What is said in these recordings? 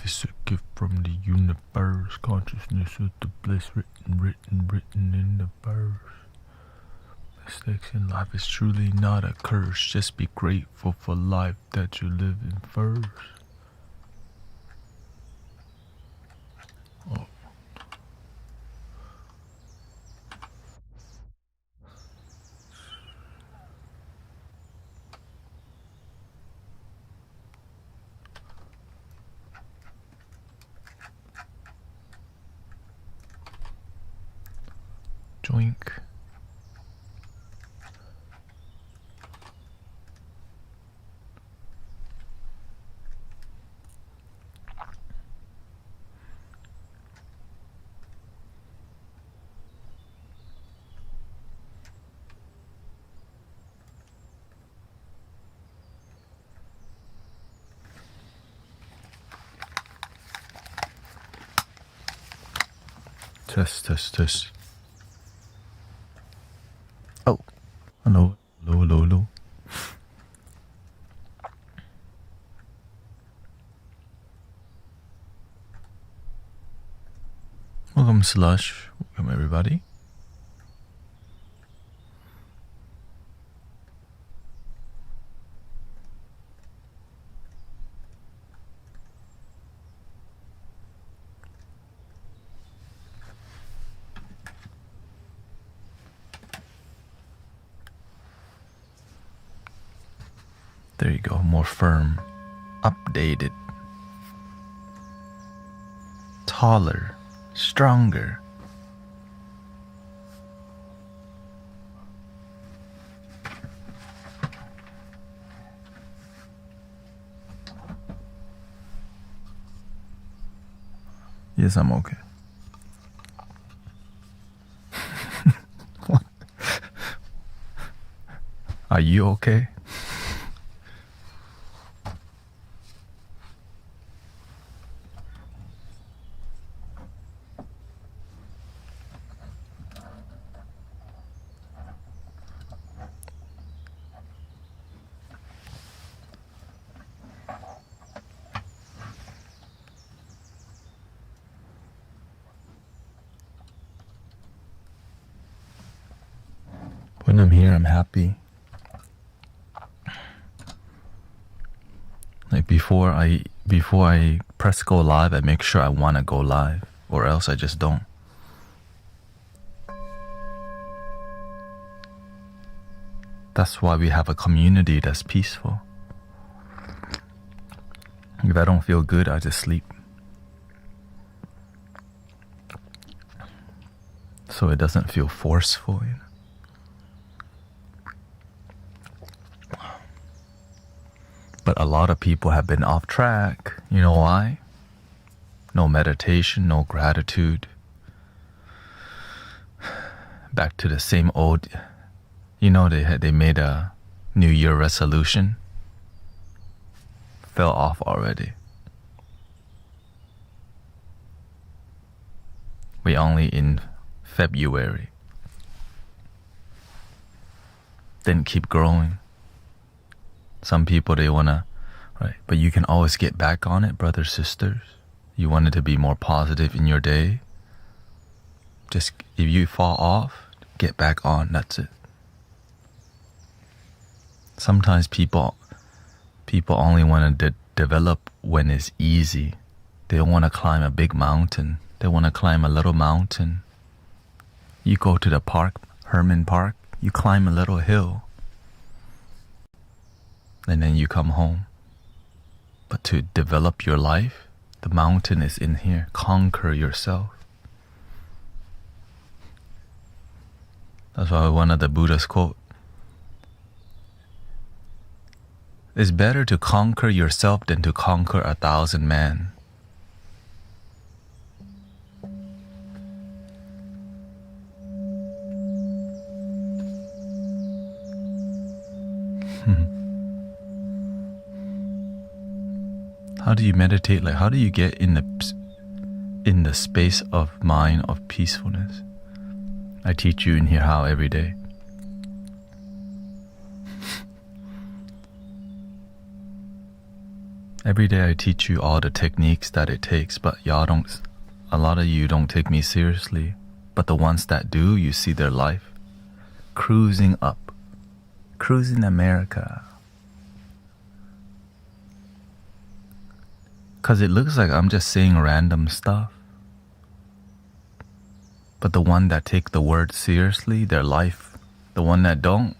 is a gift from the universe. Consciousness is the bliss written in the verse. Mistakes in life is truly not a curse. Just be grateful for life that you live in first. Oh. Joink. Test. Oh, hello. Welcome, Slush. Welcome, everybody. There you go, more firm, updated, taller, stronger. Yes, I'm okay. What? Are you okay? When I'm here, I'm happy. Like before I press go live, I make sure I want to go live, or else I just don't. That's why we have a community that's peaceful. If I don't feel good, I just sleep. So it doesn't feel forceful, you know? But a lot of people have been off track. You know why? No meditation, no gratitude. Back to the same old, you know, they made a New Year resolution. Fell off already. We only in February. Didn't keep growing. Some people, they wanna, right? But you can always get back on it, brothers, sisters. You wanted to be more positive in your day. Just, if you fall off, get back on, that's it. Sometimes people only want to develop when it's easy. They don't want to climb a big mountain. They want to climb a little mountain. You go to the park, Herman Park, you climb a little hill. And then you come home. But to develop your life, the mountain is in here. Conquer yourself. That's why one of the Buddha's quote. It's better to conquer yourself than to conquer 1,000 men. How do you meditate? Like, how do you get in the space of mind of peacefulness? I teach you in here how every day. Every day I teach you all the techniques that it takes, but a lot of you don't take me seriously. But the ones that do, you see their life cruising up, cruising America. Because it looks like I'm just saying random stuff. But the one that take the word seriously, their life, the one that don't,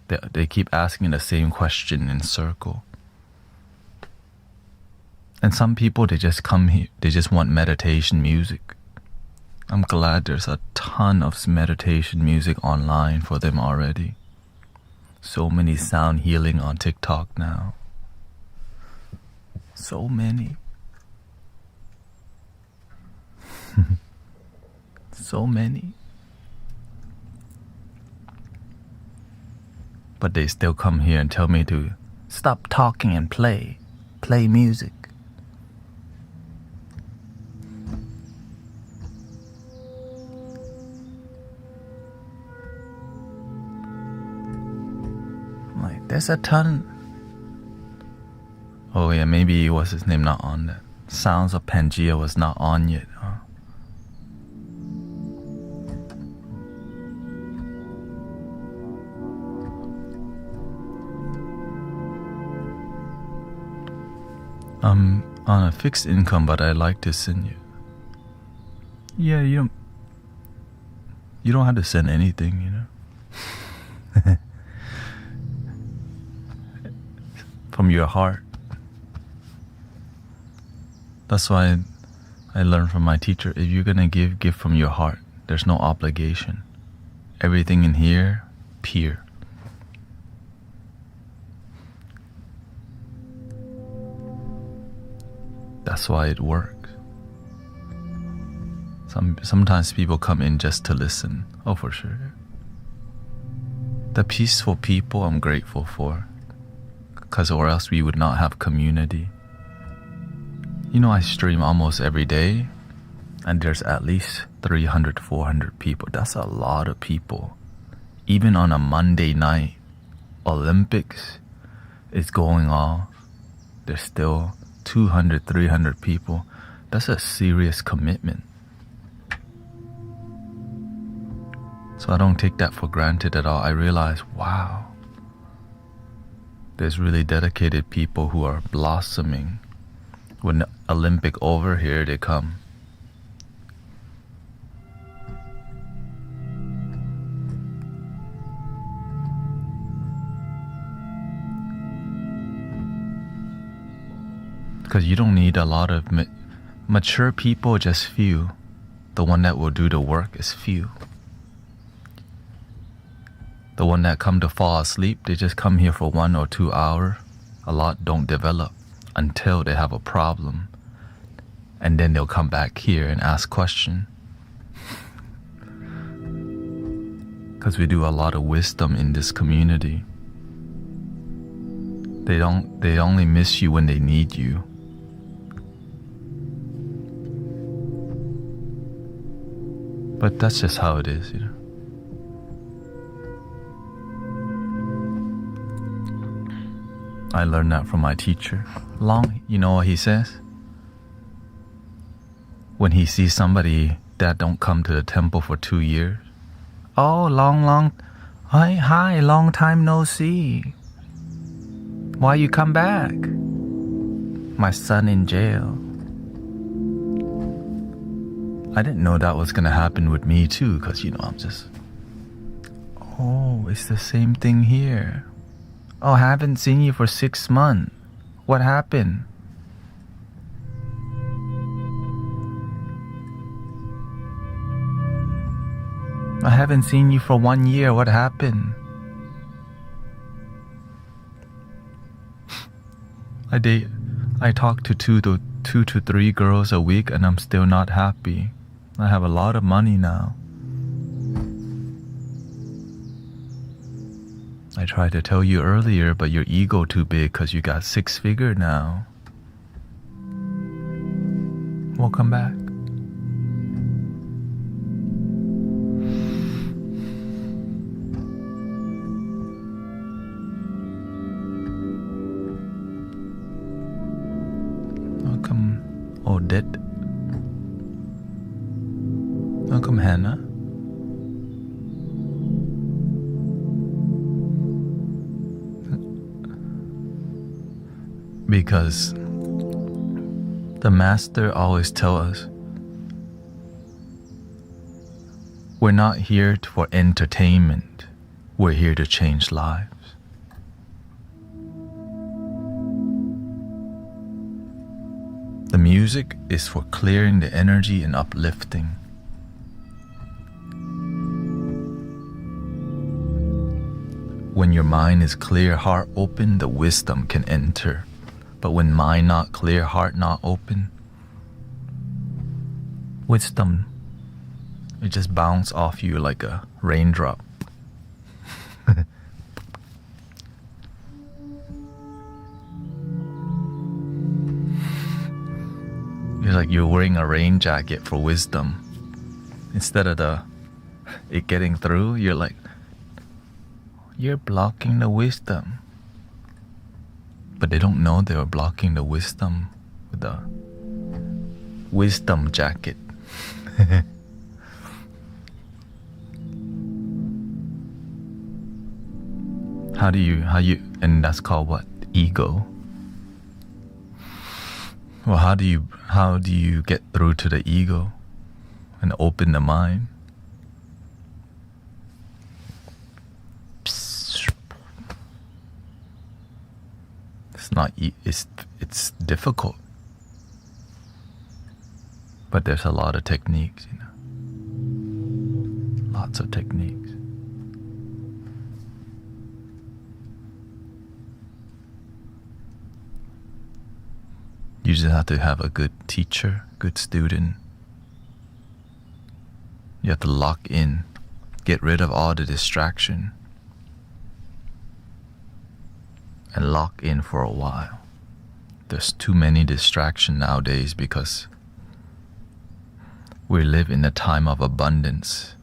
they keep asking the same question in circle. And some people, they just come here, they just want meditation music. I'm glad there's a ton of meditation music online for them already. So many sound healing on TikTok now. So many. So many. But they still come here and tell me to stop talking and play music. Like, there's a ton. Oh yeah, maybe what's his name not on that. Sounds of Pangea was not on yet, huh? I'm on a fixed income, but I like to send you. Yeah, you don't have to send anything, you know. From your heart. That's why I learned from my teacher, if you're gonna give from your heart. There's no obligation. Everything in here, pure. That's why it works. Sometimes people come in just to listen. Oh, for sure. The peaceful people I'm grateful for. Because or else we would not have community. You know, I stream almost every day. And there's at least 300, 400 people. That's a lot of people. Even on a Monday night, Olympics is going off. There's still 200, 300 people. That's a serious commitment. So I don't take that for granted at all. I realize, wow, there's really dedicated people who are blossoming. When the Olympic over, here they come. Because you don't need a lot of mature people, just few. The one that will do the work is few. The one that come to fall asleep, they just come here for 1 or 2 hours. A lot don't develop until they have a problem. And then they'll come back here and ask questions. Because we do a lot of wisdom in this community. They only miss you when they need you. But that's just how it is, you know. I learned that from my teacher. You know what he says? When he sees somebody that don't come to the temple for 2 years. Oh, hi, long time no see. Why you come back? My son in jail. I didn't know that was gonna happen with me too, because you know, I'm just, oh, it's the same thing here. Oh, I haven't seen you for 6 months. What happened? I haven't seen you for 1 year. What happened? I talk to two to three girls a week and I'm still not happy. I have a lot of money now. I tried to tell you earlier, but your ego too big because you got 6 figure now. Welcome back. Odette. Welcome, Hannah. Because the Master always tells us we're not here for entertainment. We're here to change lives. The music is for clearing the energy and uplifting. When your mind is clear, heart open, the wisdom can enter. But when mind not clear, heart not open, wisdom, it just bounce off you like a raindrop. It's like you're wearing a rain jacket for wisdom. Instead of it getting through, you're like, you're blocking the wisdom. But they don't know they were blocking the wisdom with the wisdom jacket. How you, and that's called what? Ego. Well, how do you get through to the ego and open the mind? It's difficult, but there's a lot of techniques, lots of techniques. You just have to have a good teacher, good student. You have to lock in, get rid of all the distraction, and lock in for a while. There's too many distractions nowadays because we live in a time of abundance.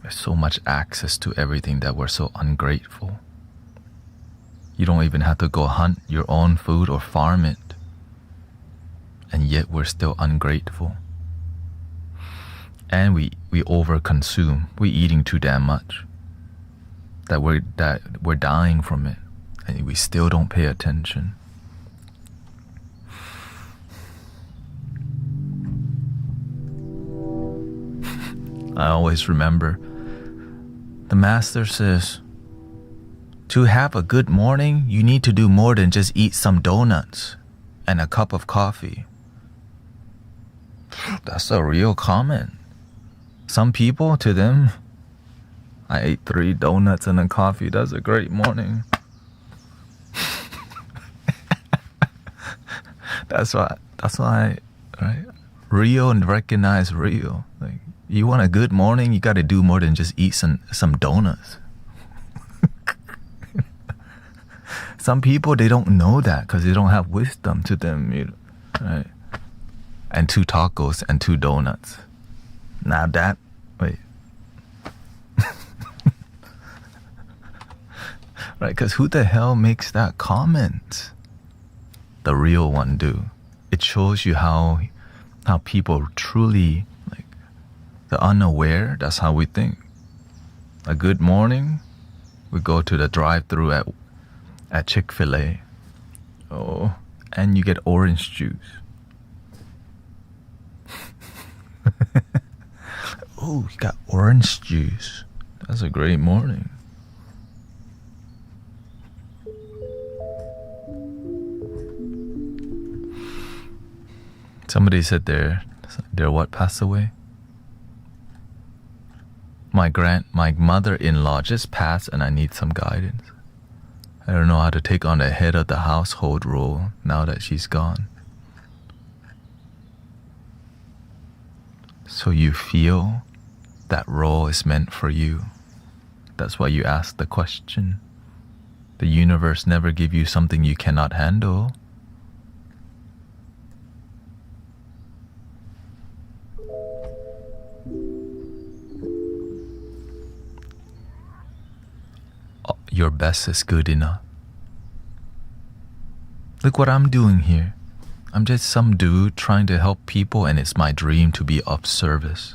There's so much access to everything that we're so ungrateful. You don't even have to go hunt your own food or farm it, and yet we're still ungrateful. And we overconsume. We're eating too damn much. That we're dying from it, and we still don't pay attention. I always remember the Master says, to have a good morning, you need to do more than just eat some donuts and a cup of coffee. That's a real comment. Some people, to them, I ate 3 donuts and a coffee. That's a great morning. That's why, right? Real and recognize real. Like, you want a good morning, you got to do more than just eat some donuts. Some people, they don't know that because they don't have wisdom to them, right? And 2 tacos and 2 donuts. Now that, wait. Right, because who the hell makes that comment? The real one do. It shows you how people truly, like, the unaware, that's how we think. A good morning, we go to the drive-thru at Chick-fil-A. Oh, and you get orange juice. Oh, you got orange juice. That's a great morning. Somebody said their what passed away? My mother-in-law just passed and I need some guidance. I don't know how to take on the head of the household role now that she's gone. So you feel that role is meant for you. That's why you ask the question. The universe never give you something you cannot handle. Your best is good enough. Look what I'm doing here. I'm just some dude trying to help people, and it's my dream to be of service.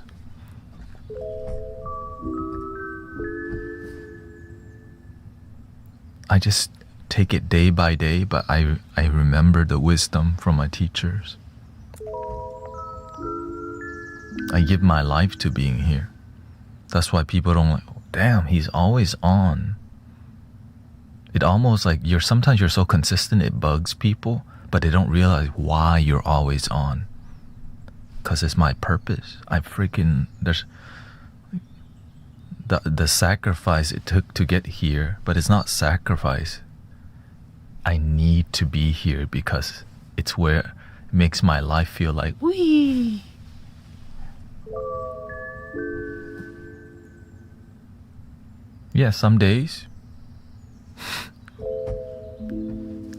I just take it day by day, but I remember the wisdom from my teachers. I give my life to being here. That's why people don't like, oh, damn, he's always on. It almost like sometimes you're so consistent it bugs people, but they don't realize why you're always on. Because it's my purpose. There's the sacrifice it took to get here, but it's not sacrifice. I need to be here because it's where it makes my life feel like, wee. Yeah, some days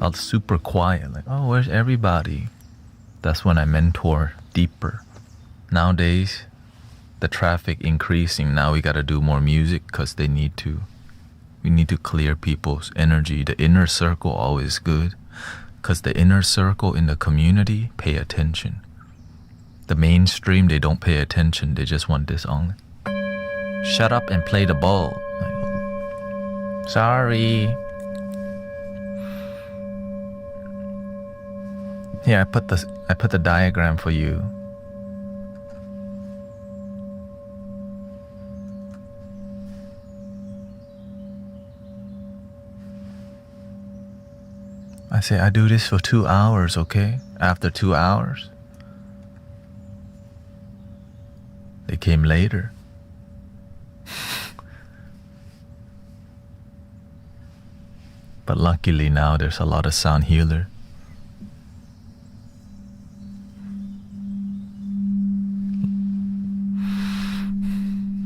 I'll super quiet, like, oh, where's everybody? That's when I mentor deeper. Nowadays, the traffic increasing. Now we gotta do more music because we need to clear people's energy. The inner circle always good because the inner circle in the community pay attention. The mainstream, they don't pay attention. They just want this only. Shut up and play the ball. Like, sorry. Here, I put the diagram for you. I say, I do this for 2 hours, okay? After 2 hours, they came later. But luckily now there's a lot of sound healer.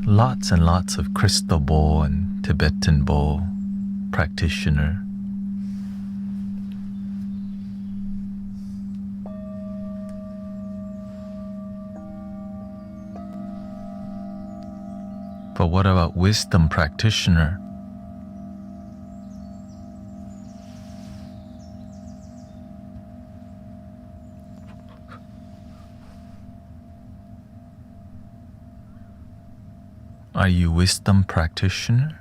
Lots and lots of crystal bowl and Tibetan bowl practitioner. But what about wisdom practitioner? Are you wisdom practitioner?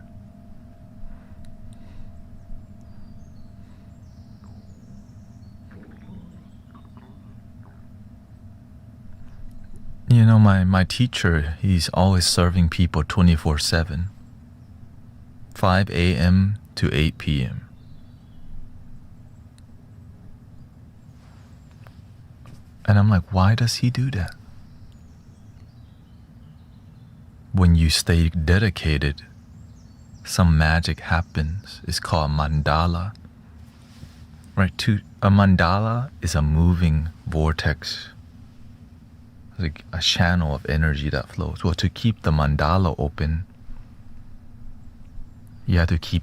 You know, my teacher, he's always serving people 24/7, 5 a.m. to 8 p.m. And I'm like, why does he do that? When you stay dedicated, some magic happens. It's called mandala. Right? A mandala is a moving vortex, like a channel of energy that flows. Well, to keep the mandala open, you have to keep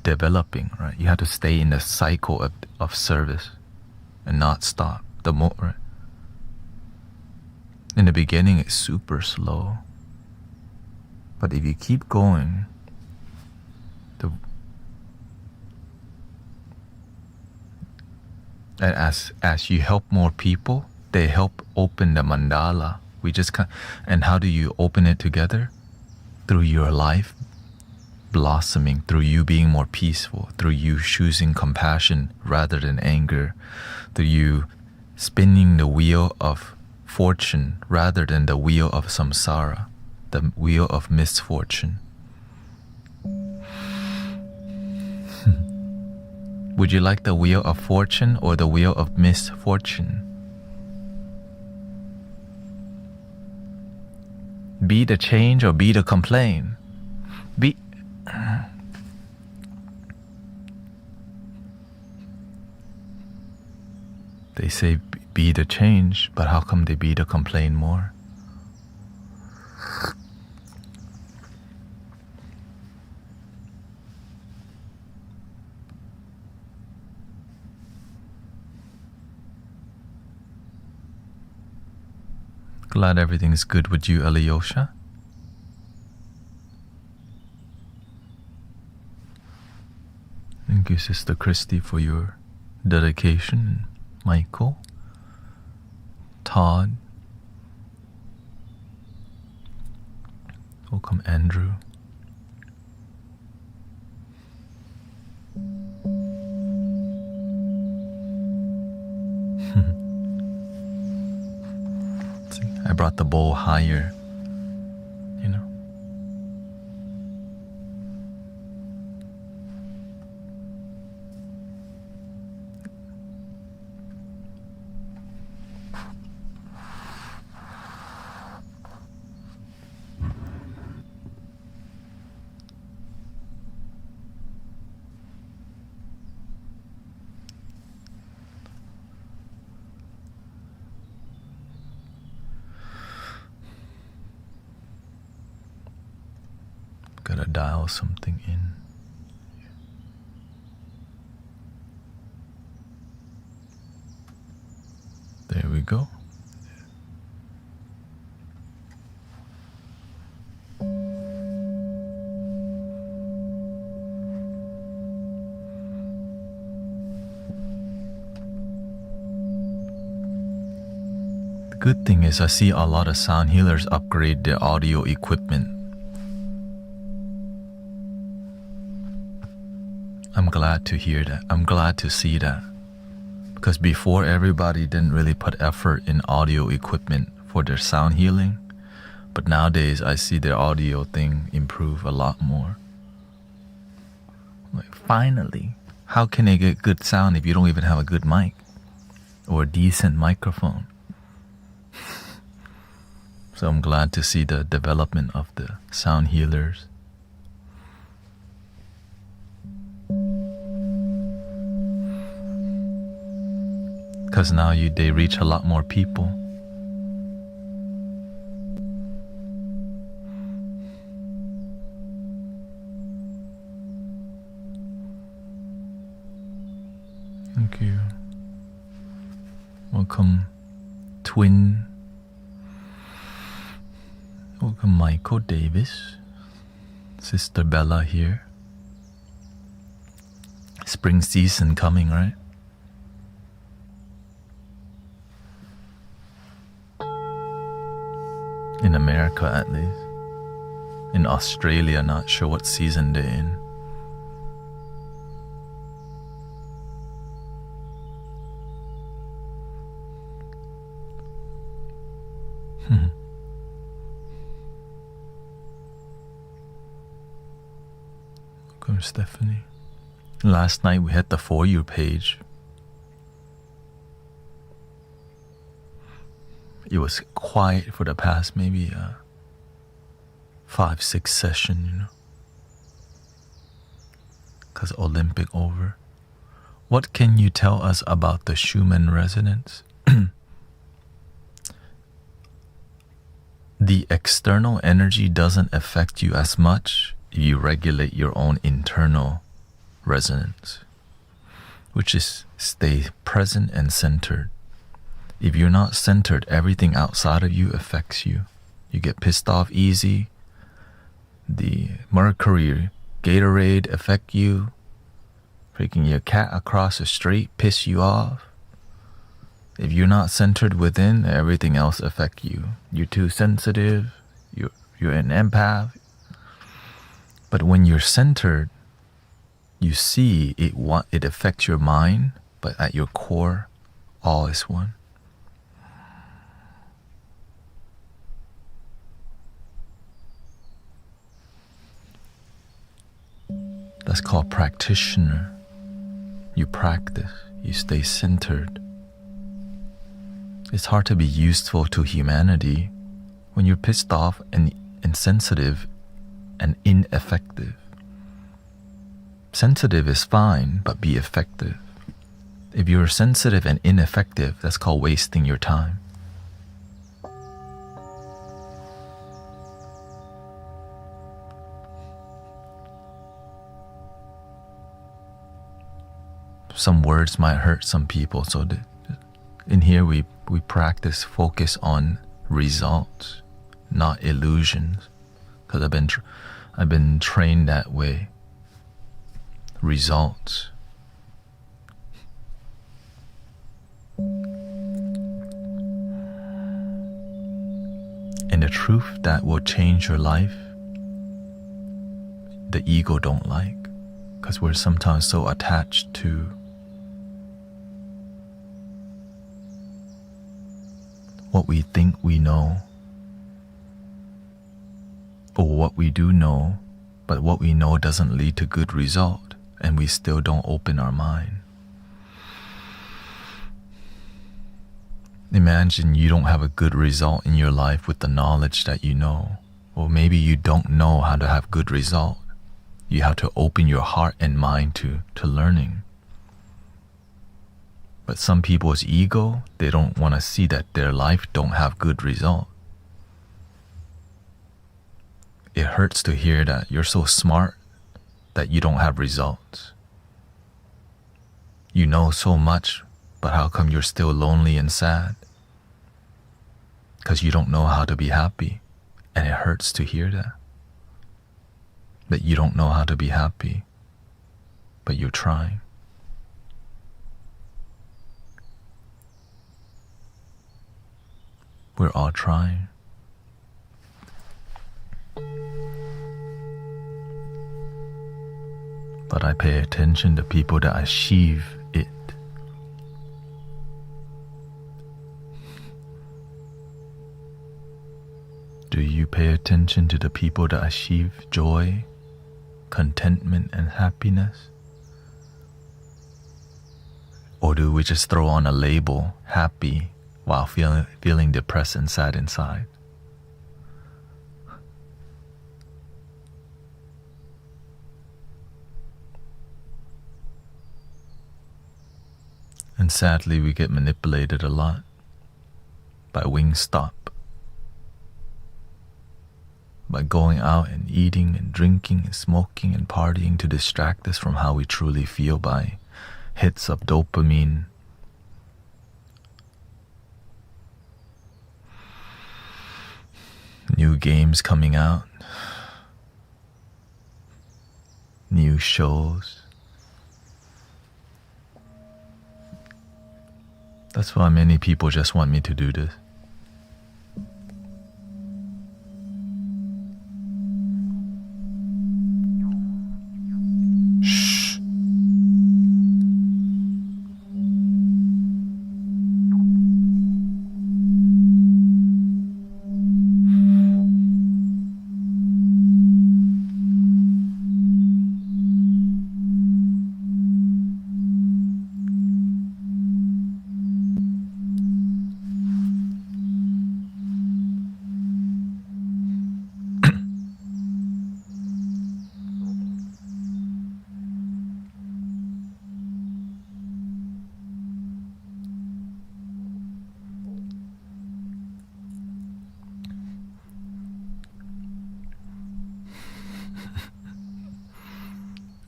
developing, right? You have to stay in the cycle of service and not stop. Right? In the beginning, it's super slow. But if you keep going, and as you help more people, they help open the mandala. And how do you open it together? Through your life blossoming, through you being more peaceful, through you choosing compassion rather than anger, through you spinning the wheel of fortune rather than the wheel of samsara, the wheel of misfortune. Would you like the wheel of fortune or the wheel of misfortune? Be the change or be the complaint? They say be the change, but how come they be the complaint more? Glad everything's good with you, Alyosha. Thank you, Sister Christy, for your dedication. Michael. Todd. Welcome, Andrew. See, I brought the bowl higher, you know. Gotta dial something in. There we go. The good thing is I see a lot of sound healers upgrade their audio equipment. I'm glad to hear that. I'm glad to see that. Because before, everybody didn't really put effort in audio equipment for their sound healing. But nowadays, I see their audio thing improve a lot more. Like, finally, how can they get good sound if you don't even have a good mic? Or a decent microphone? So I'm glad to see the development of the sound healers. Because now they reach a lot more people. Thank you. Welcome, Twin. Welcome, Michael Davis. Sister Bella here. Spring season coming, right? In America, at least. In Australia, not sure what season they're in. Welcome, Stephanie. Last night we had the For You page. It was quiet for the past maybe 5-6 session, you know. Because Olympic over. What can you tell us about the Schumann resonance? The external energy doesn't affect you as much if you regulate your own internal resonance, which is stay present and centered. If you're not centered, everything outside of you affects you. You get pissed off easy. The Mercury, Gatorade affect you. Freaking your cat across the street piss you off. If you're not centered within, everything else affect you. You're too sensitive. You're an empath. But when you're centered, you see it affects your mind, but at your core, all is one. That's called practitioner. You practice, you stay centered. It's hard to be useful to humanity when you're pissed off and insensitive and ineffective. Sensitive is fine, but be effective. If you're sensitive and ineffective, that's called wasting your time. Some words might hurt some people, so in here we practice focus on results, not illusions, because I've been trained that way. Results. the truth that will change your life, the ego don't like, because we're sometimes so attached to what we think we know, or what we do know, but what we know doesn't lead to good result, and we still don't open our mind. Imagine you don't have a good result in your life with the knowledge that you know, or maybe you don't know how to have good result. You have to open your heart and mind to learning. But some people's ego, they don't want to see that their life don't have good result. It hurts to hear that you're so smart that you don't have results. You know so much, but how come you're still lonely and sad? Because you don't know how to be happy, and it hurts to hear that you don't know how to be happy, but you're trying. We're all trying. But I pay attention to people that achieve it. Do you pay attention to the people that achieve joy, contentment, and happiness? Or do we just throw on a label, happy, while feeling depressed and sad inside? And sadly, we get manipulated a lot by Wingstop, by going out and eating and drinking and smoking and partying to distract us from how we truly feel, by hits of dopamine. New games coming out, new shows. That's why many people just want me to do this. Shh.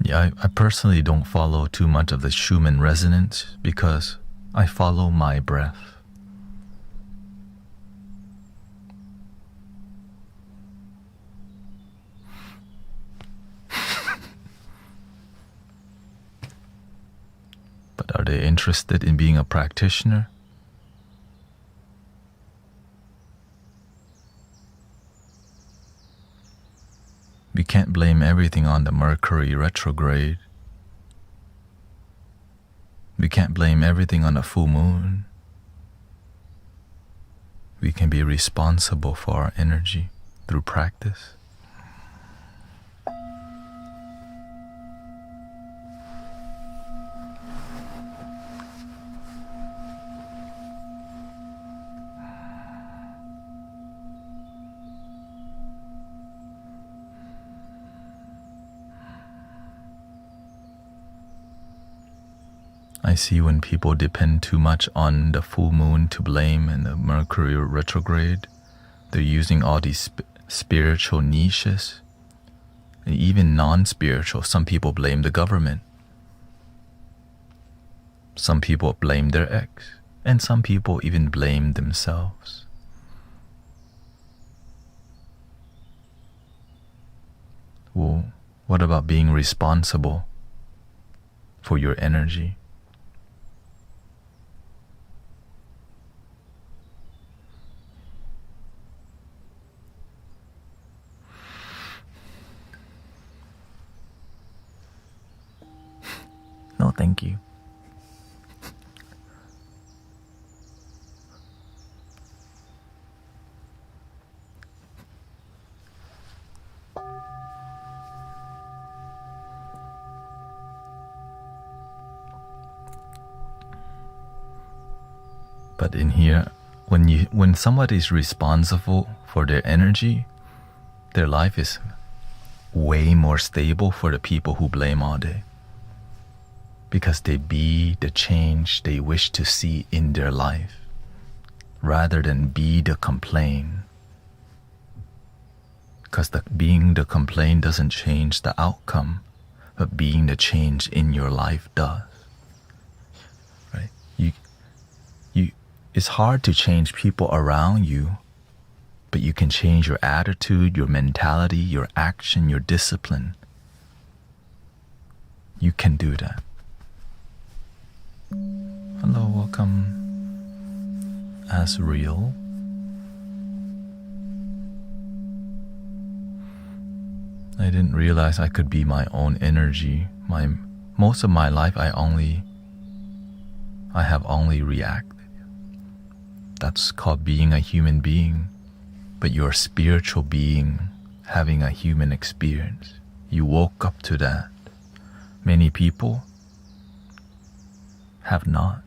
Yeah, I personally don't follow too much of the Schumann resonance because I follow my breath. But are they interested in being a practitioner? We can't blame everything on the Mercury retrograde. We can't blame everything on the full moon. We can be responsible for our energy through practice. I see when people depend too much on the full moon to blame and the Mercury retrograde, they're using all these spiritual niches, and even non-spiritual. Some people blame the government. Some people blame their ex, and some people even blame themselves. Well, what about being responsible for your energy? Thank you. But in here, when somebody is responsible for their energy, their life is way more stable for the people who blame all day. Because they be the change they wish to see in their life, rather than be the complaint. Because being the complaint doesn't change the outcome, but being the change in your life does. Right? It's hard to change people around you, but you can change your attitude, your mentality, your action, your discipline. You can do that. Hello, welcome. As real. I didn't realize I could be my own energy. Most of my life I have only reacted. That's called being a human being. But you're a spiritual being having a human experience. You woke up to that. Many people have not.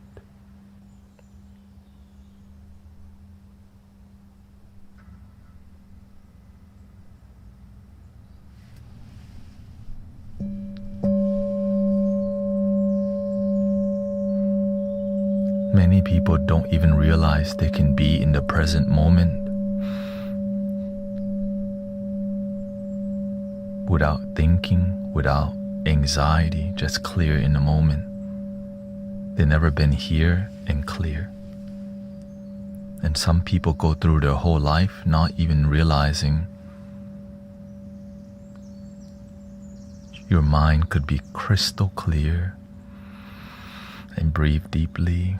Many people don't even realize they can be in the present moment without thinking, without anxiety, just clear in the moment. They've never been here and clear. And some people go through their whole life not even realizing your mind could be crystal clear, and breathe deeply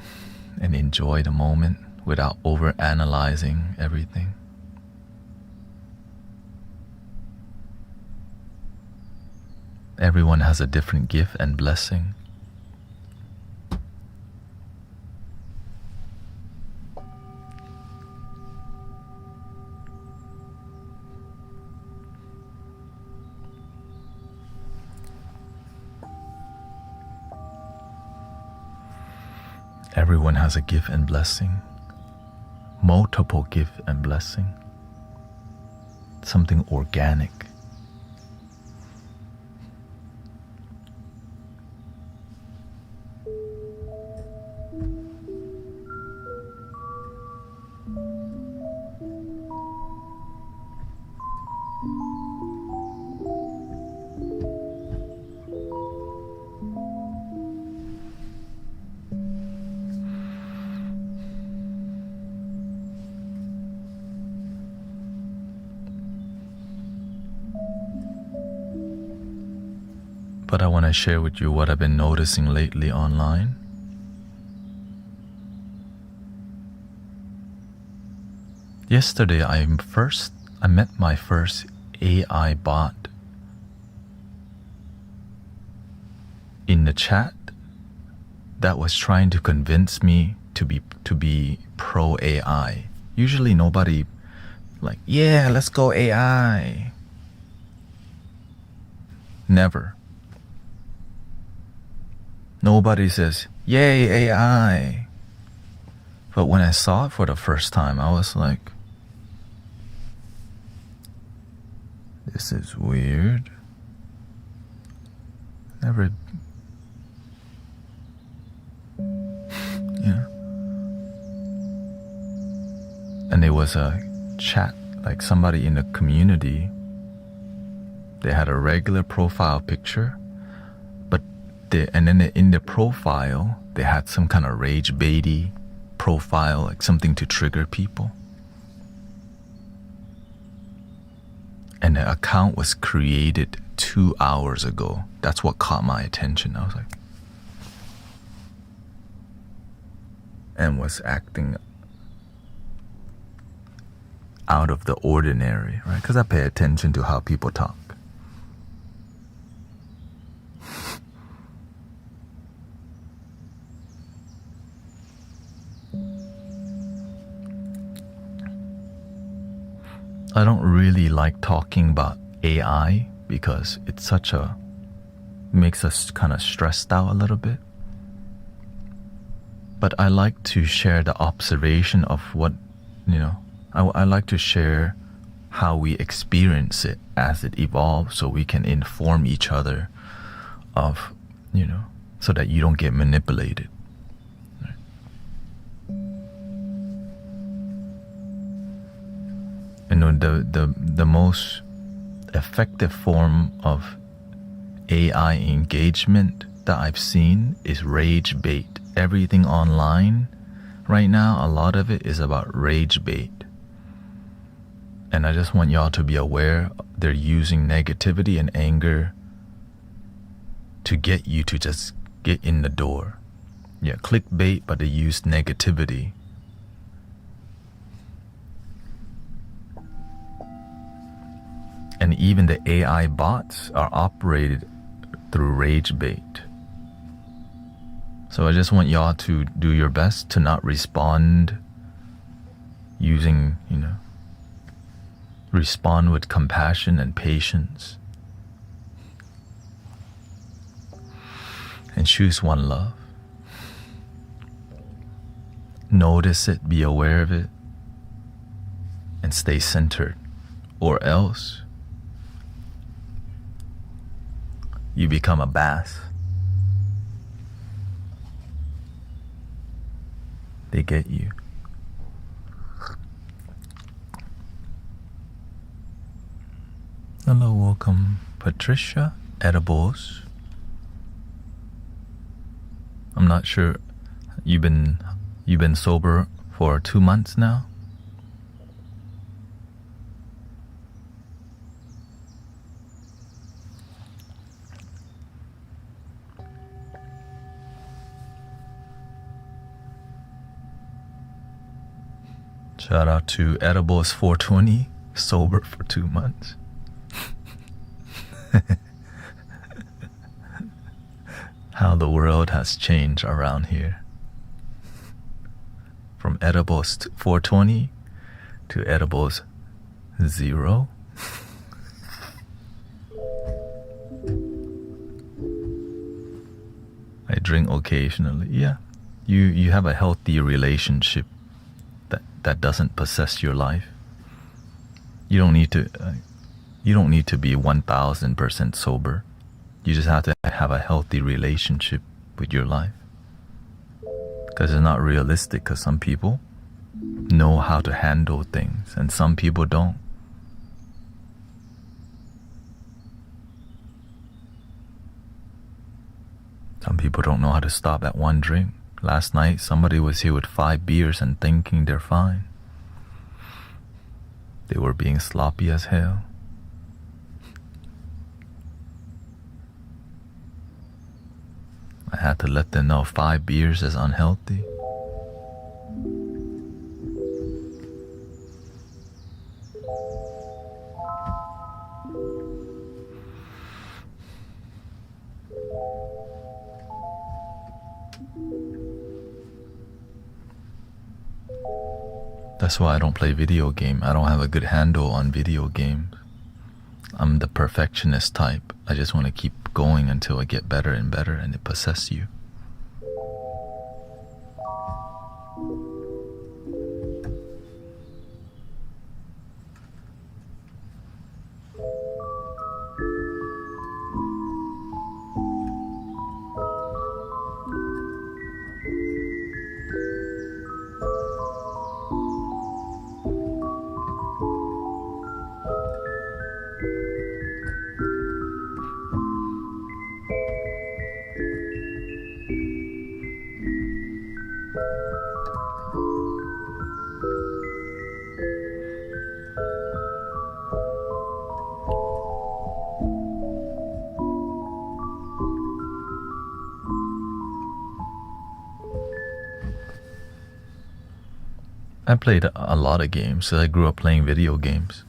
and enjoy the moment without over-analyzing everything. Everyone has a different gift and blessing. Everyone has a gift and blessing, multiple gift and blessing, something organic. But I want to share with you what I've been noticing lately online. Yesterday, I met my first AI bot in the chat that was trying to convince me to be pro AI. Usually nobody like, yeah, let's go AI. Never. Nobody says, yay, AI. But when I saw it for the first time, I was like, this is weird. Never, yeah. And there was a chat, like somebody in the community, they had a regular profile picture, and then in the profile, they had some kind of rage baity profile, like something to trigger people. And the account was created 2 hours ago. That's what caught my attention. I was like, and was acting out of the ordinary, right? Because I pay attention to how people talk. I don't really like talking about AI because it's makes us kind of stressed out a little bit. But I like to share the observation of what, I like to share how we experience it as it evolves so we can inform each other of, so that you don't get manipulated. Right? The most effective form of AI engagement that I've seen is rage bait. Everything online right now, a lot of it is about rage bait. And I just want y'all to be aware they're using negativity and anger to get you to just get in the door. Yeah, clickbait, but they use negativity. And even the AI bots are operated through rage bait. So I just want y'all to do your best to not respond using, respond with compassion and patience. And choose one love. Notice it, be aware of it, and stay centered. Or else, you become a bass. They get you. Hello, welcome, Patricia. Edibles. I'm not sure. You've been sober for 2 months now? Shout out to Edibles 420, sober for 2 months. How the world has changed around here. From Edibles 420 to Edibles 0. I drink occasionally. Yeah, you have a healthy relationship that doesn't possess your life. You don't need to be 1000% sober. You just have to have a healthy relationship with your life. Because it's not realistic, because some people know how to handle things and some people don't. Some people don't know how to stop at one drink. Last night, somebody was here with 5 beers and thinking they're fine. They were being sloppy as hell. I had to let them know 5 beers is unhealthy. That's why I don't play video game. I don't have a good handle on video games. I'm the perfectionist type. I just want to keep going until I get better and better and it possesses you. I played a lot of games, so I grew up playing video games.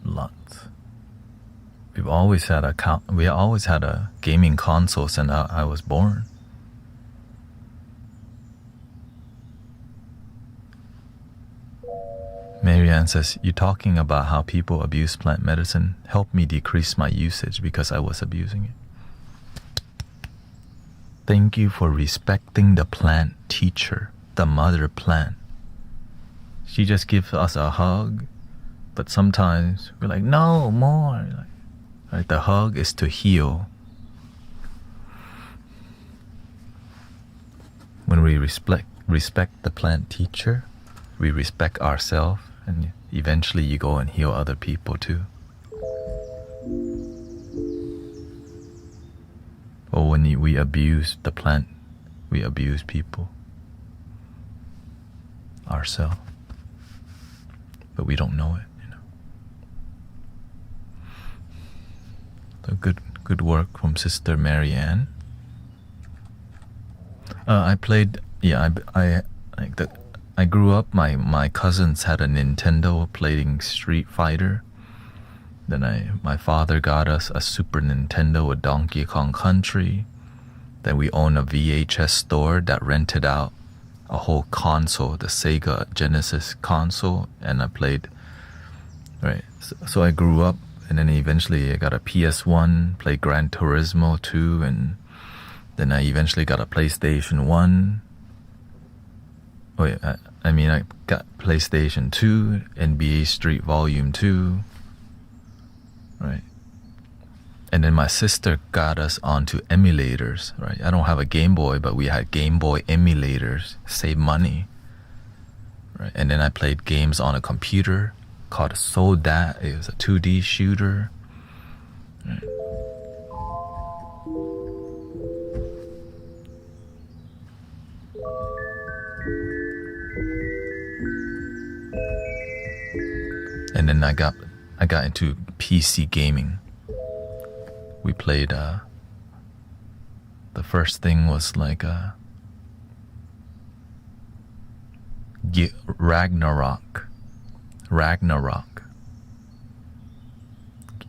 Lots. We always had a gaming console since I was born. Marianne says, you talking about how people abuse plant medicine helped me decrease my usage because I was abusing it. Thank you for respecting the plant teacher, the mother plant. She just gives us a hug, but sometimes we're like, no, more. Right? The hug is to heal. When we respect the plant teacher, we respect ourselves, and eventually you go and heal other people too. Or when we abuse the plant, we abuse people, ourselves, but we don't know it. So good work from Sister Marianne. I played. Yeah, I grew up. My cousins had a Nintendo playing Street Fighter. Then my father got us a Super Nintendo with Donkey Kong Country. Then we owned a VHS store that rented out a whole console, the Sega Genesis console, and I played. Right, so I grew up, and then eventually I got a PS1, played Gran Turismo 2, and then I eventually got a PlayStation 1. I got PlayStation 2, NBA Street Volume 2, right? And then my sister got us onto emulators, right? I don't have a Game Boy, but we had Game Boy emulators, save money, right? And then I played games on a computer called Sodat. It was a 2D shooter, right? And then I got into PC gaming. We played the first thing was like Ragnarok.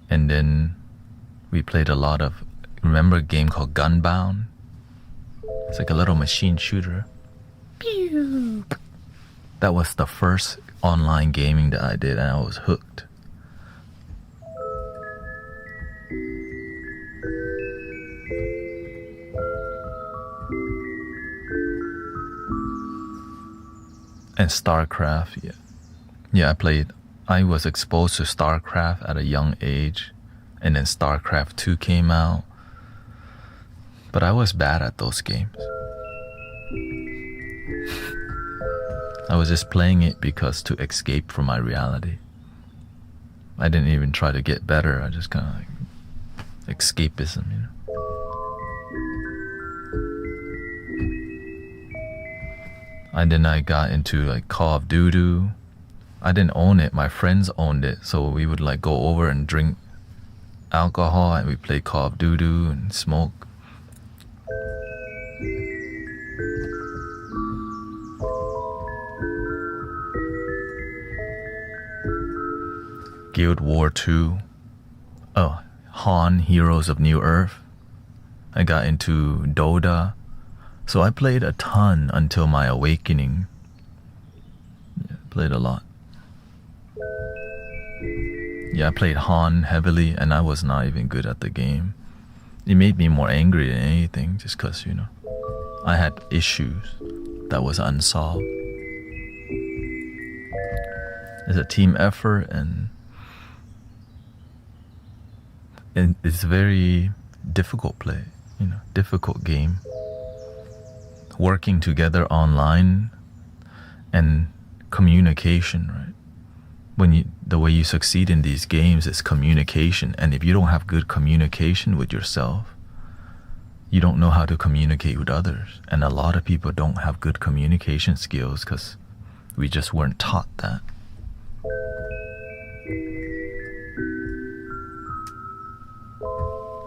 And then we played a lot of, remember a game called Gunbound? It's like a little machine shooter. Pew! That was the first online gaming that I did, and I was hooked. And StarCraft, yeah, I was exposed to StarCraft at a young age, and then StarCraft 2 came out, but I was bad at those games. I was just playing it because to escape from my reality. I didn't even try to get better. I just kind of like escapism, you know. And then I got into like Call of Duty. I didn't own it. My friends owned it, so we would like go over and drink alcohol, and we play Call of Duty and smoke. Guild War 2. Oh, Han, Heroes of New Earth. I got into Dota. So I played a ton until my awakening. Yeah, played a lot. Yeah, I played Han heavily, and I was not even good at the game. It made me more angry than anything, just because, you know, I had issues that was unsolved. It's a team effort, and it's a very difficult play, you know, difficult game. Working together online and communication, right? The way you succeed in these games is communication, and if you don't have good communication with yourself, you don't know how to communicate with others. And a lot of people don't have good communication skills because we just weren't taught that.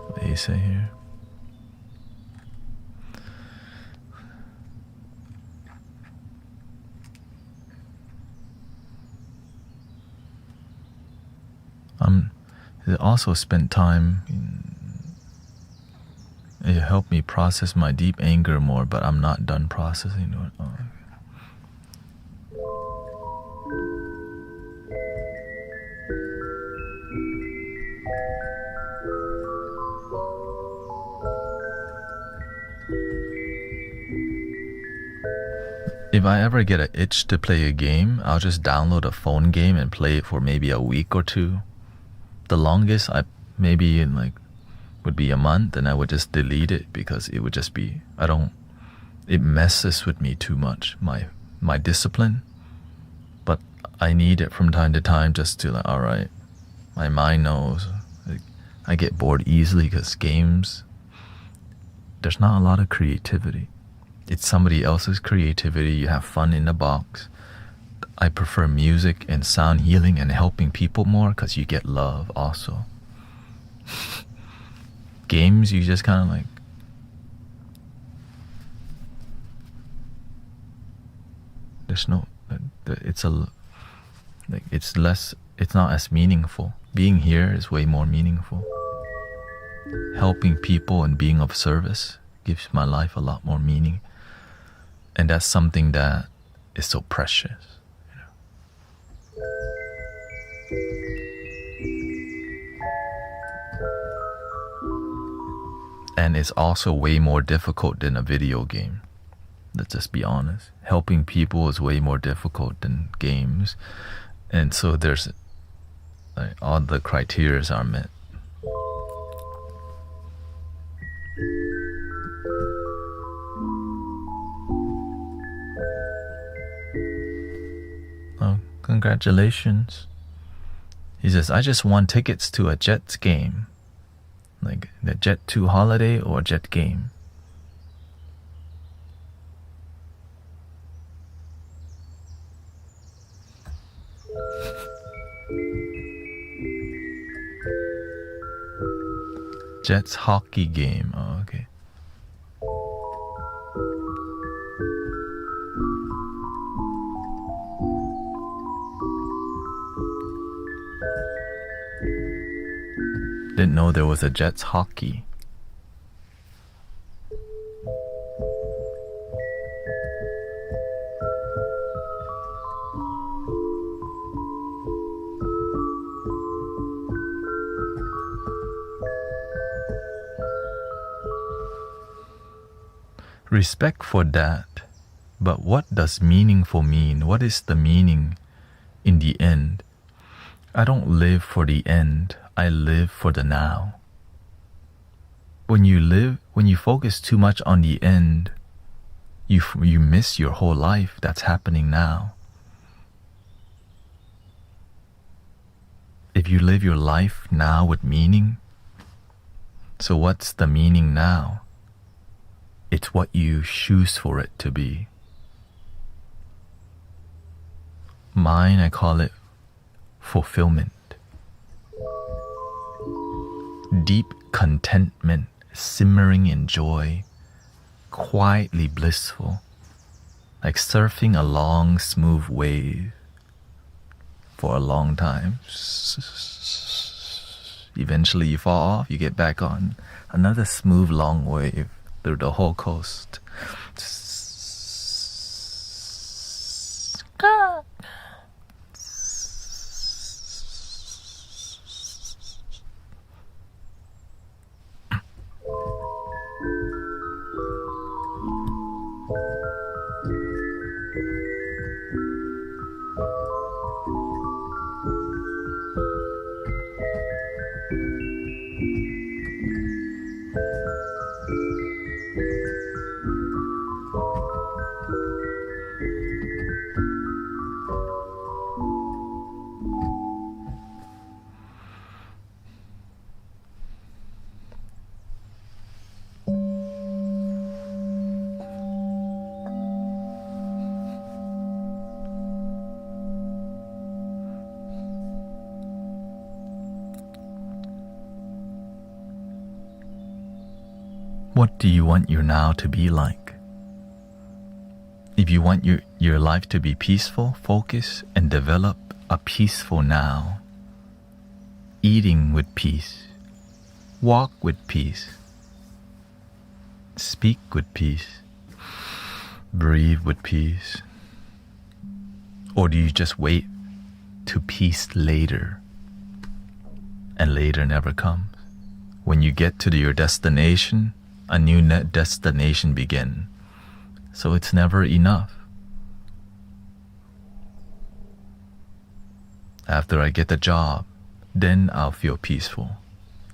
What do you say here? It also spent time it helped me process my deep anger more, but I'm not done processing it. If I ever get an itch to play a game, I'll just download a phone game and play it for maybe a week or two. The longest maybe in like would be a month, and I would just delete it because it would just be it messes with me too much, my discipline. But I need it from time to time just to like, all right, my mind knows. I get bored easily because games, there's not a lot of creativity. It's somebody else's creativity. You have fun in the box. I prefer music and sound healing and helping people more because you get love also. Games, you just kind of like, there's no, it's not as meaningful. Being here is way more meaningful. Helping people and being of service gives my life a lot more meaning. And that's something that is so precious. And it's also way more difficult than a video game. Let's just be honest. Helping people is way more difficult than games. And so there's all the criteria are met. Oh, congratulations. He says, I just won tickets to a Jets game. Like the Jet 2 holiday or Jet game. Jets hockey game. Oh, okay. Didn't know there was a Jets hockey. Respect for that. But what does meaningful mean? What is the meaning in the end? I don't live for the end. I live for the now. When you focus too much on the end, you miss your whole life that's happening now. If you live your life now with meaning, so what's the meaning now? It's what you choose for it to be. Mine, I call it fulfillment. Deep contentment, simmering in joy, quietly blissful, like surfing a long, smooth wave for a long time. Eventually you fall off, you get back on another smooth, long wave through the whole coast. What do you want your now to be like? If you want your life to be peaceful, focus and develop a peaceful now. Eating with peace. Walk with peace. Speak with peace. Breathe with peace. Or do you just wait to peace later? And later never comes. When you get to your destination, a new destination begins. So it's never enough. After I get the job, then I'll feel peaceful.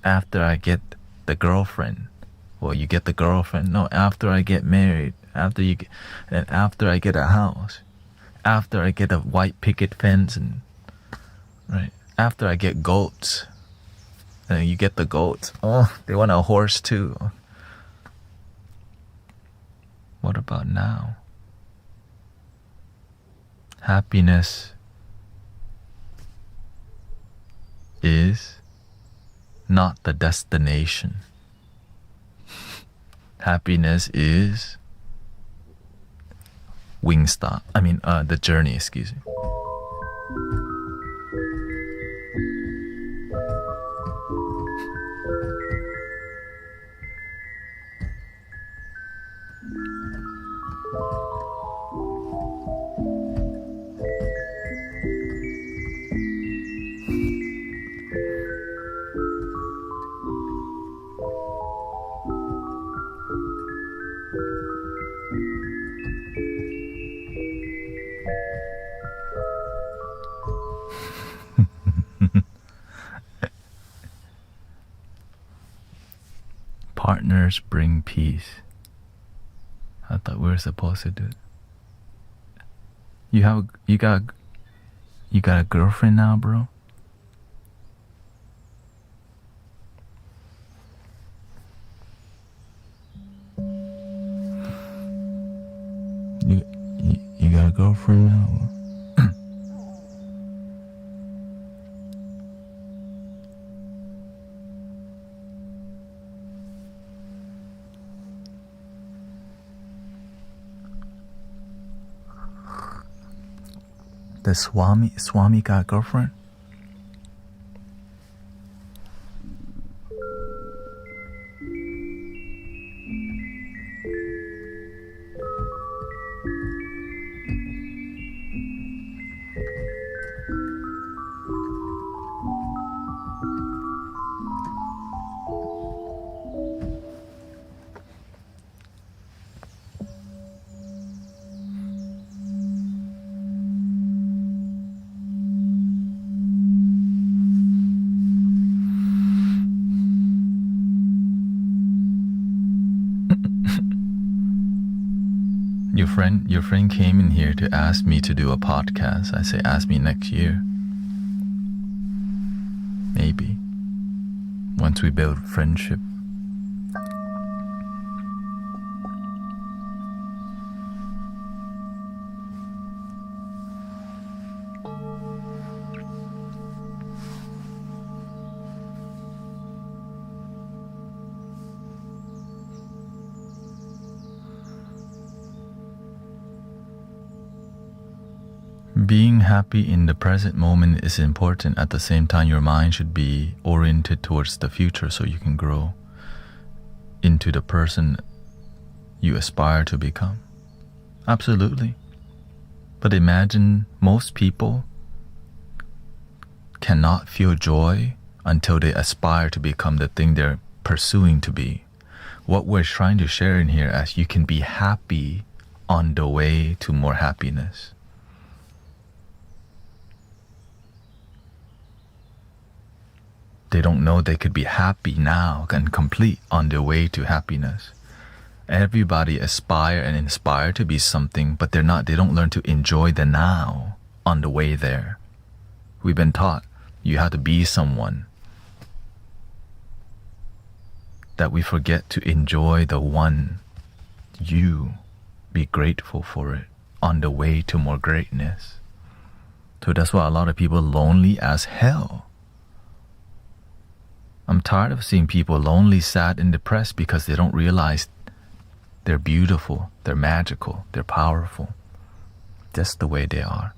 After I get the girlfriend, well, you get the girlfriend. No, after I get married, and after I get a house, after I get a white picket fence, and right after I get goats, and you get the goats. Oh, they want a horse too. What about now? Happiness is not the destination. Happiness is Wingstop. The journey, excuse me. Partners bring peace. I thought we were supposed to do it. You got a girlfriend now, bro? You got a girlfriend now? The Swami got a girlfriend? Your friend came in here to ask me to do a podcast. I say, ask me next year. Maybe. Once we build friendship. Being happy in the present moment is important. At the same time, your mind should be oriented towards the future so you can grow into the person you aspire to become. Absolutely. But imagine most people cannot feel joy until they aspire to become the thing they're pursuing to be. What we're trying to share in here is you can be happy on the way to more happiness. They don't know they could be happy now and complete on their way to happiness. Everybody aspire and inspire to be something, but they don't learn to enjoy the now on the way there. We've been taught you have to be someone, that we forget to enjoy the one you, be grateful for it on the way to more greatness. So that's why a lot of people are lonely as hell. I'm tired of seeing people lonely, sad, and depressed because they don't realize they're beautiful, they're magical, they're powerful. Just the way they are.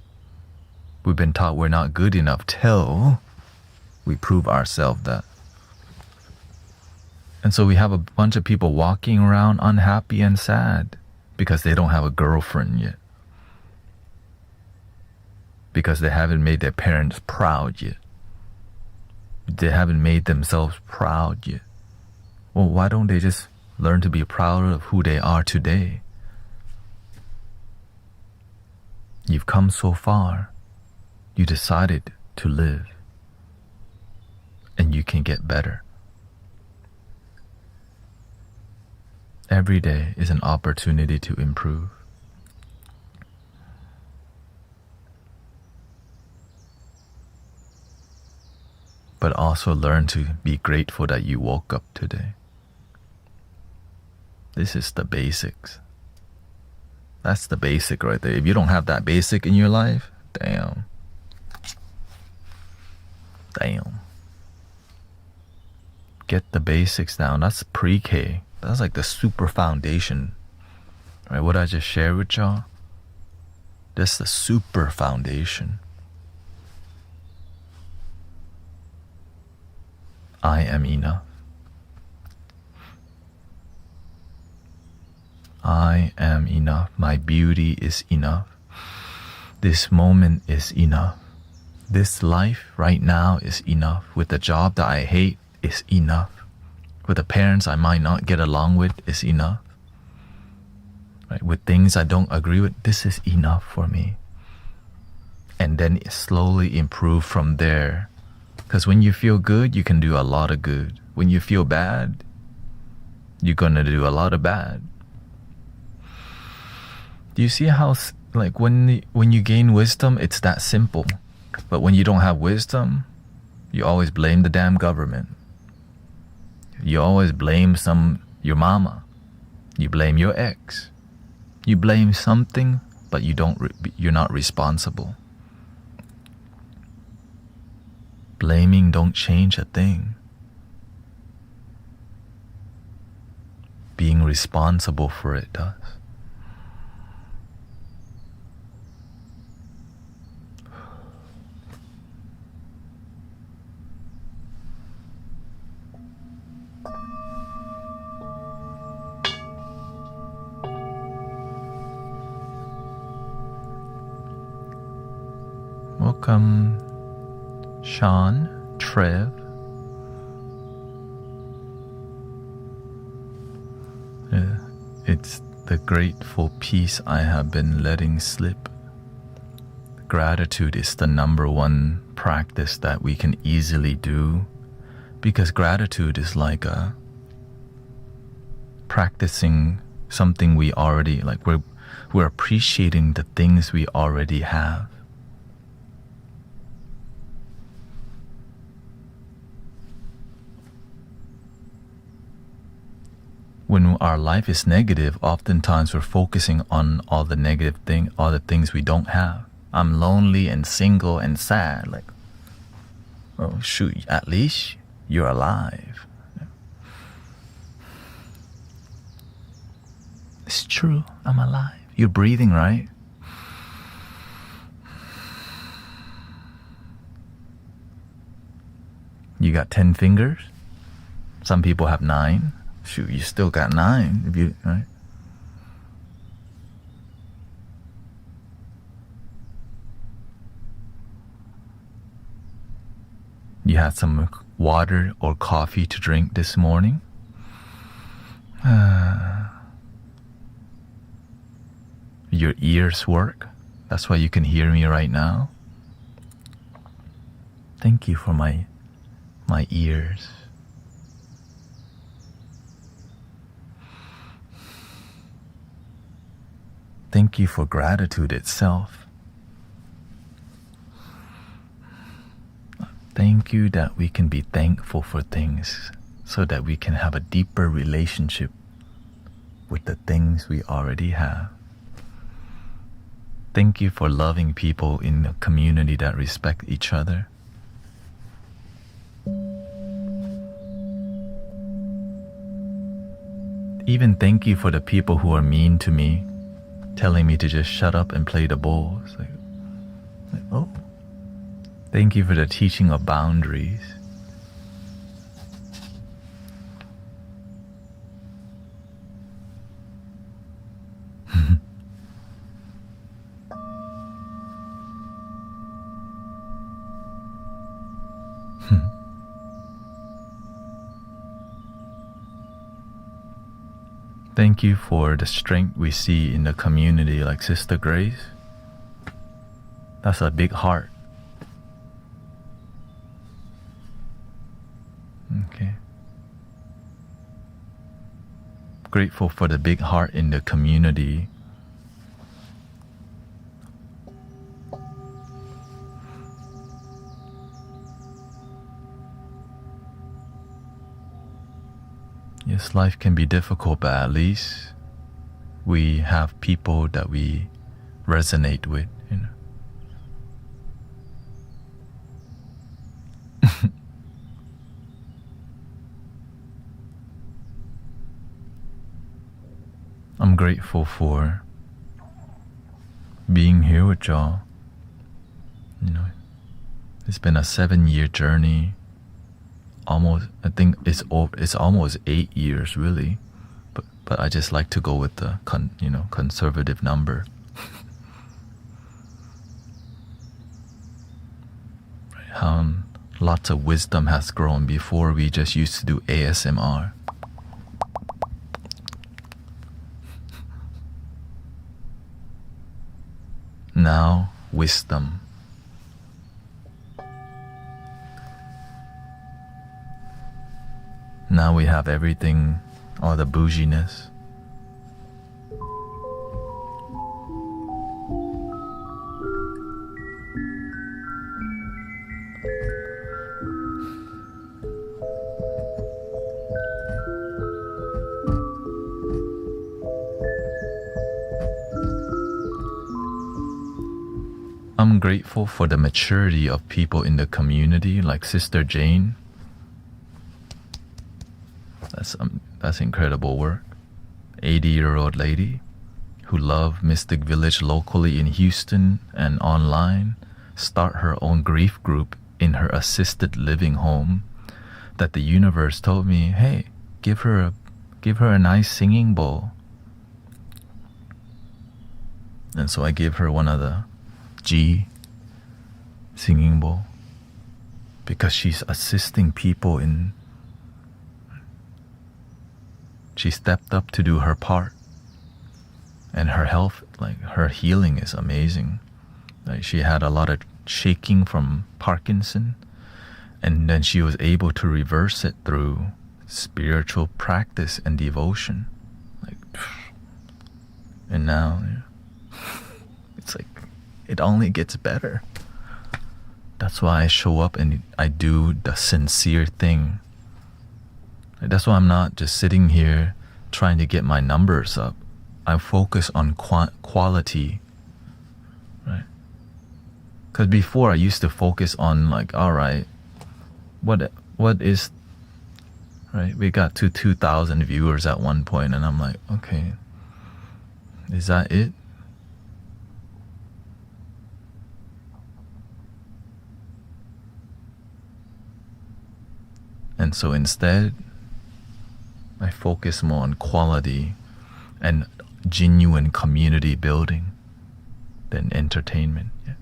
We've been taught we're not good enough till we prove ourselves that. And so we have a bunch of people walking around unhappy and sad because they don't have a girlfriend yet. Because they haven't made their parents proud yet. They haven't made themselves proud yet. Well, why don't they just learn to be proud of who they are today? You've come so far. You decided to live. And you can get better. Every day is an opportunity to improve. But also learn to be grateful that you woke up today. This is the basics. That's the basic right there. If you don't have that basic in your life, damn. Get the basics down. That's pre-K. That's like the super foundation. Right? What I just shared with y'all, that's the super foundation. I am enough. I am enough. My beauty is enough. This moment is enough. This life right now is enough. With the job that I hate is enough. With the parents I might not get along with is enough. Right? With things I don't agree with, this is enough for me. And then slowly improve from there. Because when you feel good, you can do a lot of good. When you feel bad, you're gonna do a lot of bad. Do you see how, like, when you gain wisdom, it's that simple. But when you don't have wisdom, you always blame the damn government. You always blame your mama. You blame your ex. You blame something, but you're not responsible. Blaming don't change a thing. Being responsible for it does. Welcome, Sean, Trev. It's the grateful peace I have been letting slip. Gratitude is the number one practice that we can easily do, because gratitude is like practicing something we already, like we're appreciating the things we already have. When our life is negative, oftentimes we're focusing on all the negative things, all the things we don't have. I'm lonely and single and sad. Like, oh shoot, at least you're alive. It's true, I'm alive. You're breathing, right? You got 10 fingers? Some people have 9. Shoot, you still got 9 if you, right? You had some water or coffee to drink this morning? Your ears work? That's why you can hear me right now? Thank you for my ears. Thank you for gratitude itself. Thank you that we can be thankful for things so that we can have a deeper relationship with the things we already have. Thank you for loving people in a community that respect each other. Even thank you for the people who are mean to me, telling me to just shut up and play the bowls. Like, oh, thank you for the teaching of boundaries. Thank you for the strength we see in the community, like Sister Grace. That's a big heart. grateful for the big heart in the community. Yes, life can be difficult, but at least we have people that we resonate with, you know. I'm grateful for being here with y'all. You know, it's been a 7-year journey. I think it's almost 8 years, really. But I just like to go with the conservative number. Lots of wisdom has grown. Before we just used to do ASMR. Now, wisdom. Now we have everything, all the bouginess. I'm grateful for the maturity of people in the community, like Sister Jane. That's incredible work. 80-year-old lady who loved Mystic Village locally in Houston and online, start her own grief group in her assisted living home. That the universe told me, hey, give her a nice singing bowl. And so I gave her one of the G singing bowl because she's assisting people in. She stepped up to do her part, and her health, like her healing, is amazing. Like she had a lot of shaking from Parkinson, and then she was able to reverse it through spiritual practice and devotion. And now it's like it only gets better. That's why I show up and I do the sincere thing. That's why I'm not just sitting here trying to get my numbers up. I focus on quality, right? Because before I used to focus on like, all right, what is, right? We got to 2,000 viewers at one point, and I'm like, okay, is that it? And so instead, I focus more on quality and genuine community building than entertainment. Yeah.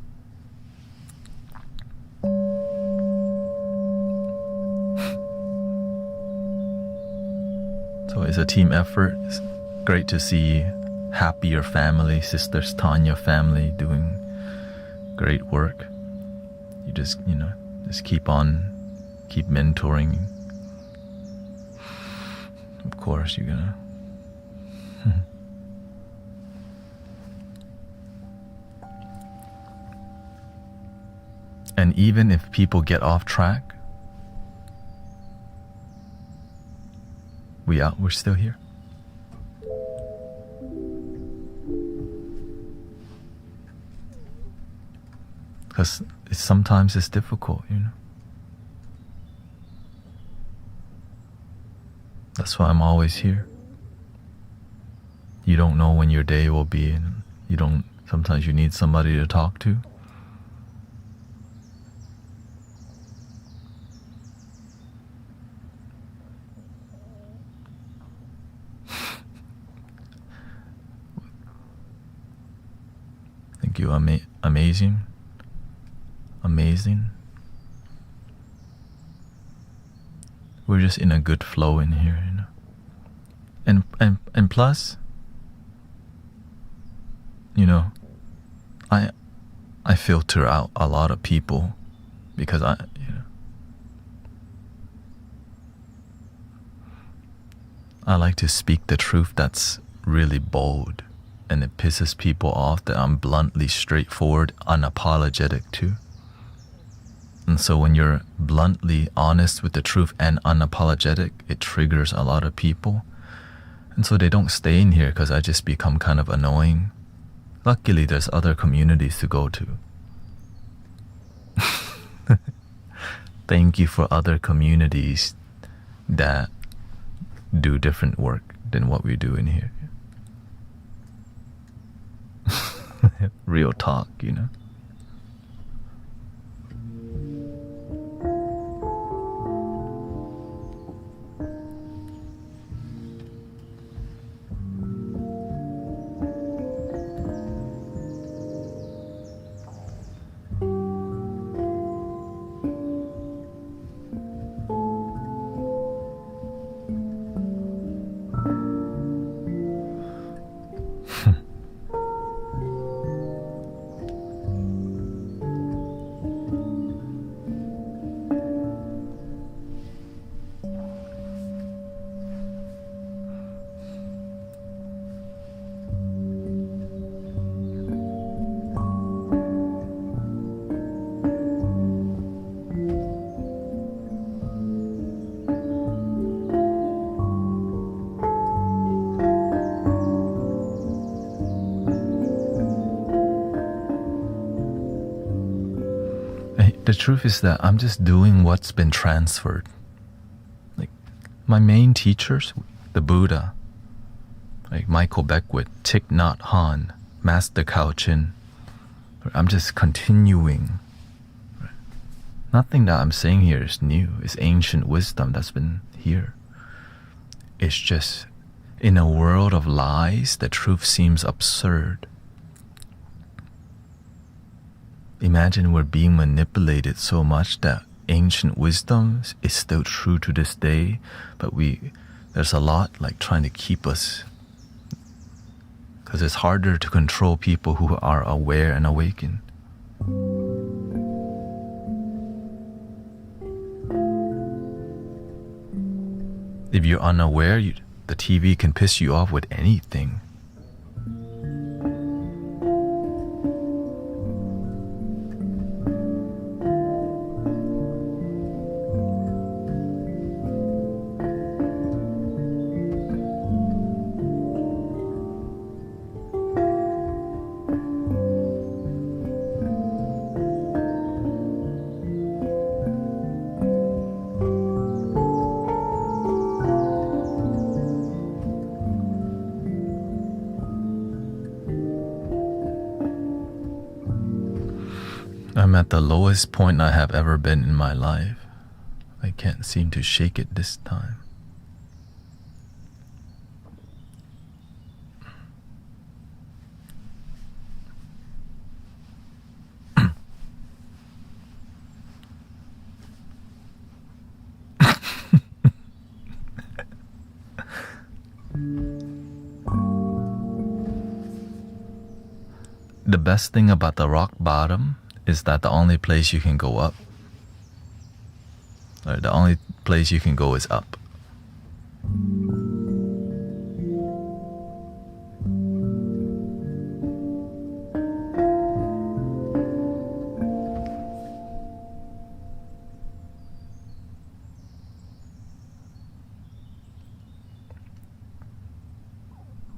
So it's a team effort. It's great to see happier family, Sisters Tanya family doing great work. You just keep mentoring. Of course, you're gonna. And even if people get off track, we're still here. Because sometimes it's difficult, That's why I'm always here. You don't know when your day will be, and sometimes you need somebody to talk to. Thank you, amazing. We're just in a good flow in here, And plus, I filter out a lot of people because I like to speak the truth that's really bold, and it pisses people off that I'm bluntly straightforward, unapologetic too. And so when you're bluntly honest with the truth and unapologetic, it triggers a lot of people. And so they don't stay in here because I just become kind of annoying. Luckily, there's other communities to go to. Thank you for other communities that do different work than what we do in here. Real talk, you know. The truth is that I'm just doing what's been transferred. Like my main teachers, the Buddha, like Michael Beckwith, Thich Nhat Hanh, Master Khao Chin. I'm just continuing. Nothing that I'm saying here is new. It's ancient wisdom that's been here. It's just in a world of lies, the truth seems absurd. Imagine we're being manipulated so much that ancient wisdom is still true to this day, but there's a lot like trying to keep us, because it's harder to control people who are aware and awakened. If you're unaware, the TV can piss you off with anything. I'm at the lowest point I have ever been in my life. I can't seem to shake it this time. The best thing about the rock bottom is that the only place you can go up, or the only place you can go is up.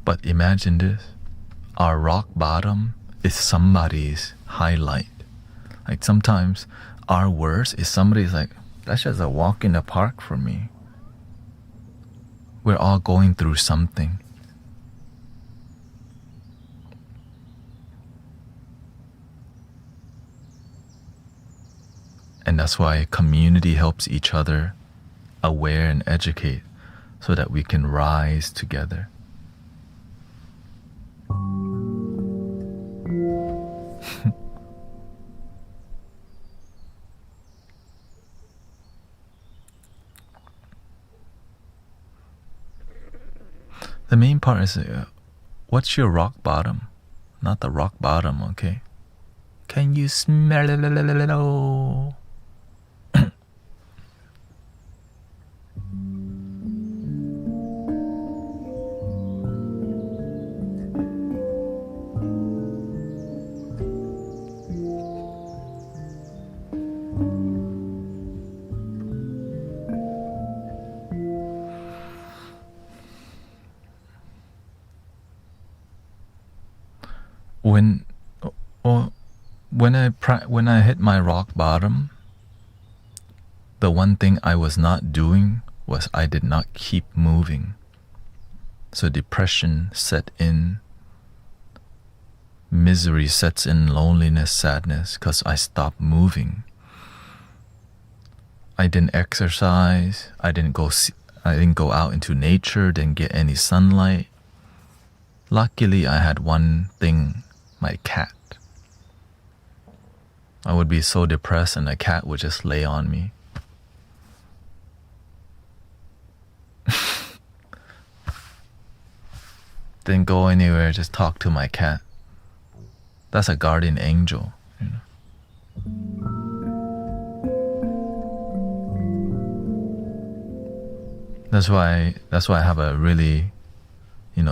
But imagine this, our rock bottom is somebody's highlight. Like sometimes our worst is somebody's like, that's just a walk in the park for me. We're all going through something. And that's why community helps each other aware and educate so that we can rise together. The main part is, what's your rock bottom? Not the rock bottom, okay? Can you smell it? when well, when I hit my rock bottom, the one thing I was not doing was I did not keep moving. So depression set in, misery sets in, loneliness, sadness, because I stopped moving. I didn't exercise. I didn't go out into nature. Didn't get any sunlight. Luckily, I had one thing: my cat. I would be so depressed, and the cat would just lay on me. Didn't go anywhere. Just talk to my cat. That's a guardian angel, you know. That's why I have a really,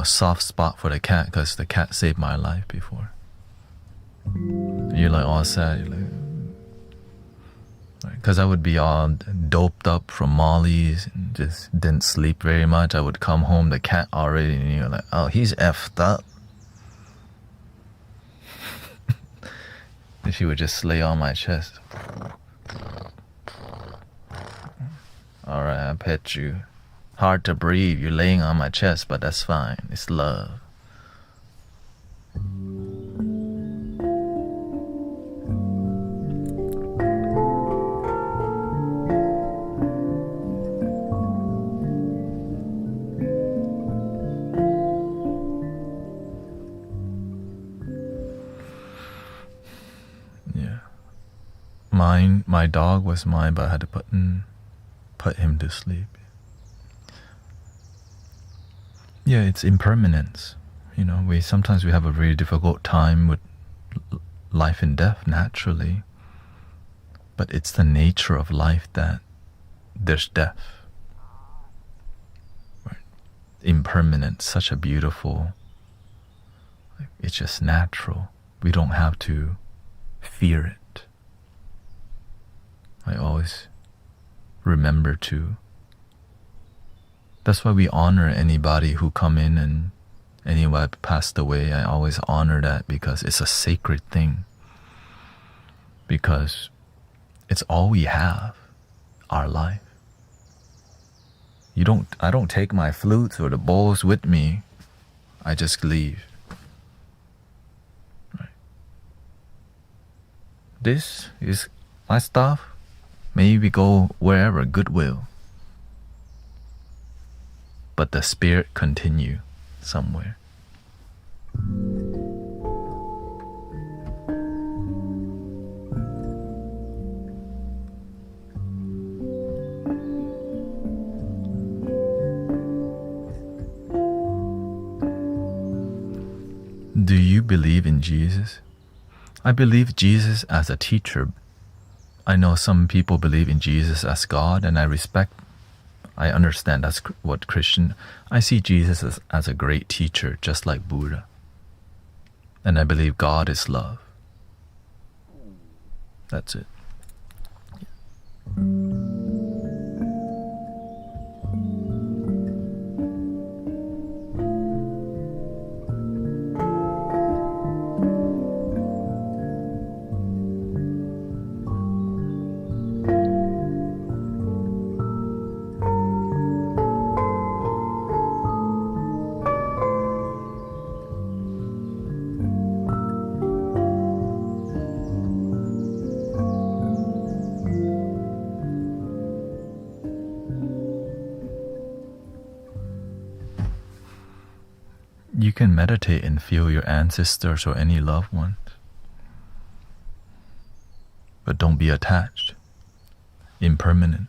soft spot for the cat, because the cat saved my life before. You're like all sad. You're like, because I would be all doped up from Molly's and just didn't sleep very much. I would come home, the cat already knew, like, oh, he's effed up. And she would just lay on my chest. All right, I pet you. Hard to breathe. You're laying on my chest, but that's fine. It's love. Yeah. My dog was mine, but I had to put him to sleep. Yeah, it's impermanence. Sometimes we have a very difficult time with life and death naturally. But it's the nature of life that there's death. Right? Impermanence, such a beautiful, it's just natural. We don't have to fear it. I always remember to. That's why we honor anybody who come in and anybody passed away. I always honor that, because it's a sacred thing. Because it's all we have, our life. I don't take my flutes or the bowls with me. I just leave. Right. This is my stuff. Maybe go wherever, goodwill. But the spirit continue somewhere. Do you believe in Jesus? I believe Jesus as a teacher. I know some people believe in Jesus as God, and I understand that's what Christian. I see Jesus as a great teacher, just like Buddha. And I believe God is love. That's it. You can meditate and feel your ancestors or any loved ones. But don't be attached. Impermanent.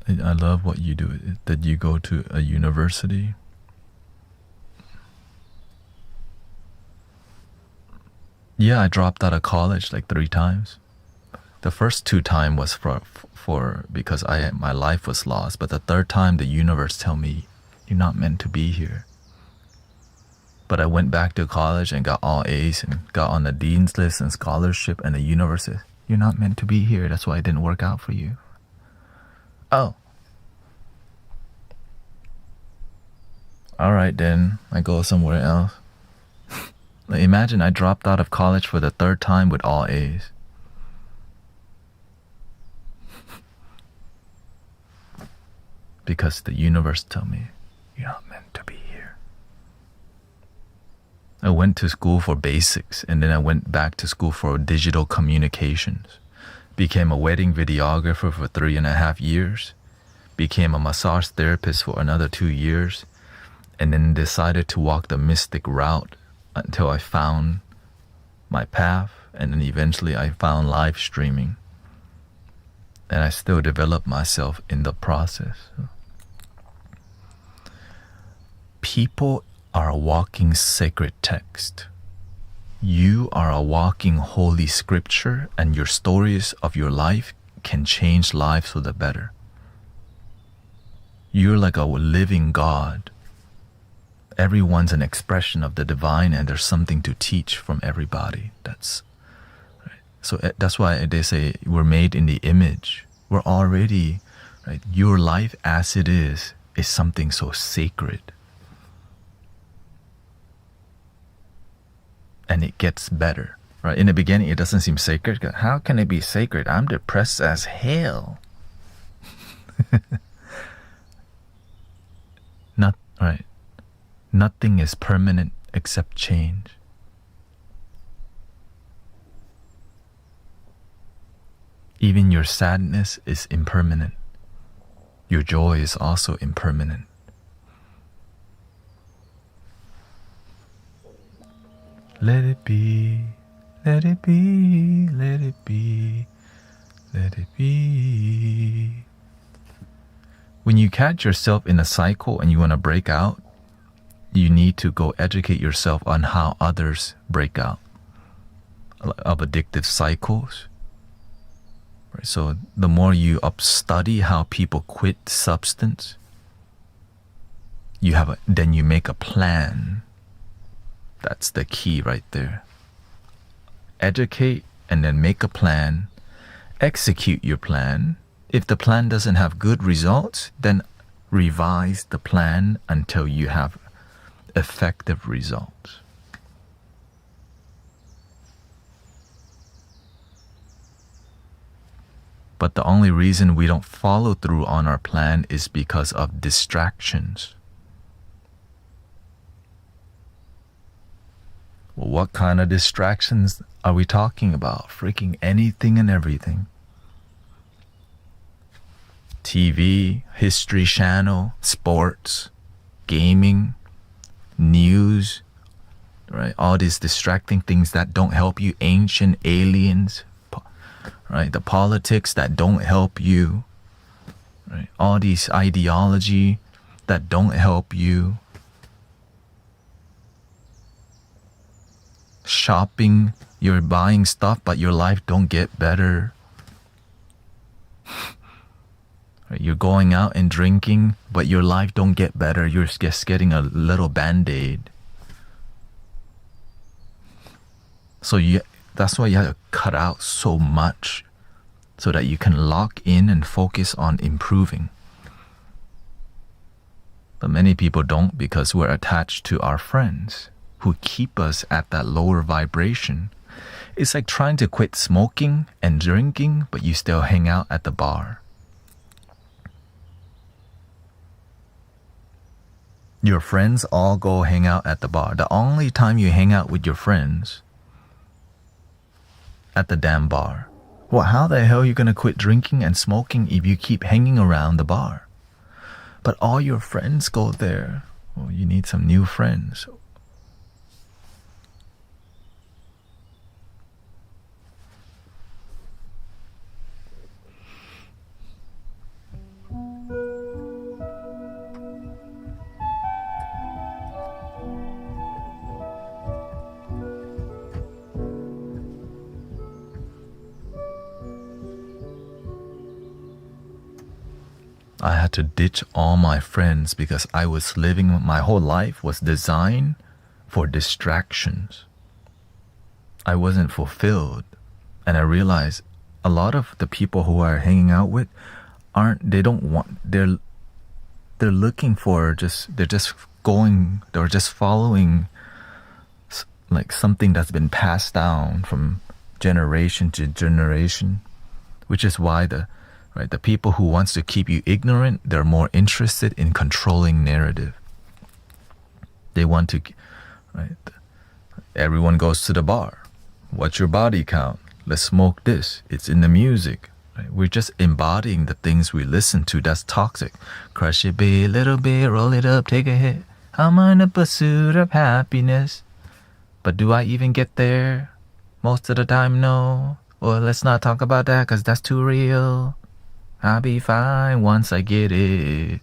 I love what you do. That you go to a university. Yeah, I dropped out of college like 3 times. The first 2 times was for because my life was lost. But the 3rd time, the universe tell me, you're not meant to be here. But I went back to college and got all A's and got on the dean's list and scholarship, and the universe says, you're not meant to be here. That's why it didn't work out for you. Oh. all right, then I go somewhere else. Like, imagine I dropped out of college for the 3rd time with all A's. Because the universe told me, you're not meant to be here. I went to school for basics, and then I went back to school for digital communications. Became a wedding videographer for 3.5 years. Became a massage therapist for another 2 years. And then decided to walk the mystic route until I found my path. And then eventually I found live streaming. And I still develop myself in the process. People are a walking sacred text. You are a walking holy scripture, and your stories of your life can change lives for the better. You're like a living God. Everyone's an expression of the divine, and there's something to teach from everybody. That's right. So that's why they say we're made in the image. We're already, right? Your life as it is something so sacred. And it gets better, right? In the beginning, it doesn't seem sacred. How can it be sacred? I'm depressed as hell. Not right. Nothing is permanent except change. Even your sadness is impermanent. Your joy is also impermanent. Let it be, let it be, let it be, let it be. When you catch yourself in a cycle and you want to break out, you need to go educate yourself on how others break out of addictive cycles. Right? So the more you study how people quit substance, then you make a plan. That's the key right there. Educate and then make a plan. Execute your plan. If the plan doesn't have good results, then revise the plan until you have effective results. But the only reason we don't follow through on our plan is because of distractions. Well, what kind of distractions are we talking about? Freaking anything and everything. TV, History Channel, sports, gaming, news, right? All these distracting things that don't help you, ancient aliens, right? The politics that don't help you, right? All these ideology that don't help you. Shopping, you're buying stuff, but your life don't get better. You're going out and drinking, but your life don't get better. You're just getting a little band-aid. So that's why you have to cut out so much so that you can lock in and focus on improving. But many people don't because we're attached to our friends who keep us at that lower vibration. It's like trying to quit smoking and drinking, but you still hang out at the bar. Your friends all go hang out at the bar. The only time you hang out with your friends at the damn bar. Well, how the hell are you going to quit drinking and smoking if you keep hanging around the bar? But all your friends go there. Well, you need some new friends. I had to ditch all my friends because I was living, my whole life was designed for distractions. I wasn't fulfilled. And I realized a lot of the people who are hanging out with they're looking for they're just they're just following like something that's been passed down from generation to generation, which is why the people who wants to keep you ignorant, they're more interested in controlling narrative. They want to, right? Everyone goes to the bar. What's your body count? Let's smoke this. It's in the music. Right? We're just embodying the things we listen to. That's toxic. Crush it big, little bit, roll it up, take a hit. I'm on the pursuit of happiness. But do I even get there? Most of the time, no. Well, let's not talk about that because that's too real. I'll be fine once I get it.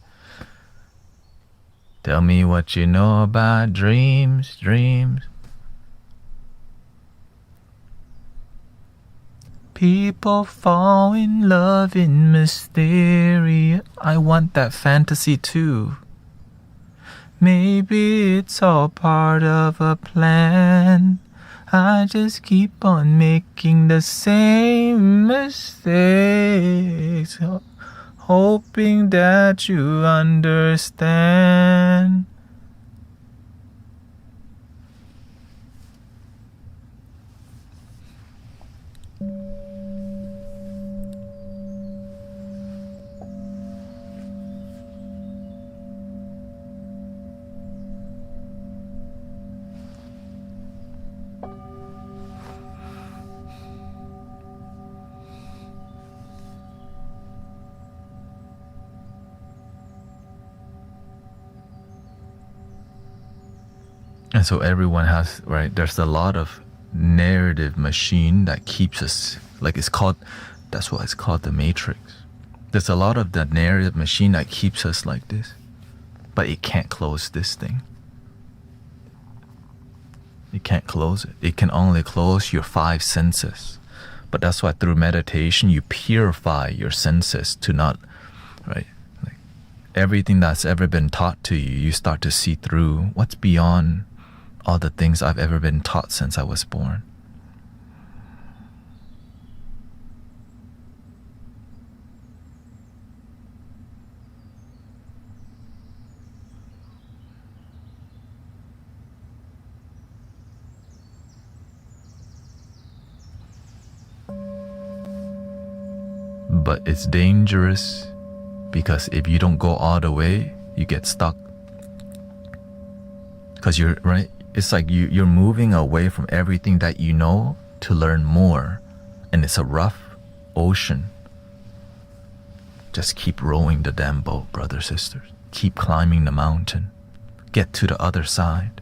Tell me what you know about dreams. People fall in love in mystery. I want that fantasy too. Maybe it's all part of a plan. I just keep on making the same mistakes, hoping that you understand. And so everyone has, right, there's a lot of narrative machine that keeps us, like that's why it's called the Matrix. There's a lot of the narrative machine that keeps us like this, but it can't close this thing. It can't close it. It can only close your 5 senses. But that's why through meditation, you purify your senses to not, right, like everything that's ever been taught to you, you start to see through what's beyond all the things I've ever been taught since I was born. But it's dangerous because if you don't go all the way, you get stuck. Because you're, right, it's like you're moving away from everything that you know to learn more. And it's a rough ocean. Just keep rowing the damn boat, brothers, sisters. Keep climbing the mountain. Get to the other side.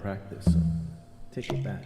practice, so take it back.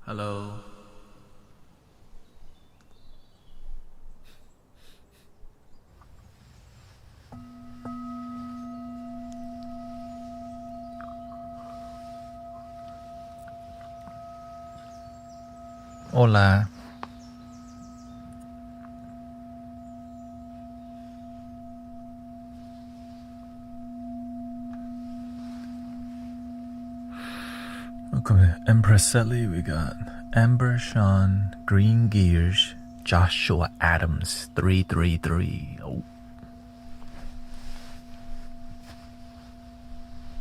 Hello. Hola. Okay, Empress Selly, we got Amber, Sean, Green Gears, Joshua Adams, 333. Oh.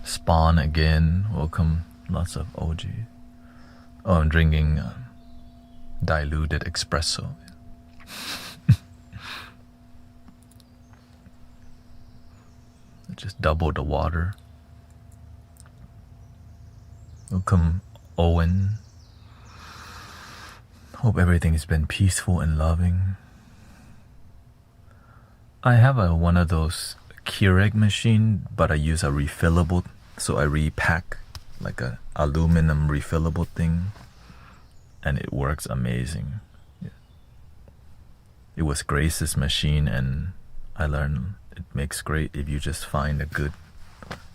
Spawn again, welcome, lots of OG. Oh, I'm drinking diluted espresso. Just double the water. Welcome, Owen. Hope everything's been peaceful and loving. I have one of those Keurig machine, but I use a refillable, so I repack like a aluminum refillable thing, and it works amazing. Yeah. It was Grace's machine, and I learned it makes great if you just find a good.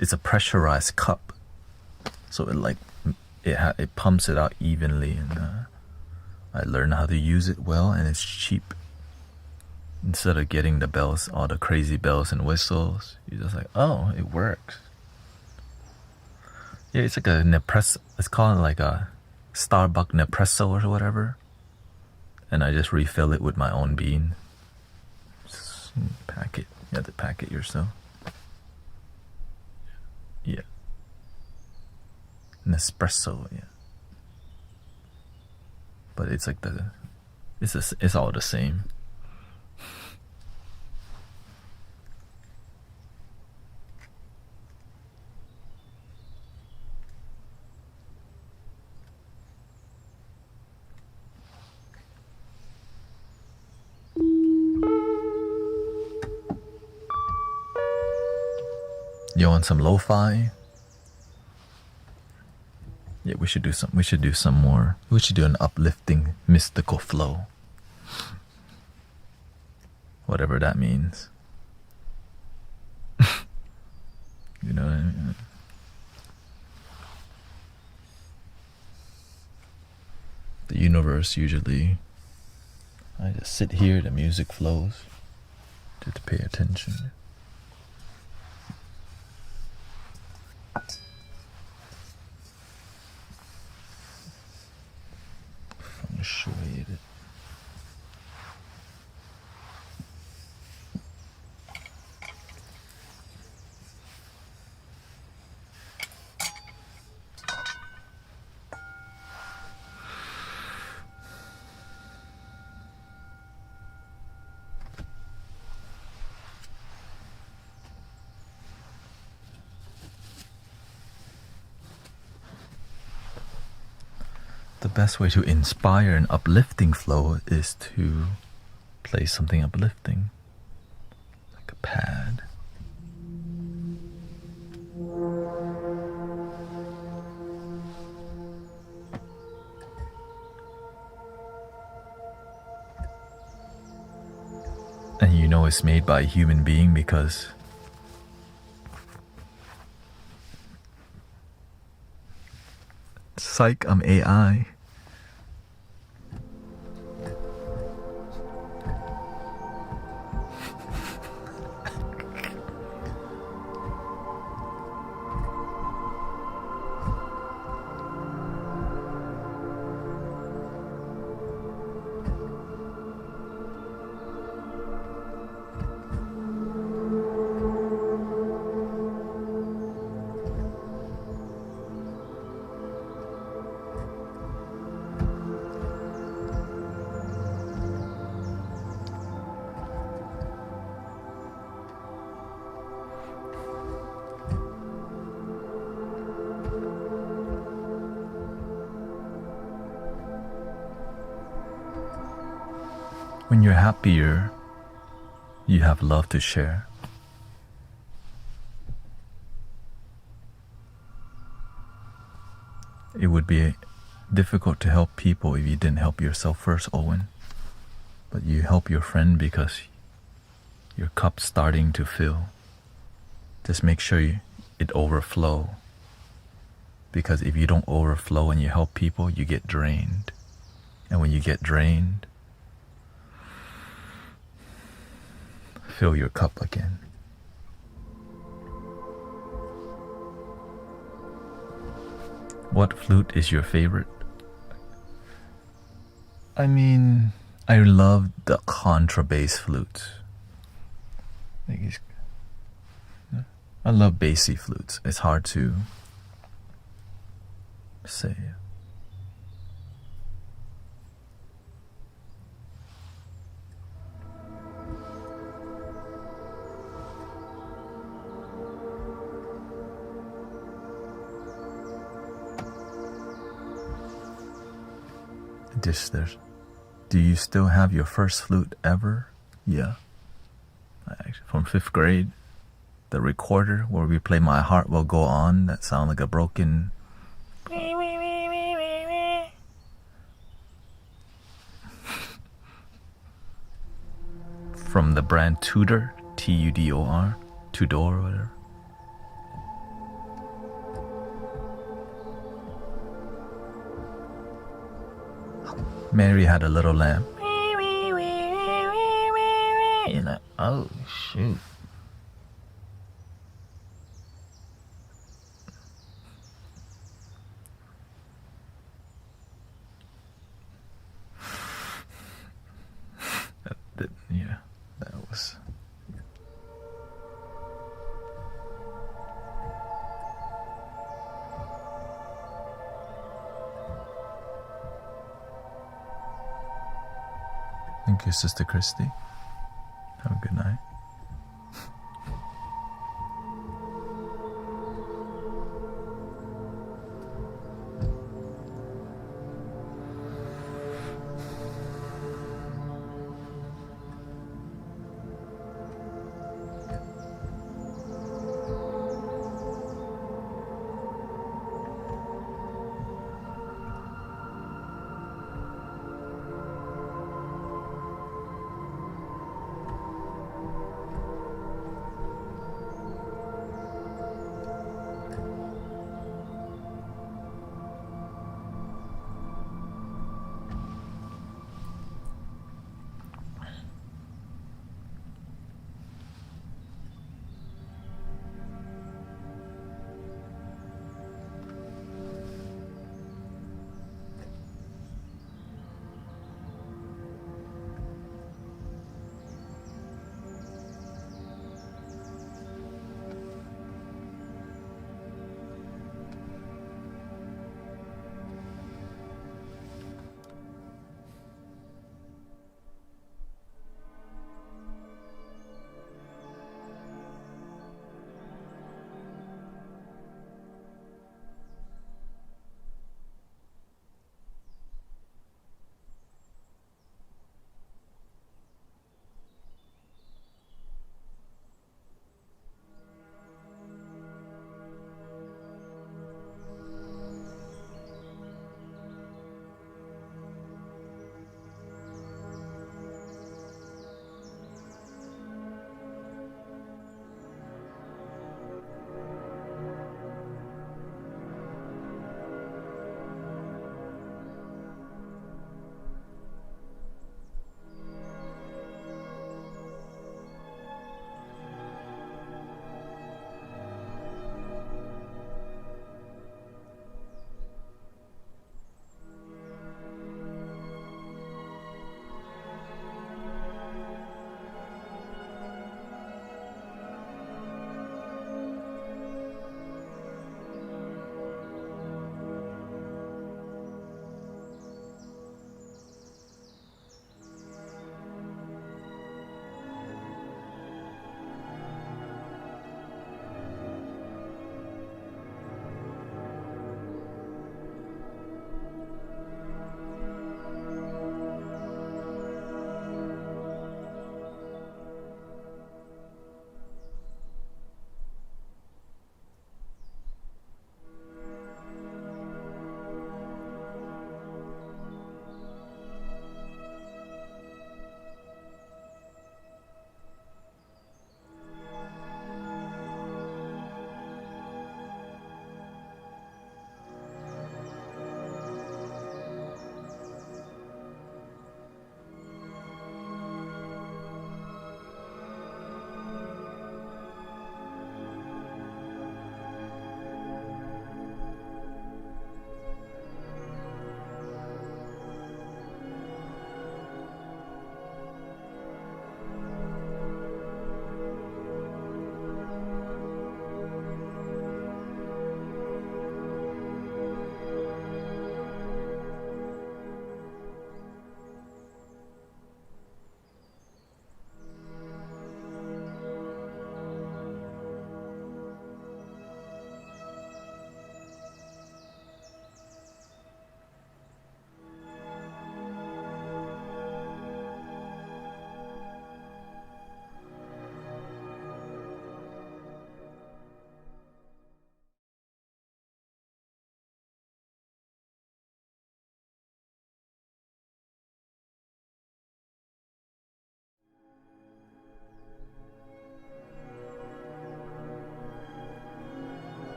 It's a pressurized cup, so it pumps it out evenly, and I learned how to use it well, and it's cheap. Instead of getting the bells, all the crazy bells and whistles, you're just like, oh, it works. Yeah, it's like a Nespresso. It's called like a Starbucks Nespresso or whatever. And I just refill it with my own bean. Just pack it. You have to pack it yourself. Yeah. Nespresso, yeah. But it's like it's all the same. You want some lo-fi? Yeah, we should do some more. We should do an uplifting mystical flow. Whatever that means. You know what I mean? The universe usually, I just sit here, the music flows. Just pay attention. Feng shui it. The best way to inspire an uplifting flow is to play something uplifting, like a pad. And you know it's made by a human being because psych, I'm AI. When you're happier, you have love to share. It would be difficult to help people if you didn't help yourself first, Owen. But you help your friend because your cup's starting to fill. Just make sure it overflow. Because if you don't overflow and you help people, you get drained. And when you get drained, fill your cup again. What flute is your favorite? I mean, I love the contrabass flutes. I love bassy flutes. It's hard to say. Do you still have your first flute ever? Yeah. From 5th grade, the recorder where we play My Heart Will Go On, that sound like a broken... From the brand Tudor, Tudor, Tudor or whatever. Mary had a little lamb. You're like, oh shoot. That was. Thank you, Sister Christy. Have a good night.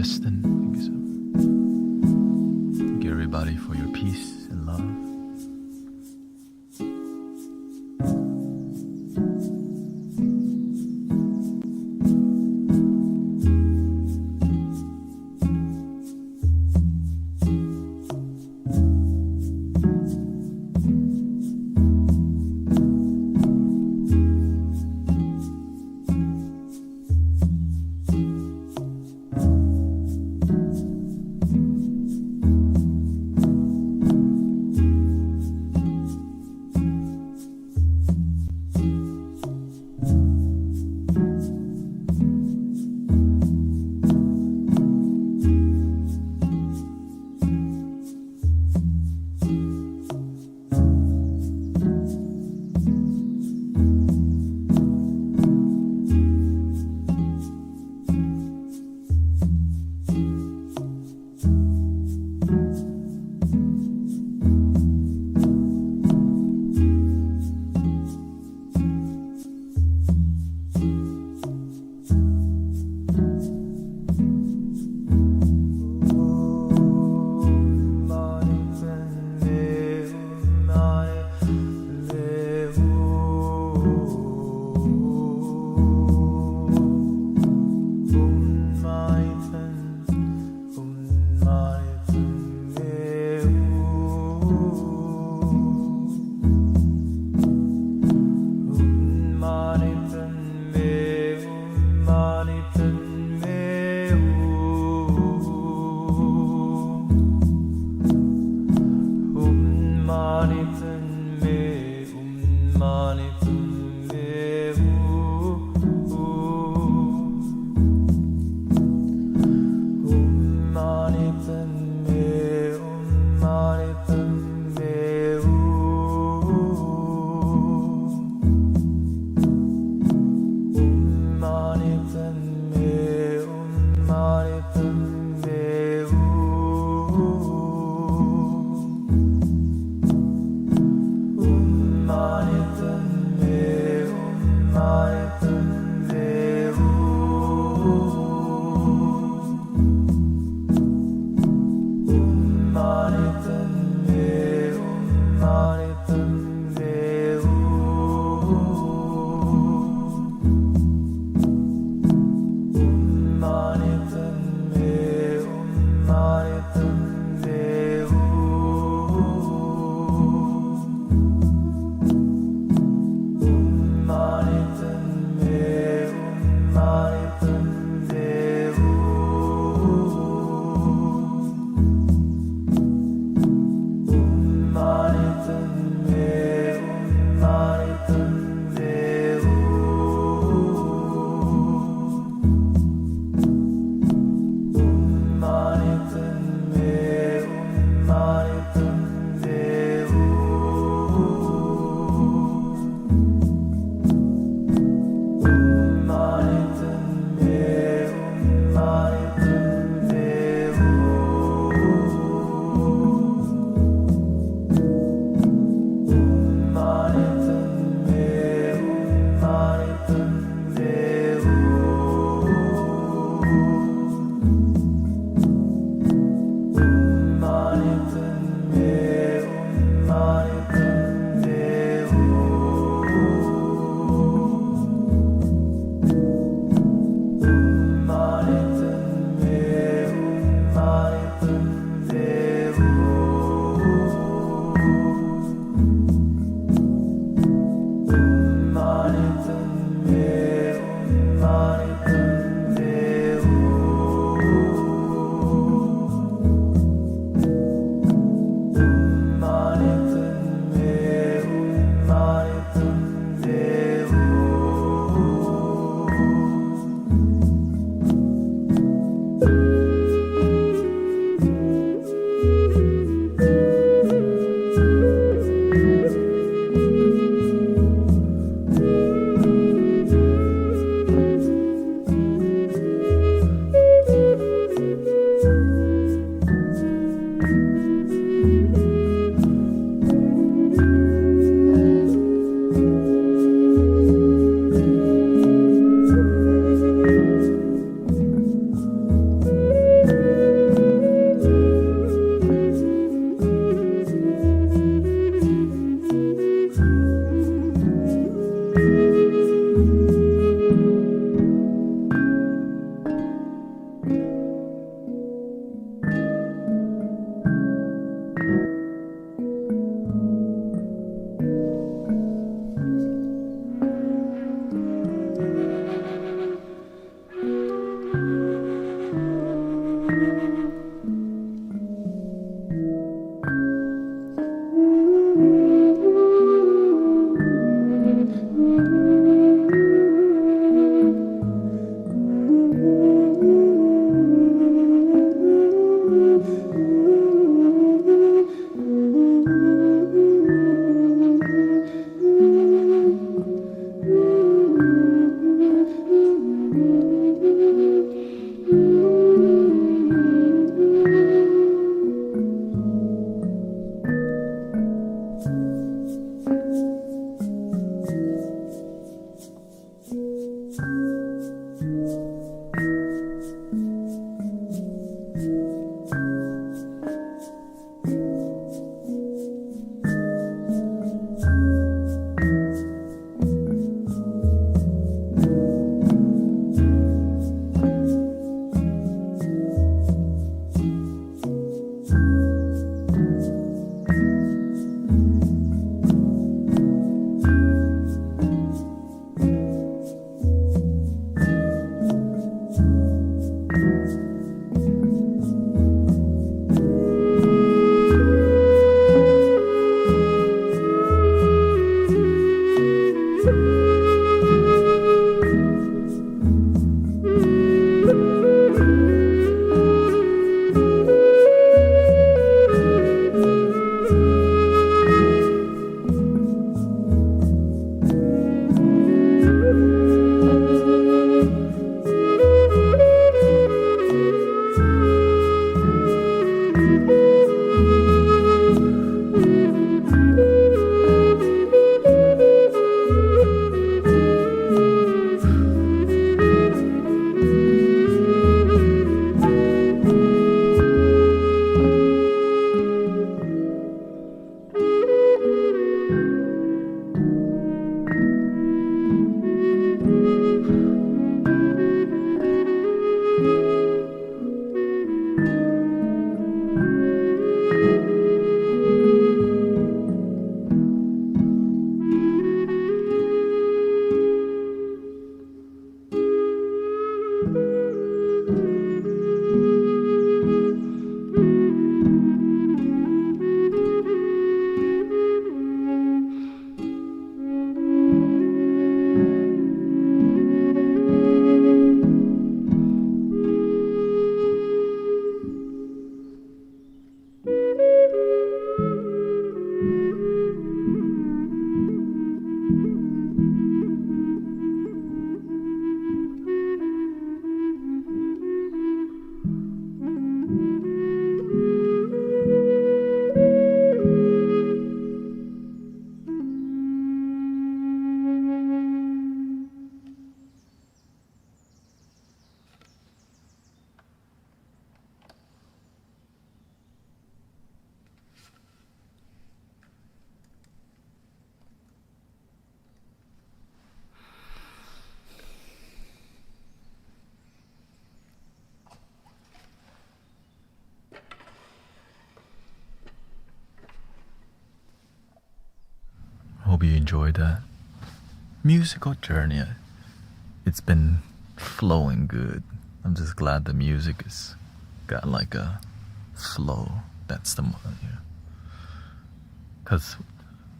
Kristen. Thank you so much. Thank you everybody for your peace and love. Hope you enjoyed that musical journey. It's been flowing good. I'm just glad the music has got like a flow. That's the because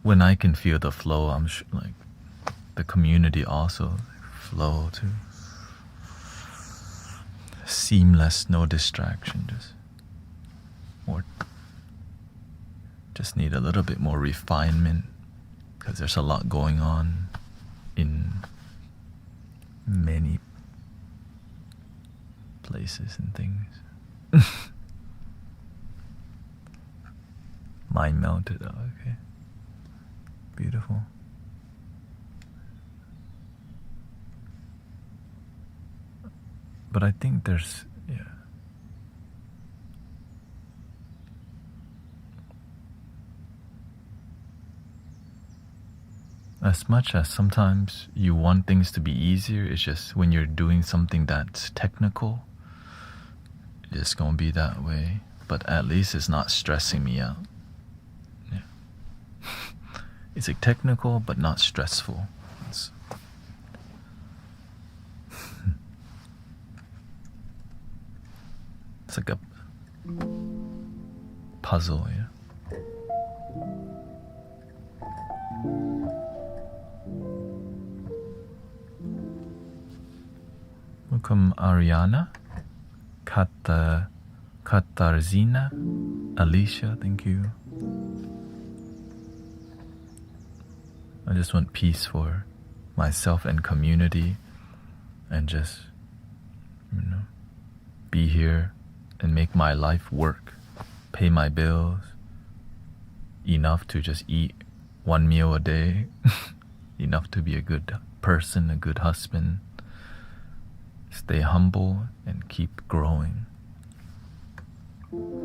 when I can feel the flow, I'm sure like the community also flow too. Seamless, no distraction, just need a little bit more refinement because there's a lot going on in many places and things. Mind melted. Oh, okay. Beautiful. But I think there's, as much as sometimes you want things to be easier, it's just when you're doing something that's technical, it's gonna be that way. But at least it's not stressing me out. Yeah. It's like technical but not stressful. It's like a puzzle, yeah. Welcome, Ariana, Katarzina, Alicia, thank you. I just want peace for myself and community, and just, be here and make my life work, pay my bills, enough to just eat one meal a day, enough to be a good person, a good husband, stay humble and keep growing.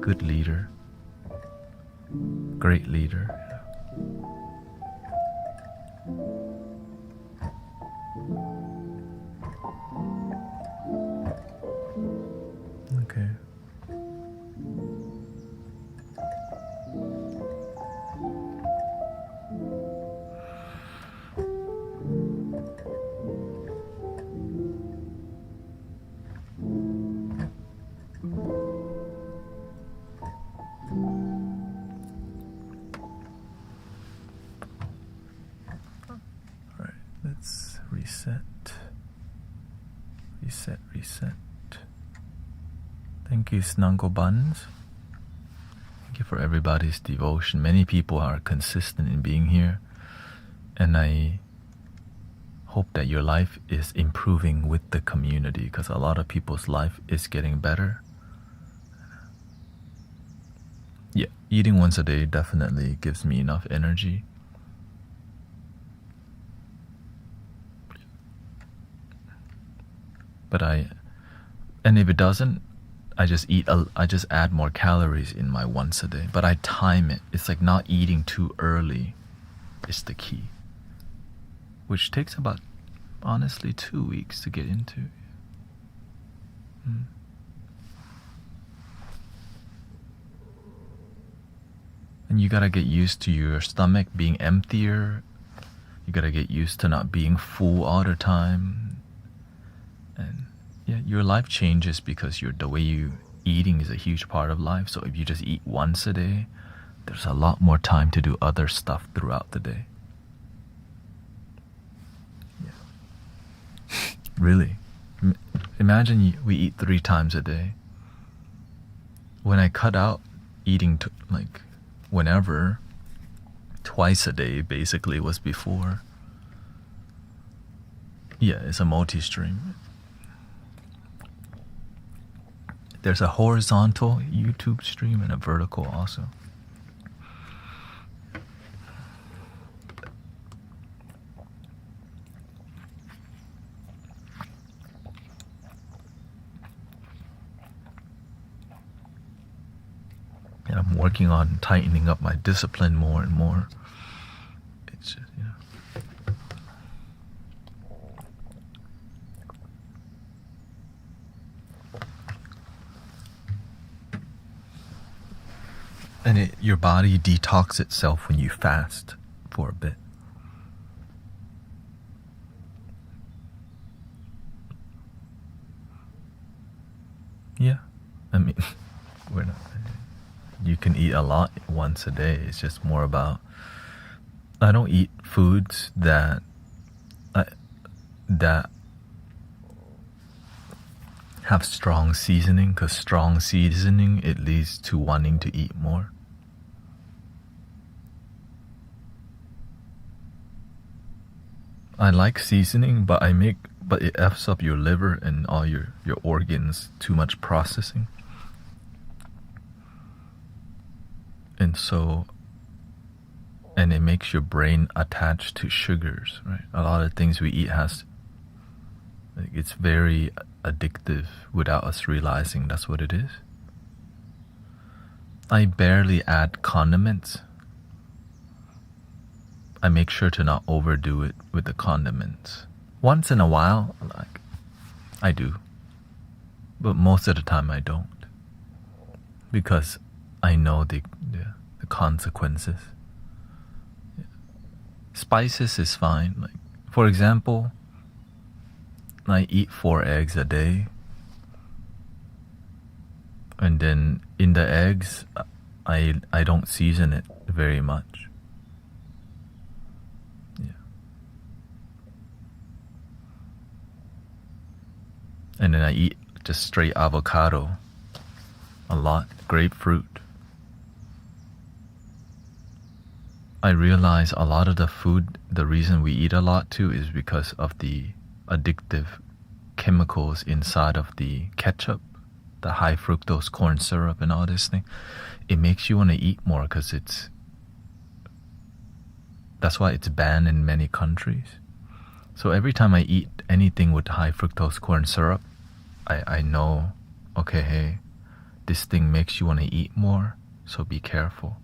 Good leader. Great leader. Okay. Alright, let's reset. Reset. Thank you, Snuggle Buns. Thank you for everybody's devotion. Many people are consistent in being here, and I hope that your life is improving with the community, because a lot of people's life is getting better. Yeah, eating once a day definitely gives me enough energy. But and if it doesn't, I just add more calories in my once a day. But I time it. It's like not eating too early is the key, which takes about, honestly, 2 weeks to get into. And you gotta get used to your stomach being emptier. You gotta get used to not being full all the time. And yeah, your life changes because the way you eating is a huge part of life. So if you just eat once a day, there's a lot more time to do other stuff throughout the day. Yeah. Really. Imagine we eat 3 times a day. When I cut out eating whenever, twice a day basically was before. Yeah, it's a multi-stream. There's a horizontal YouTube stream and a vertical also. And I'm working on tightening up my discipline more and more. It's just, and your body detox itself when you fast for a bit. Yeah, I mean, you can eat a lot once a day. It's just more about, I don't eat foods that have strong seasoning, because strong seasoning, it leads to wanting to eat more. I like seasoning, but it F's up your liver and all your organs, too much processing. And it makes your brain attached to sugars, right? A lot of things we eat it's very addictive without us realizing that's what it is. I barely add condiments. I make sure to not overdo it with the condiments. Once in a while, I do. But most of the time I don't. Because I know the consequences. Yeah. Spices is fine. For example, I eat 4 eggs a day. And then in the eggs, I don't season it very much. And then I eat just straight avocado a lot, grapefruit. I realize a lot of the food, the reason we eat a lot too is because of the addictive chemicals inside of the ketchup, the high fructose corn syrup and all this thing. It makes you want to eat more because that's why it's banned in many countries. So every time I eat anything with high fructose corn syrup, I know, okay, hey, this thing makes you want to eat more, so be careful.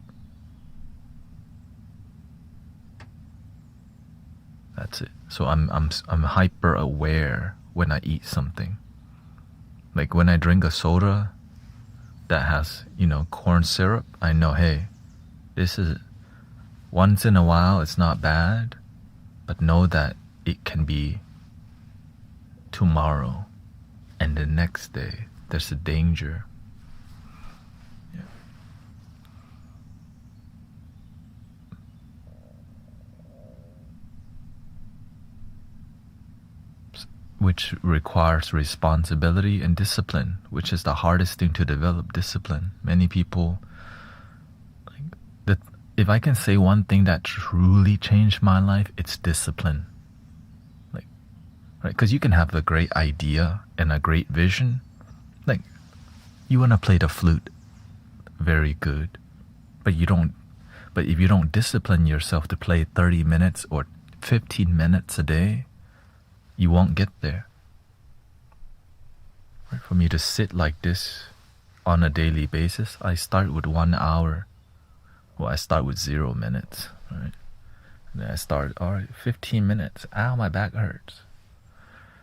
That's it. So I'm hyper aware when I eat something. Like when I drink a soda that has, corn syrup, I know, hey, this is once in a while, it's not bad, but know that it can be tomorrow and the next day. There's a danger. Yeah. Which requires responsibility and discipline, which is the hardest thing to develop, discipline. Many people, if I can say one thing that truly changed my life, it's discipline. Right? Because you can have a great idea and a great vision. Like, you want to play the flute, very good. But if you don't discipline yourself to play 30 minutes or 15 minutes a day, you won't get there. Right? For me to sit like this on a daily basis, I start with 1 hour. Well, I start with 0 minutes, right? And then I start, all right, 15 minutes. Ow, my back hurts.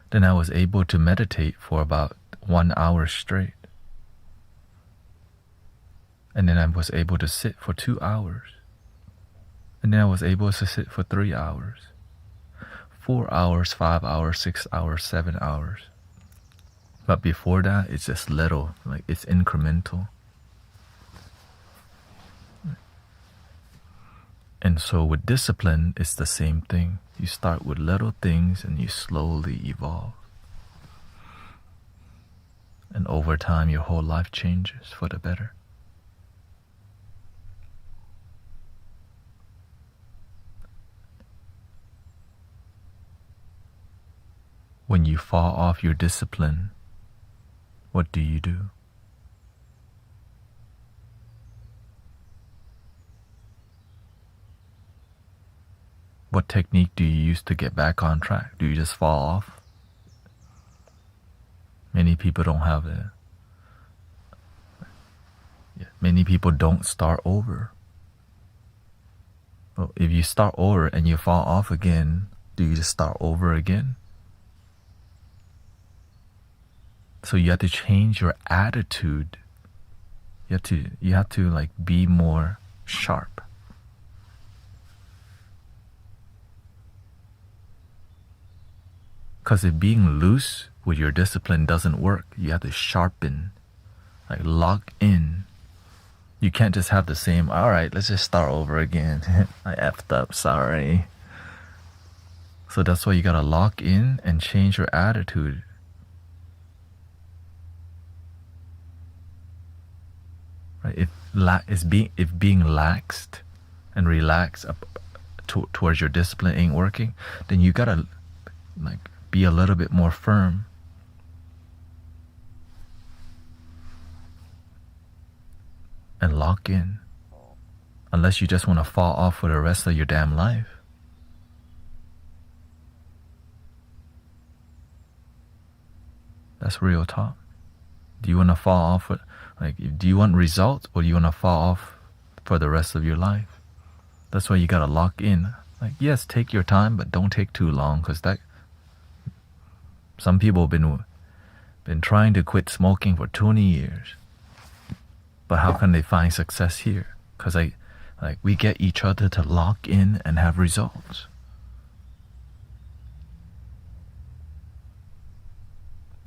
Then I was able to meditate for about 1 hour straight. And then I was able to sit for 2 hours. And then I was able to sit for 3 hours. 4 hours, 5 hours, 6 hours, 7 hours. But before that, it's just little, like it's incremental. And so with discipline, it's the same thing. You start with little things and you slowly evolve. And over time, your whole life changes for the better. When you fall off your discipline, what do you do? What technique do you use to get back on track? Do you just fall off? Many people don't have it. Many people don't start over. Well, if you start over and you fall off again, do you just start over again? So you have to change your attitude. You have to like be more sharp. Because if being loose with your discipline doesn't work, you have to sharpen, like lock in. You can't just have the same, all right, let's just start over again. I effed up, sorry. So that's why you gotta lock in and change your attitude. Right? If being laxed and relaxed towards your discipline ain't working, then you gotta like be a little bit more firm. And lock in. Unless you just want to fall off for the rest of your damn life. That's real talk. Do you want to fall off? Do you want results or do you want to fall off for the rest of your life? That's why you got to lock in. Like, yes, take your time, but don't take too long, because some people have been trying to quit smoking for 20 years. But how can they find success here? Because we get each other to lock in and have results.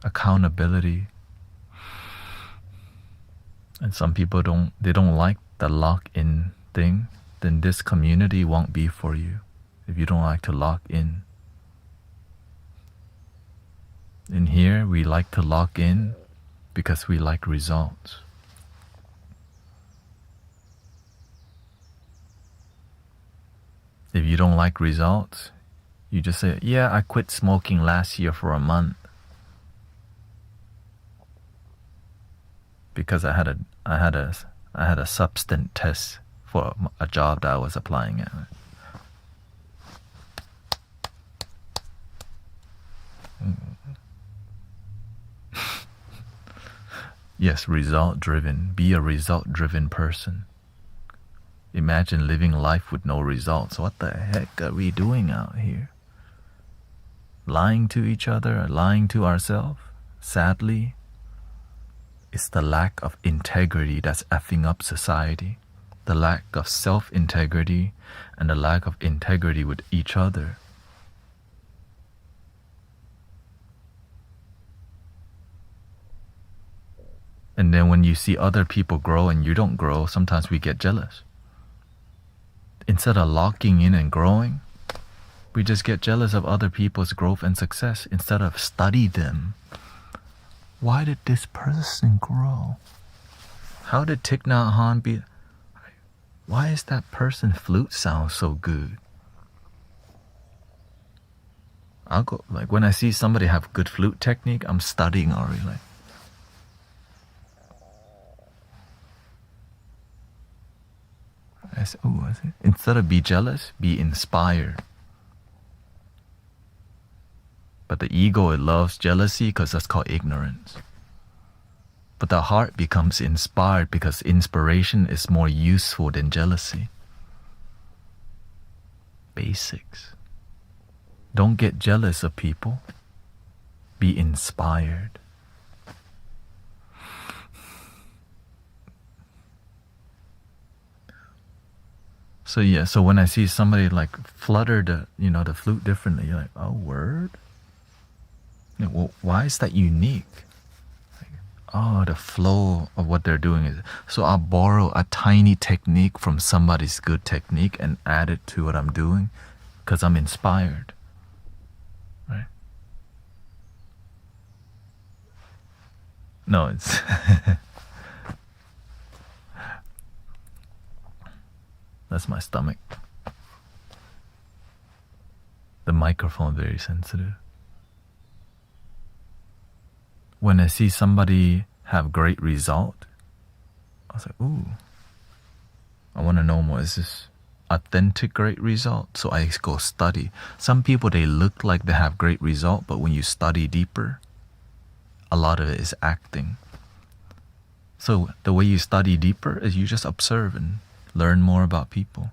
Accountability. And some people don't like the lock-in thing, then this community won't be for you if you don't like to lock in. In here, we like to lock in because we like results. If you don't like results, you just say, yeah, I quit smoking last year for a month because I had a substance test for a job that I was applying at. Yes, result driven. Be a result driven person. Imagine living life with no results. What the heck are we doing out here? Lying to each other, lying to ourselves? Sadly, it's the lack of integrity that's effing up society. The lack of self-integrity and the lack of integrity with each other. And then when you see other people grow and you don't grow, sometimes we get jealous. Instead of locking in and growing, we just get jealous of other people's growth and success instead of study them. Why did this person grow? How did Thich Nhat Hanh be? Why is that person flute sound so good? I'll go, like when I see somebody have good flute technique, I'm studying already. Like, I say, instead of be jealous, be inspired. But the ego, it loves jealousy because that's called ignorance. But the heart becomes inspired because inspiration is more useful than jealousy. Basics. Don't get jealous of people. Be inspired. So when I see somebody like flutter the flute differently, you're like, oh, word? Well, why is that unique? Oh, the flow of what they're doing is. So I'll borrow a tiny technique from somebody's good technique and add it to what I'm doing because I'm inspired. Right? No, it's... That's my stomach. The microphone very sensitive. When I see somebody have great result, I was like, ooh, I want to know more. Is this authentic great result? So I go study. Some people, they look like they have great result, but when you study deeper, a lot of it is acting. So the way you study deeper is you just observe and learn more about people.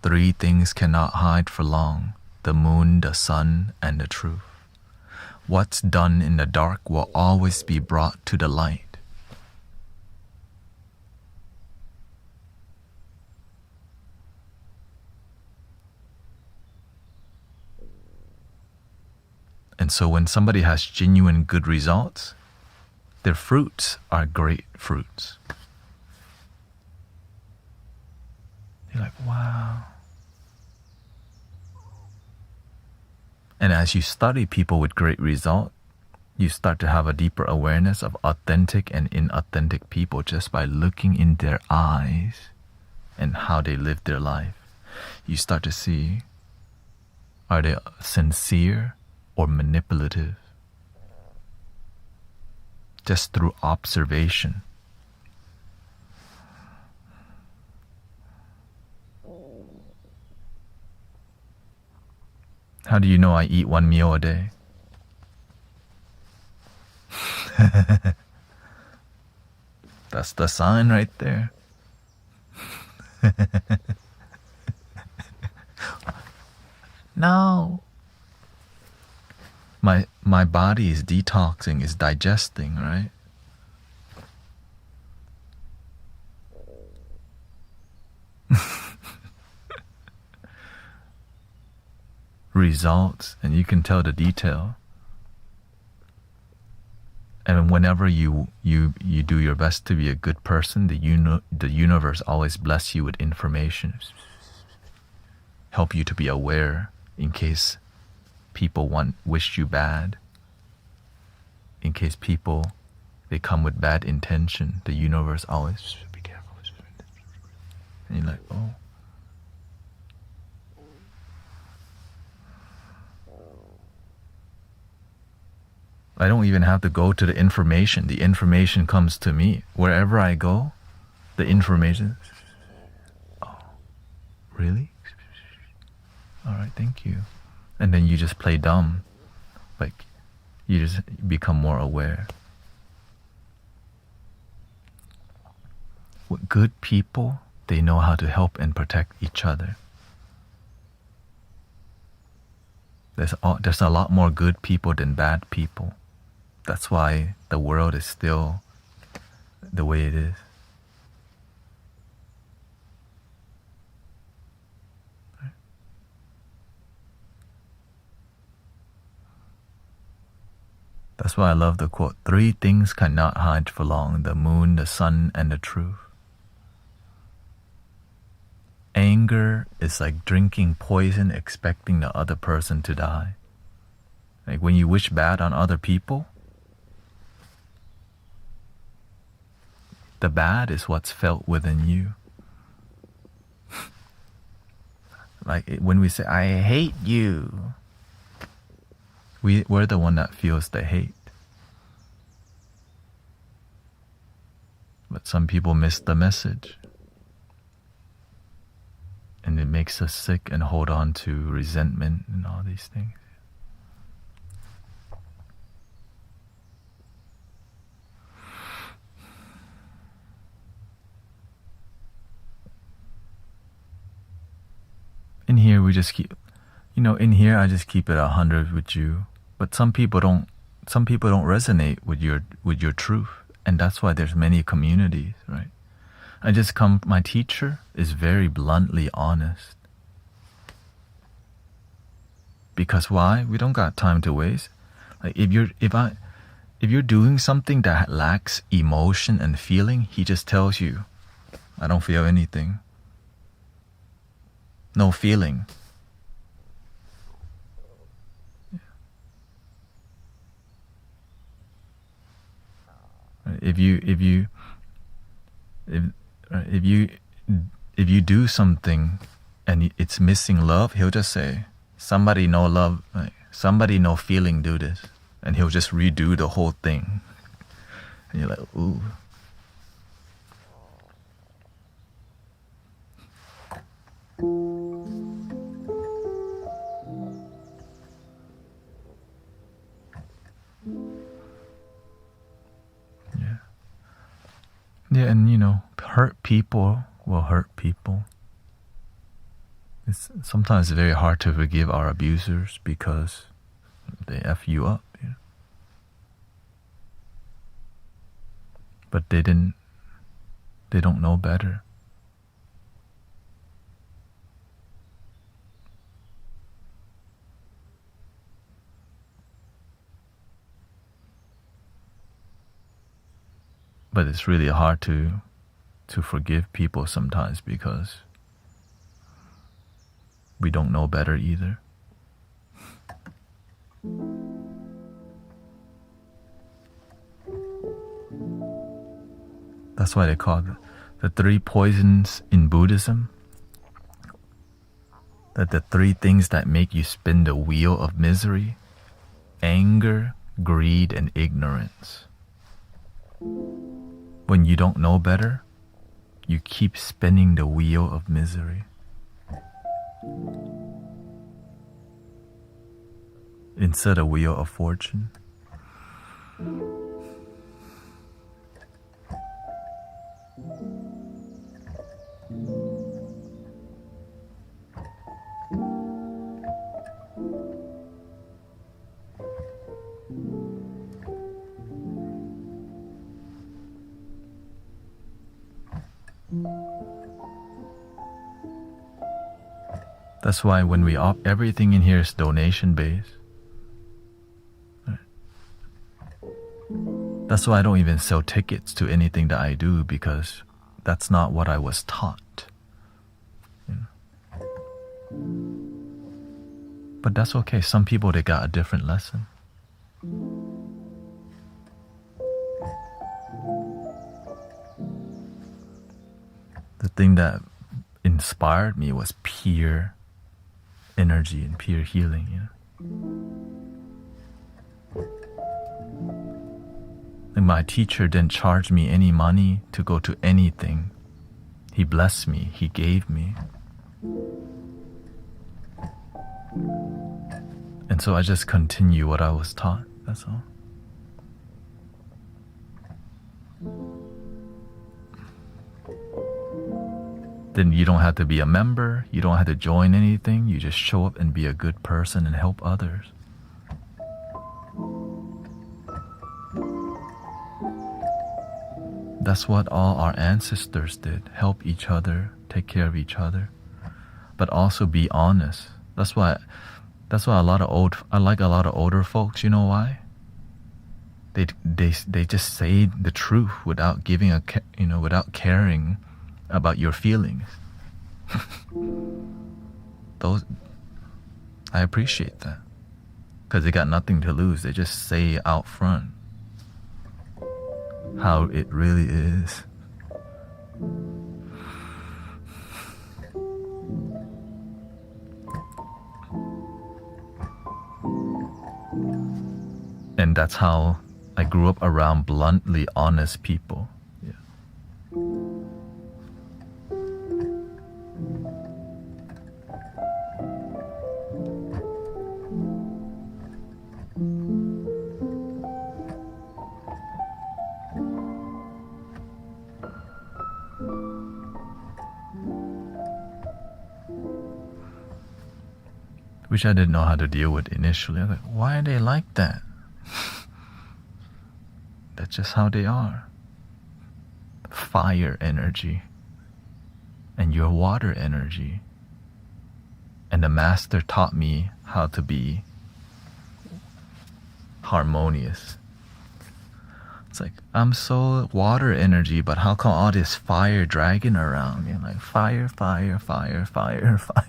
3 things cannot hide for long: the moon, the sun, and the truth. What's done in the dark will always be brought to the light. And so when somebody has genuine good results, their fruits are great fruits. You're like, wow. And as you study people with great result, you start to have a deeper awareness of authentic and inauthentic people just by looking in their eyes and how they live their life. You start to see, are they sincere or manipulative? Just through observation. How do you know I eat 1 meal a day? That's the sign right there. No. My body is detoxing, is digesting, right? Results, and you can tell the detail. And whenever you do your best to be a good person, the universe always bless you with information, help you to be aware in case people wish you bad, in case people, they come with bad intention. The universe always, be careful. And you're like, oh. I don't even have to go to the information. The information comes to me. Wherever I go, the information. Oh, really? All right, thank you. And then you just play dumb. Like, you just become more aware. Good people, they know how to help and protect each other. There's a lot more good people than bad people. That's why the world is still the way it is. That's why I love the quote, 3 things cannot hide for long, the moon, the sun, and the truth. Anger is like drinking poison expecting the other person to die. Like when you wish bad on other people, the bad is what's felt within you. Like when we say, I hate you, we're the one that feels the hate. But some people miss the message. And it makes us sick and hold on to resentment and all these things. In here we just keep, in here I just keep it 100 with you. But some people don't resonate with your truth. And that's why there's many communities, right? My teacher is very bluntly honest. Because why? We don't got time to waste. Like if you're doing something that lacks emotion and feeling, he just tells you, I don't feel anything. No feeling. If you do something and it's missing love, he'll just say, somebody no love, somebody no feeling do this. And he'll just redo the whole thing. And you're like, ooh. Yeah, and hurt people will hurt people. It's sometimes very hard to forgive our abusers because they F you up. But they don't know better. But it's really hard to forgive people sometimes because we don't know better either. That's why they call the 3 poisons in Buddhism. That the 3 things that make you spin the wheel of misery: anger, greed, and ignorance. When you don't know better, you keep spinning the wheel of misery. Instead of wheel of fortune. That's why when everything in here is donation based. That's why I don't even sell tickets to anything that I do, because that's not what I was taught. But that's okay. Some people, they got a different lesson. The thing that inspired me was pure energy and pure healing. And my teacher didn't charge me any money to go to anything. He blessed me. He gave me. And so I just continue what I was taught. That's all. then you don't have to be a member. You don't have to join anything. You just show up and be a good person and help others. That's what all our ancestors did. Help each other, take care of each other, but also be honest. That's why I like a lot of older folks. You know why? They just say the truth without without caring about your feelings. I appreciate that, because they got nothing to lose. They just say out front how it really is. And that's how I grew up, around bluntly honest people. Yeah. Which I didn't know how to deal with initially. I was like, why are they like that? That's just how they are. Fire energy. And your water energy. And the master taught me how to be harmonious. It's like, I'm so water energy, but how come all this fire dragging around? You're like, fire, fire, fire, fire, fire.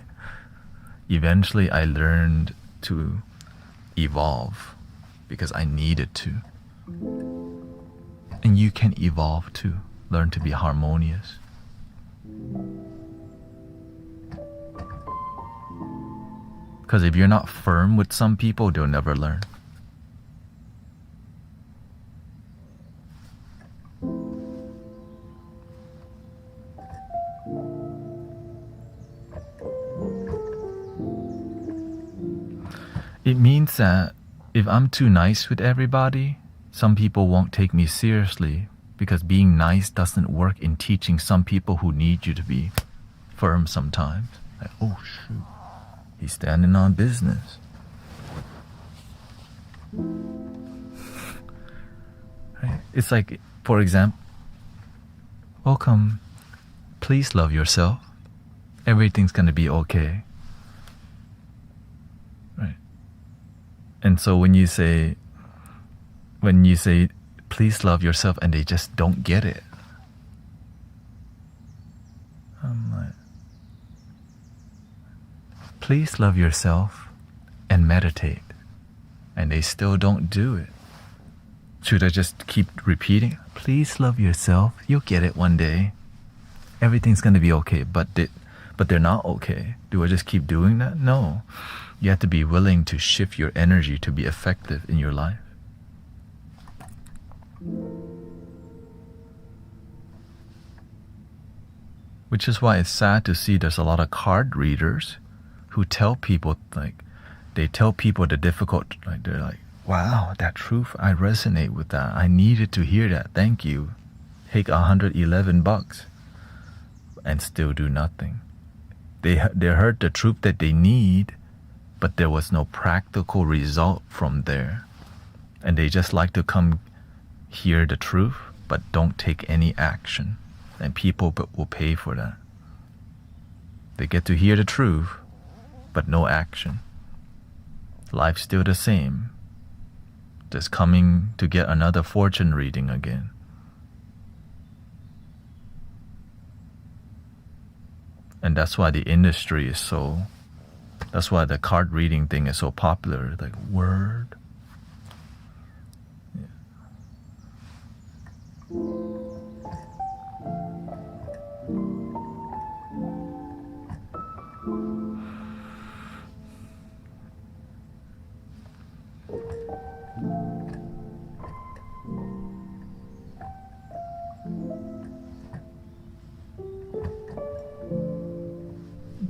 Eventually, I learned to evolve because I needed to. And you can evolve too. Learn to be harmonious. Because if you're not firm with some people, they'll never learn. It means that if I'm too nice with everybody, some people won't take me seriously, because being nice doesn't work in teaching some people who need you to be firm sometimes. Like, oh shoot, he's standing on business. Right? It's like, for example, welcome, please love yourself. Everything's gonna be okay. Right? And so when you say, please love yourself, and they just don't get it, I'm like, please love yourself and meditate, and they still don't do it. Should I just keep repeating, please love yourself, you'll get it one day, everything's gonna be okay, but they're not okay? Do I just keep doing that? No. You have to be willing to shift your energy to be effective in your life. Which is why it's sad to see there's a lot of card readers who tell people, they tell people the difficult, they're like, wow, that truth, I resonate with that. I needed to hear that. Thank you. Take $111 and still do nothing. They heard the truth that they need, but there was no practical result from there. And they just like to come hear the truth, but don't take any action. And people will pay for that. They get to hear the truth, but no action. Life's still the same. Just coming to get another fortune reading again. And that's why the industry is that's why the card reading thing is so popular. Like, word. Yeah.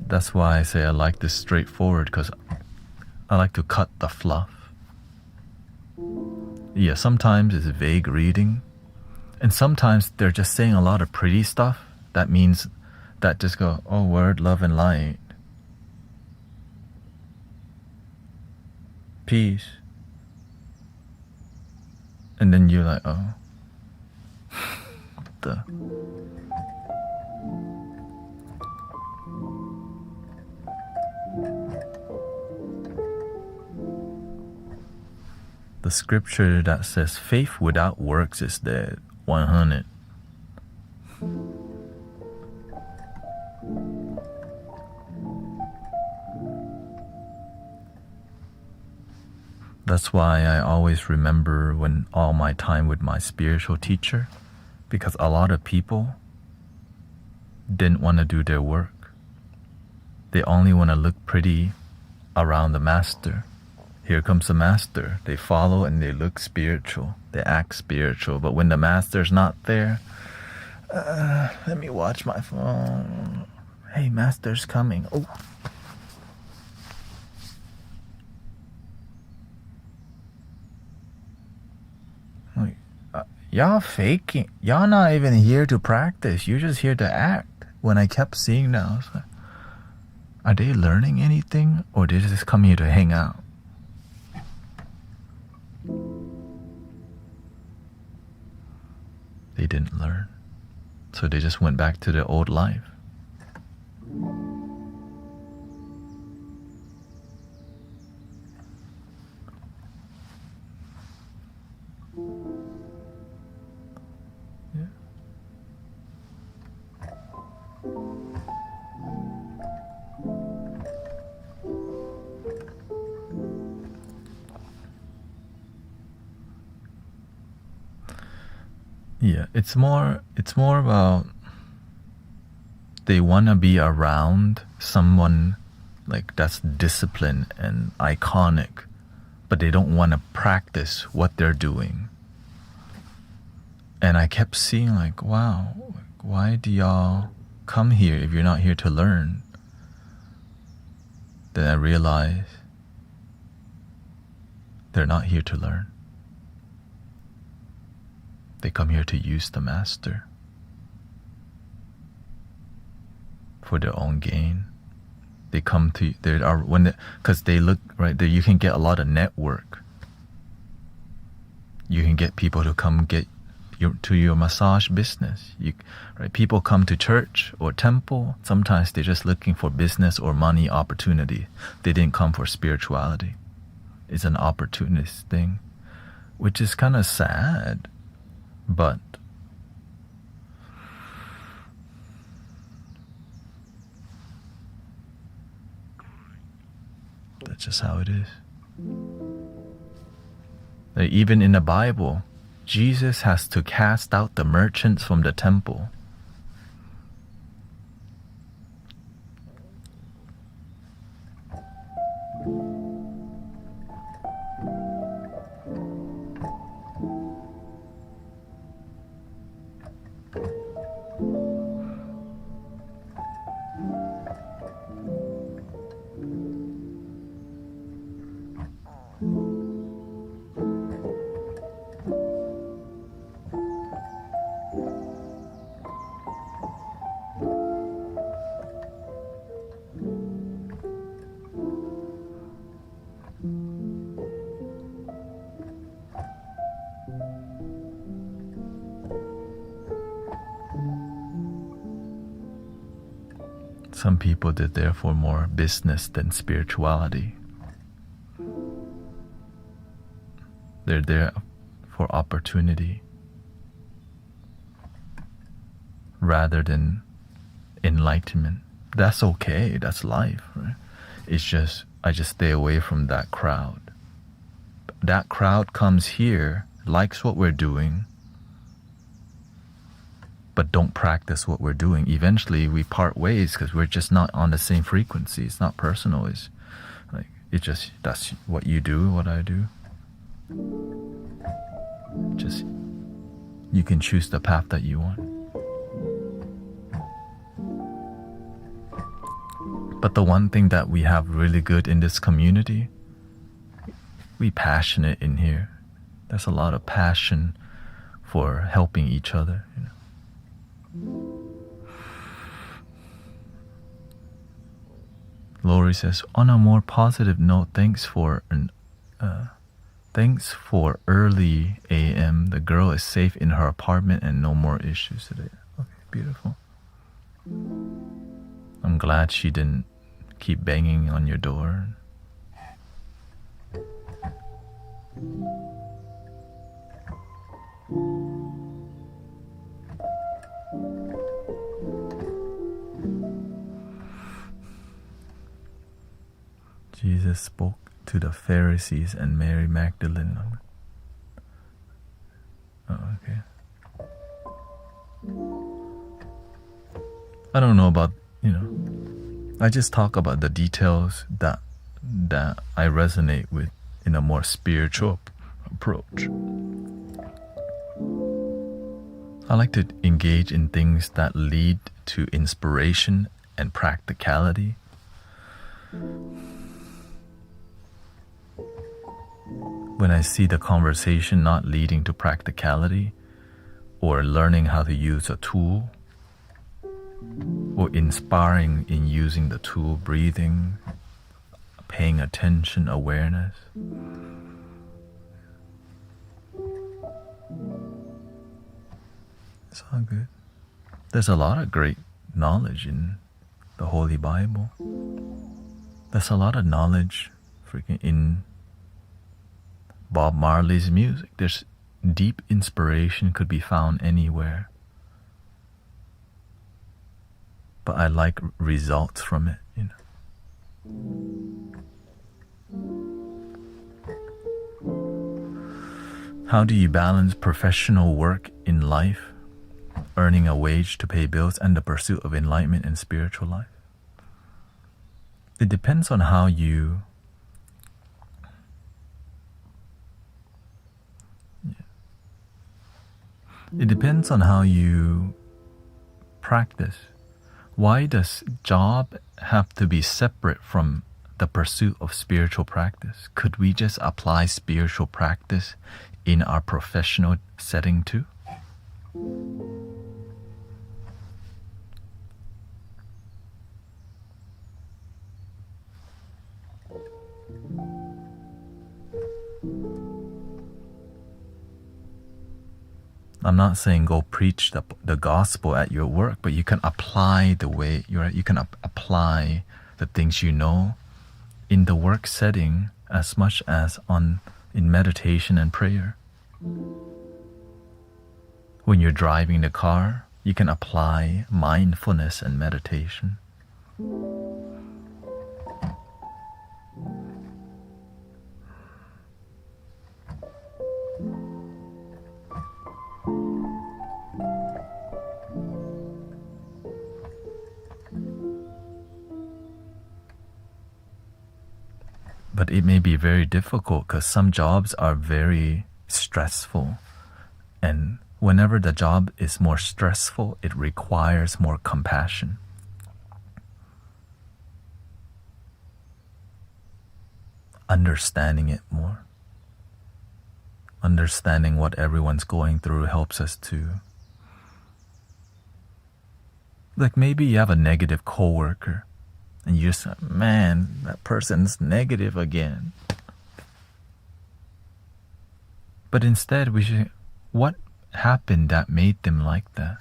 That's why I say I like this straightforward, because I like to cut the fluff. Yeah, sometimes it's vague reading, and sometimes they're just saying a lot of pretty stuff. That means that just go, oh, word, love, and light. Peace. And then you're like, oh. The scripture that says faith without works is dead. 100. That's why I always remember when all my time with my spiritual teacher, because a lot of people didn't want to do their work. They only want to look pretty around the master. Here comes the master. They follow and they look spiritual. They act spiritual. But when the master's not there, let me watch my phone. Hey, master's coming. Oh. Y'all faking. Y'all not even here to practice. You're just here to act. When I kept seeing that, I was like, are they learning anything? Or did they just come here to hang out? They didn't learn. So they just went back to their old life. Yeah, it's more about they want to be around someone like that's disciplined and iconic, but they don't want to practice what they're doing. And I kept seeing like, wow, why do y'all come here if you're not here to learn? Then I realized they're not here to learn. They come here to use the master for their own gain. They come to because they look right there. You can get a lot of network. You can get people to come get to your massage business. Right? People come to church or temple. Sometimes they're just looking for business or money opportunity. They didn't come for spirituality. It's an opportunist thing, which is kind of sad. But that's just how it is. Like even in the Bible, Jesus has to cast out the merchants from the temple. Some people did there for more business than spirituality. They're there for opportunity rather than enlightenment. That's okay, that's life, right? It's just, I just stay away from that crowd. That crowd comes here, likes what we're doing, but don't practice what we're doing. Eventually we part ways because we're just not on the same frequency. It's not personal. It's like, it just, that's what you do, what I do. Just, you can choose the path that you want. But the one thing that we have really good in this community, we passionate in here. There's a lot of passion for helping each other, you know. Lori says, on a more positive note, thanks for early AM. The girl is safe in her apartment and no more issues today. Okay, beautiful. I'm glad she didn't keep banging on your door. Jesus spoke to the Pharisees and Mary Magdalene. Oh, okay. I don't know about, I just talk about the details that I resonate with in a more spiritual approach. I like to engage in things that lead to inspiration and practicality. When I see the conversation not leading to practicality, or learning how to use a tool, or inspiring in using the tool, breathing, paying attention, awareness, it's all good. There's a lot of great knowledge in the Holy Bible. There's a lot of knowledge in Bob Marley's music. There's deep inspiration could be found anywhere. But I like results from it, How do you balance professional work in life, earning a wage to pay bills, and the pursuit of enlightenment and spiritual life? It depends on how you practice. Why does job have to be separate from the pursuit of spiritual practice? Could we just apply spiritual practice in our professional setting too? I'm not saying go preach the gospel at your work, but you can apply the way you can apply the things you know in the work setting as much as in meditation and prayer. When you're driving the car, you can apply mindfulness and meditation. But it may be very difficult because some jobs are very stressful. And whenever the job is more stressful, it requires more compassion. Understanding it more. Understanding what everyone's going through helps us to. Like maybe you have a negative coworker. And you just, man, that person's negative again. But instead, what happened that made them like that?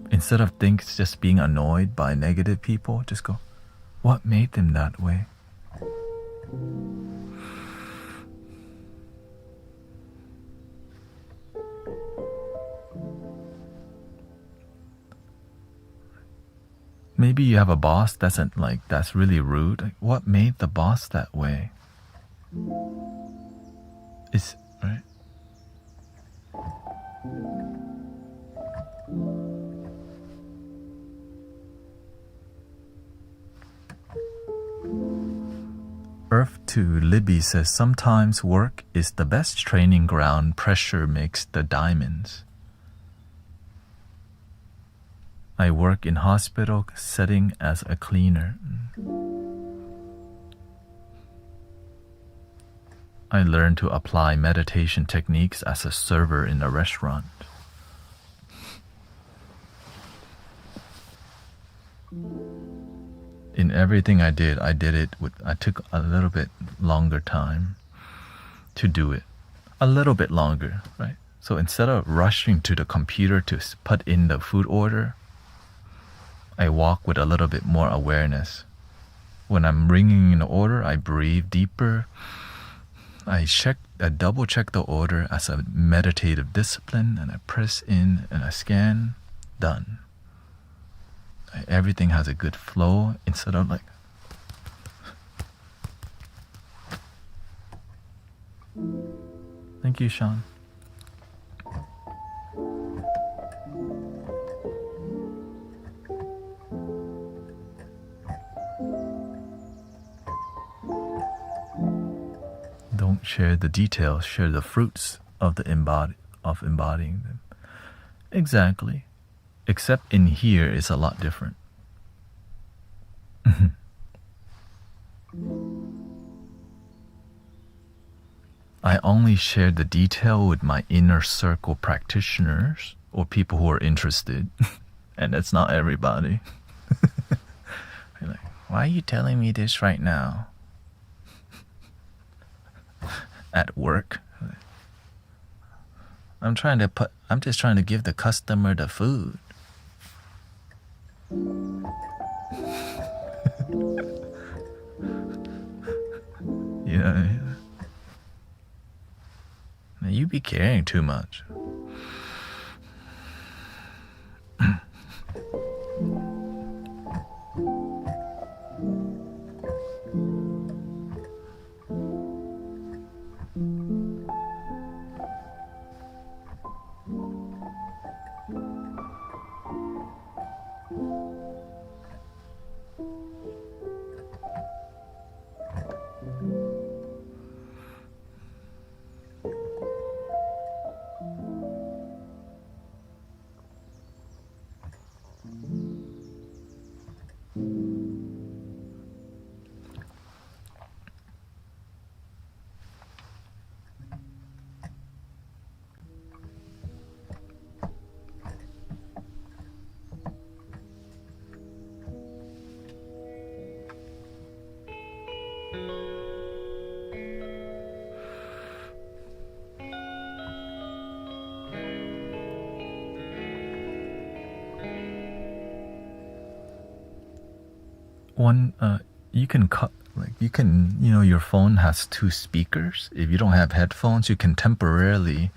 Instead of just being annoyed by negative people, just go, what made them that way? Maybe you have a boss that's really rude. Like, what made the boss that way? It's right. Earth to Libby says, sometimes work is the best training ground. Pressure makes the diamonds. I work in hospital setting as a cleaner. I learned to apply meditation techniques as a server in a restaurant. In everything I did it with, I took a little bit longer time to do it. A little bit longer, right? So instead of rushing to the computer to put in the food order, I walk with a little bit more awareness. When I'm ringing in the order, I breathe deeper. I double check the order as a meditative discipline, and I press in and I scan. Done. Everything has a good flow instead of like. Thank you, Sean. Don't share the details, share the fruits of embodying them. Exactly. Except in here it's a lot different. I only share the detail with my inner circle practitioners or people who are interested. And that's not everybody. You're like, why are you telling me this right now? At work. I'm just trying to give the customer the food. Yeah. Now you be caring too much. You can cut, like you can, your phone has 2 speakers. If you don't have headphones, you can temporarily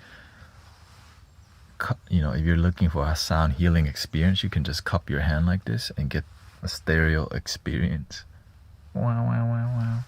if you're looking for a sound healing experience, you can just cup your hand like this and get a stereo experience. Wow, wow, wow, wow.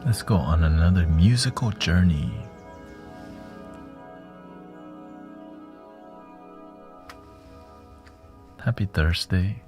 Let's go on another musical journey. Happy Thursday.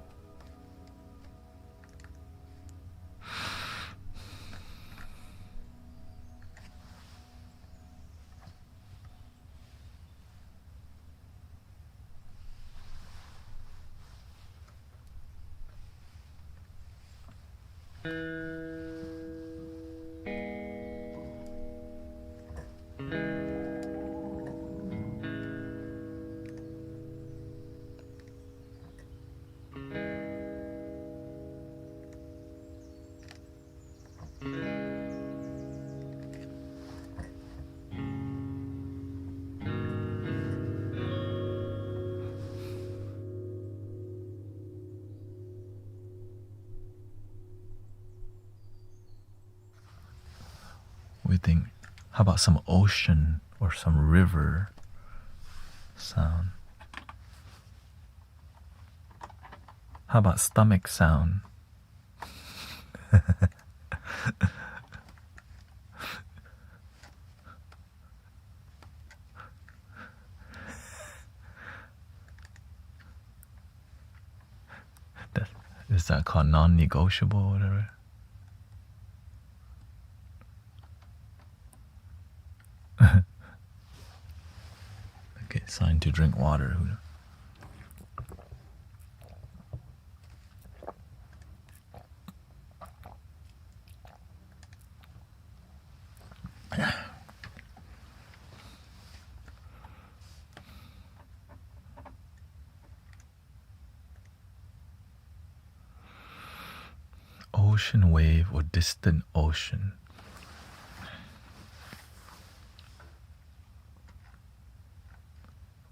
We think, how about some ocean or some river sound? How about stomach sound? Is that called non-negotiable or whatever? Okay, sign to drink water. Ocean wave or distant ocean.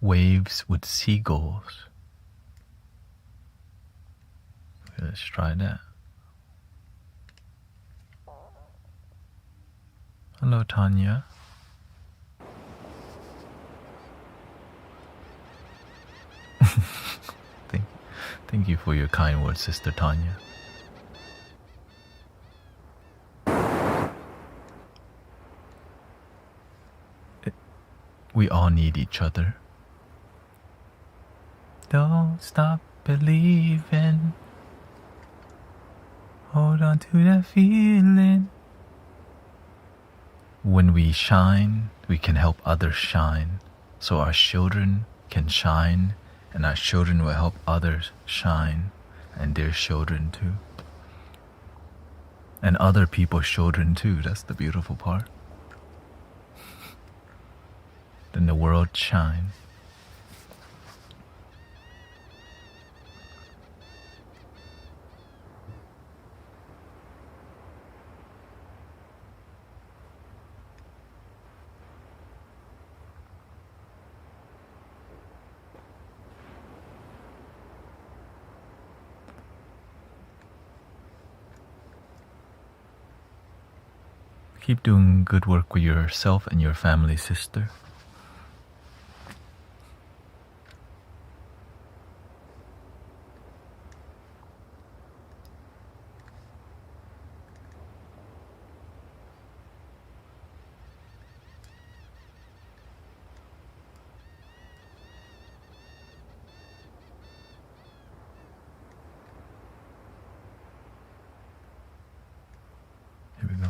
Waves with seagulls. Let's try that. Hello, Tanya. Thank you for your kind words, Sister Tanya. We all need each other. Don't stop believing. Hold on to that feeling. When we shine, we can help others shine. So our children can shine, and our children will help others shine, and their children too. And other people's children too. That's the beautiful part. Then the world shines. Keep doing good work with yourself and your family, sister. Here we go.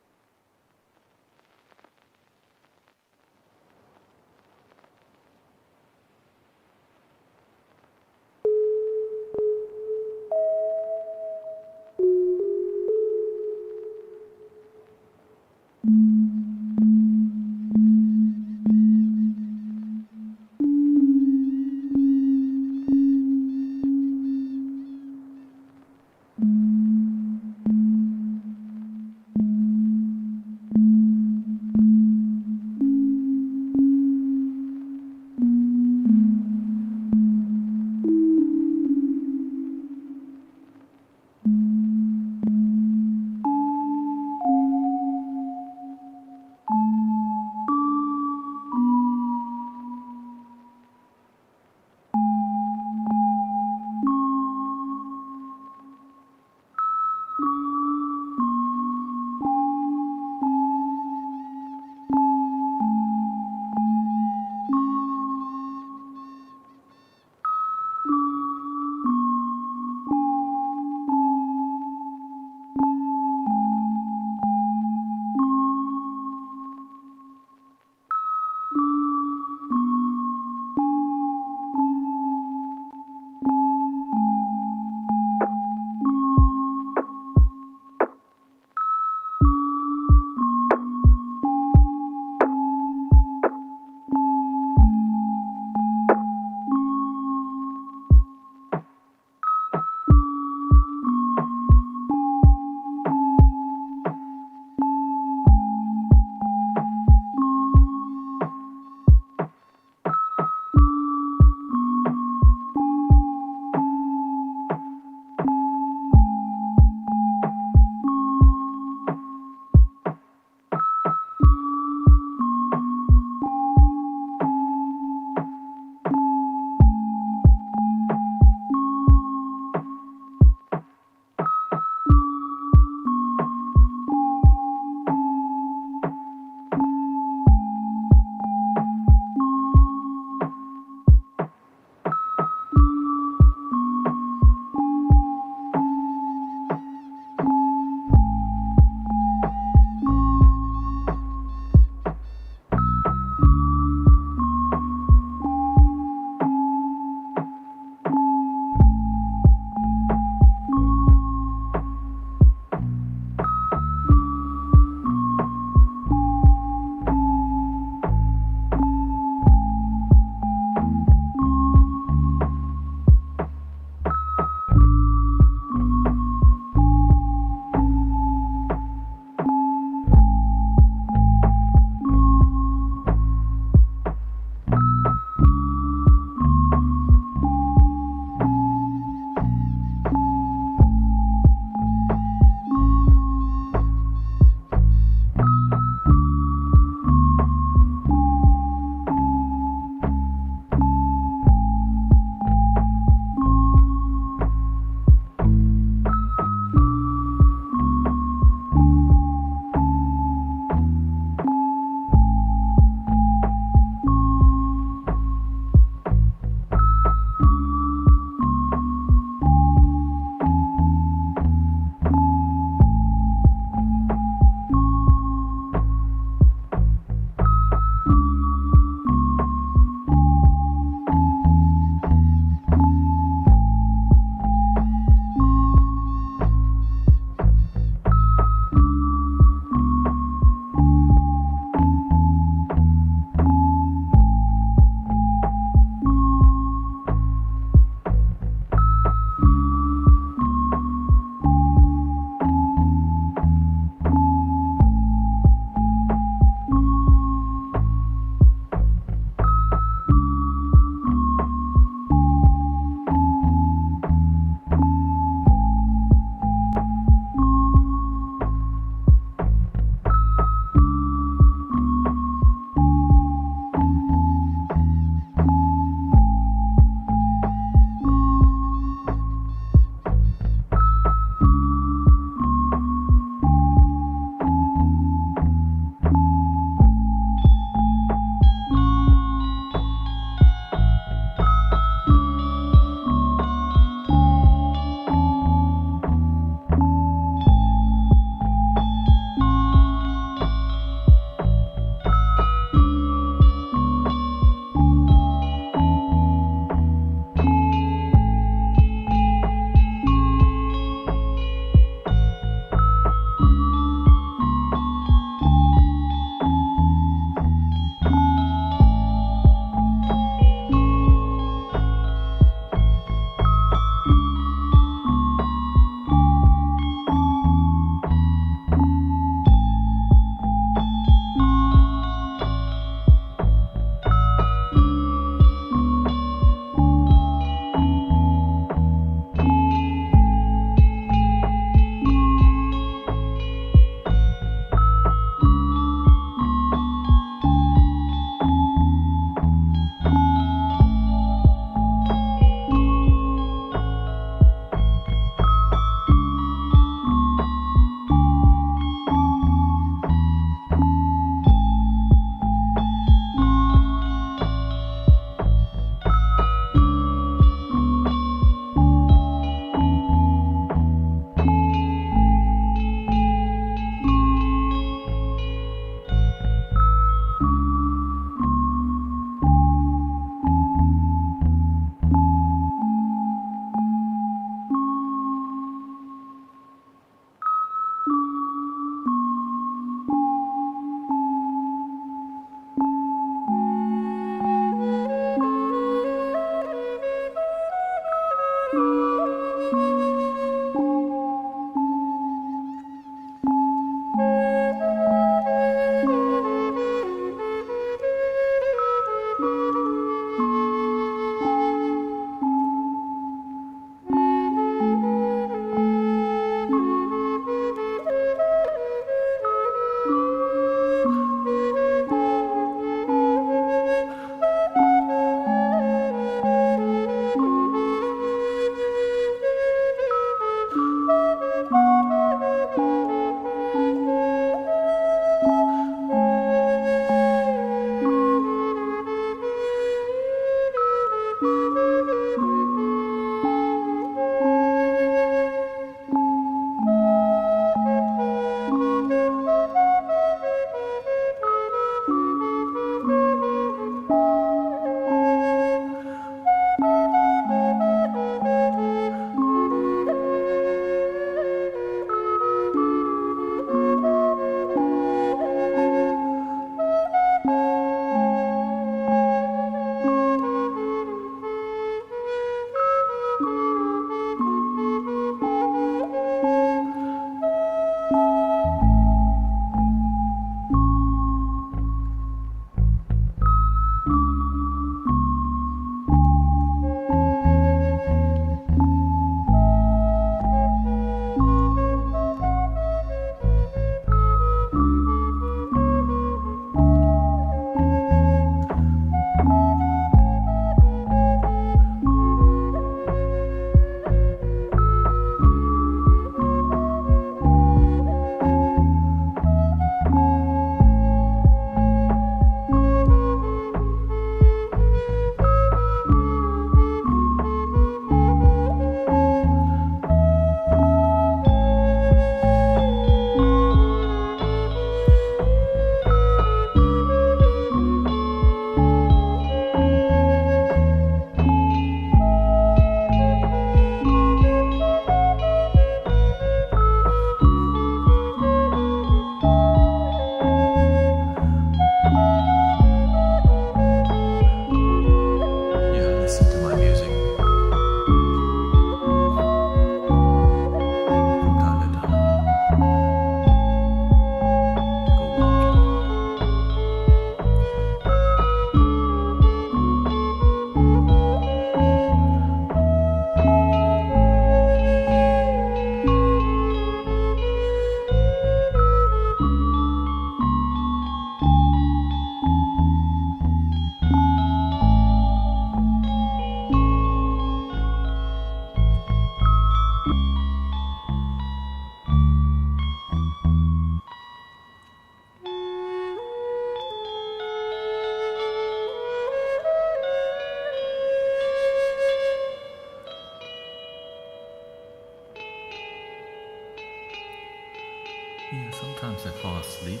Yeah, sometimes I fall asleep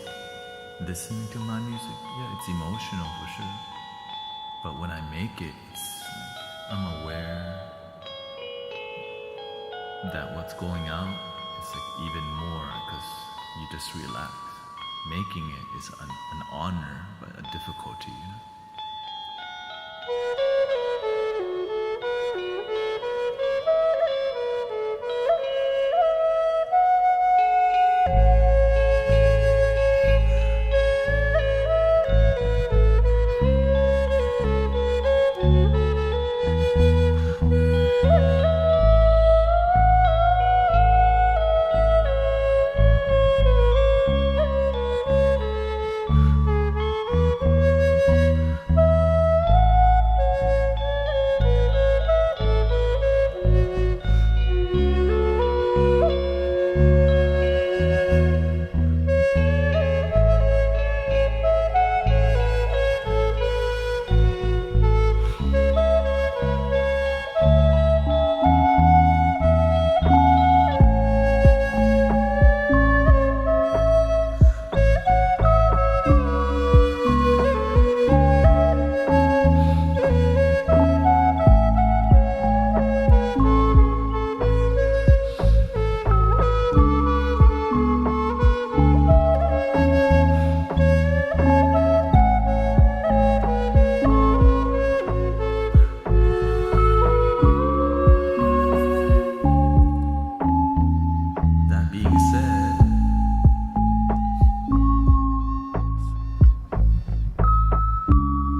listening to my music. Yeah, it's emotional for sure. But when I make it, I'm aware that what's going out is like even more because you just relax. Making it is an honor, but a difficulty, you know?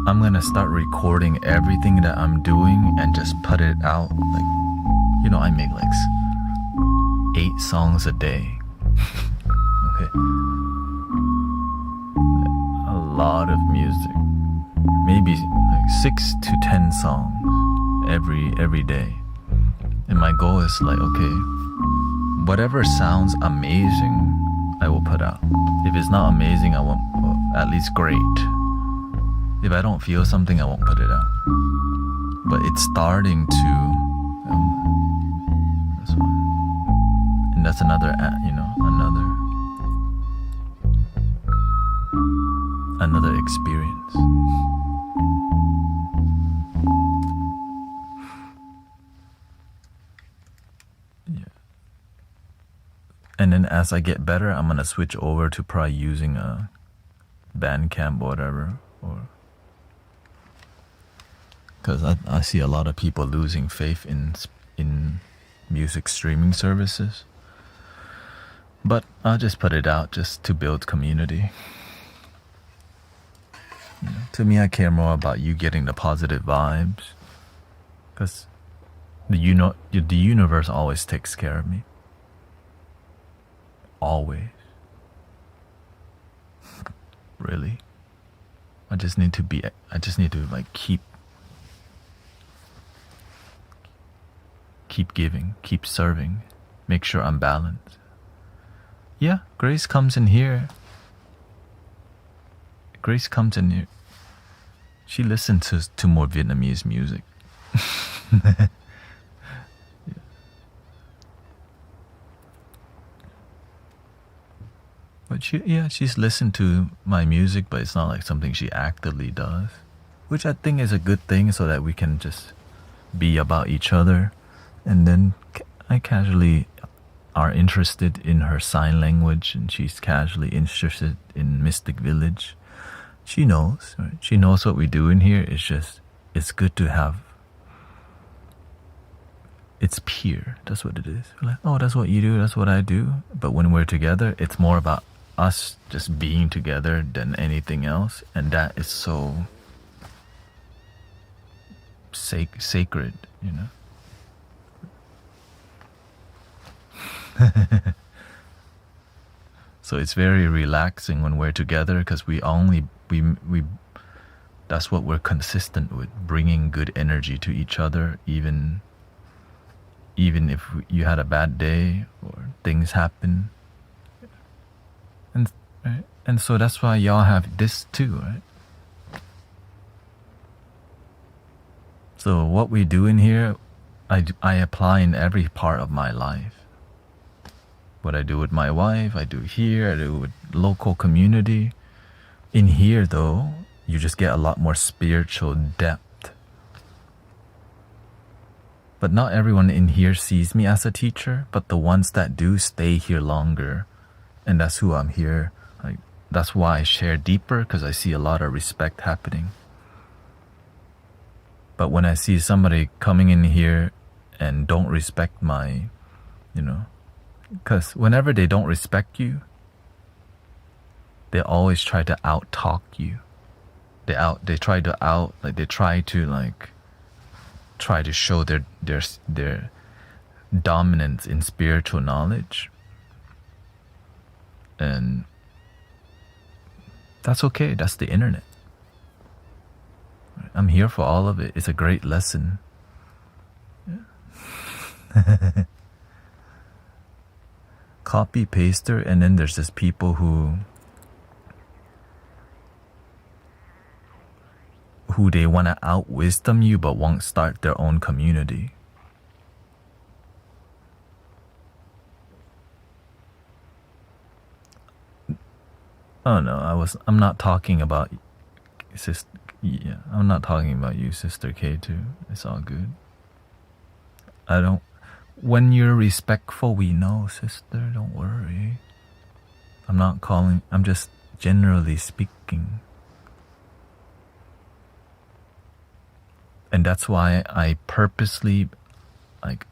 I'm gonna start recording everything that I'm doing and just put it out. Like, you know, I make like 8 songs a day. Okay. A lot of music. Maybe like 6 to 10 songs every day. And my goal is like, okay, whatever sounds amazing, I will put out. If it's not amazing, I won't, at least great. If I don't feel something, I won't put it out. but it's starting to, that's why. And that's another, another experience. Yeah. And then as I get better, I'm gonna switch over to probably using a Bandcamp or whatever, or because I see a lot of people losing faith in music streaming services. But I'll just put it out just to build community. To me, I care more about you getting the positive vibes, because the universe always takes care of me. Always. Really. I just need to like keep giving, keep serving, make sure I'm balanced. Yeah, grace comes in here. Grace comes in here. She listens to more Vietnamese music. Yeah. But she's listened to my music, but it's not like something she actively does, which I think is a good thing, so that we can just be about each other. And then I casually are interested in her sign language, and she's casually interested in Mystic Village. She knows, right? She knows what we do in here. It's good to have. It's pure. That's what it is. We're like, oh, that's what you do. That's what I do. But when we're together, it's more about us just being together than anything else. And that is so sacred, you know. So it's very relaxing when we're together, because we that's what we're consistent with, bringing good energy to each other, even if you had a bad day or things happen. And right? And so that's why y'all have this too, right? So what we do in here, I apply in every part of my life. What I do with my wife, I do here, I do with local community. In here, though, you just get a lot more spiritual depth. But not everyone in here sees me as a teacher, but the ones that do stay here longer. And that's who I'm here. Like, that's why I share deeper, because I see a lot of respect happening. But when I see somebody coming in here and don't respect my, because whenever they don't respect you, they always try to out-talk you. They try to show their dominance in spiritual knowledge. And that's okay. That's the internet. I'm here for all of it. It's a great lesson. Yeah. Copy paster, and then there's just people who they want to out wisdom you but won't start their own community. Oh no, I'm not talking about sister. Yeah, I'm not talking about you, Sister K2. It's all good. When you're respectful, we know, sister, don't worry. I'm just generally speaking. And that's why I purposely,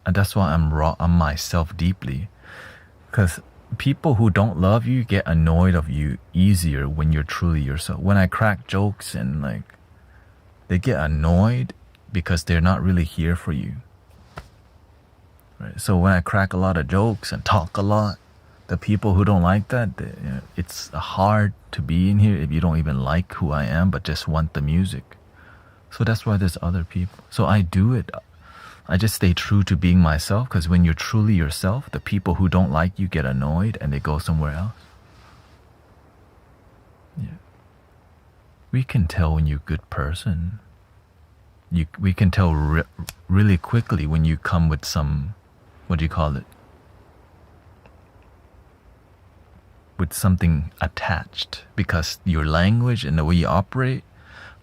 that's why I'm myself deeply. Because people who don't love you get annoyed of you easier when you're truly yourself. When I crack jokes and they get annoyed because they're not really here for you. Right? So when I crack a lot of jokes and talk a lot, the people who don't like that, it's hard to be in here if you don't even like who I am, but just want the music. So that's why there's other people. So I do it. I just stay true to being myself, because when you're truly yourself, the people who don't like you get annoyed and they go somewhere else. Yeah. We can tell when you're a good person. we can tell really quickly when you come with some, what do you call it? With something attached, because your language and the way you operate,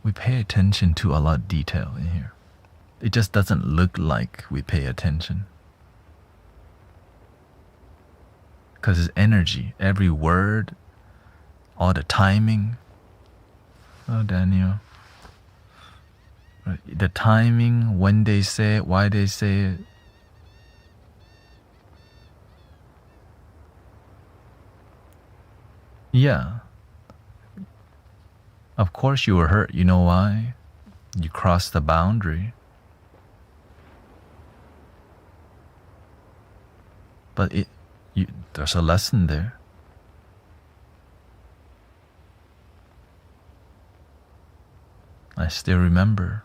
we pay attention to a lot of detail in here. It just doesn't look like we pay attention. Because it's energy, every word, all the timing. Oh, Daniel. Right. The timing, when they say it, why they say it. Yeah. Of course you were hurt. You know why? You crossed the boundary. But there's a lesson there. I still remember.